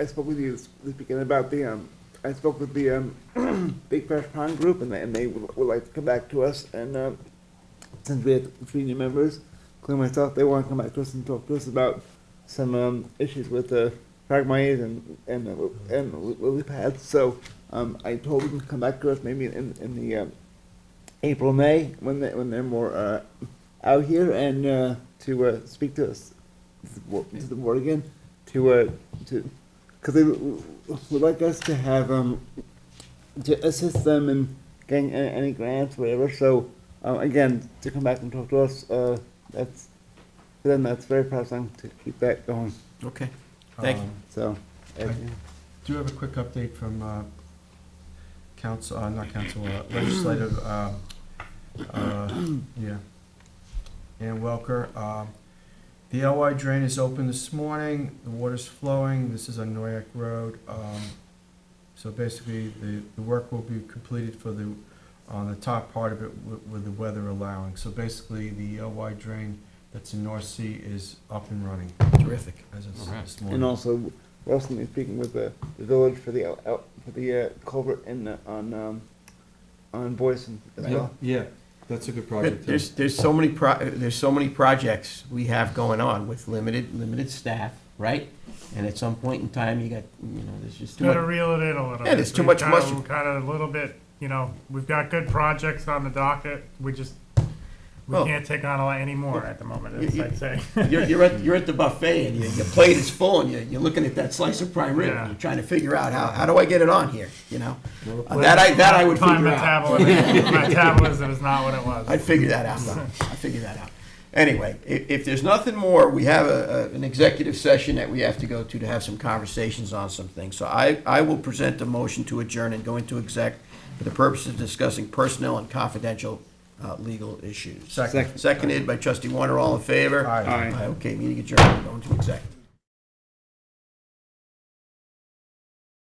spoke with you this weekend about I spoke with the Big Fresh Pond group, and they would like to come back to us, and since we have 3 new members, including myself, they want to come back to us and talk to us about some issues with Phragmites and lily pads. So I told them to come back to us maybe in the April, May, when they're more out here, and to speak to us, to the board again, because they would like us to have to assist them in getting any grants, whatever. So again, to come back and talk to us, that's for them. That's very pressing to keep that going. Okay, thank you. So. I do have a quick update from legislative, Ann Welker. The LY drain is open this morning, the water's flowing, this is on Noyak Road. So basically, the work will be completed on the top part of it with the weather allowing. So basically, the LY drain that's in North Sea is up and running. Terrific. As of this And morning. also, we're also gonna be speaking with the village for the culvert on Boyson as well. Yeah, that's a good project. There's so many projects we have going on with limited staff, right? And at some point in time, there's just too Gotta much. reel it in a little bit. Yeah, there's too much Kind mustard. of a little bit, we've got good projects on the docket, we Well, can't take on any more at the moment, as I'd say. You're at the buffet and your plate is full and you're looking at that slice of prime rib and Yeah. you're trying to figure out how do I get it on here, That I would My figure out. metabolism is not what it was. I'd figure that out. I'd figure that out. Anyway, if there's nothing more, we have an executive session that we have to go to have some conversations on some things. So I will present a motion to adjourn and go into exec for the purpose of discussing personnel and confidential legal issues. Second. Seconded by trustee Warner, all in favor? Aye. Okay, meeting adjourned, going to exec.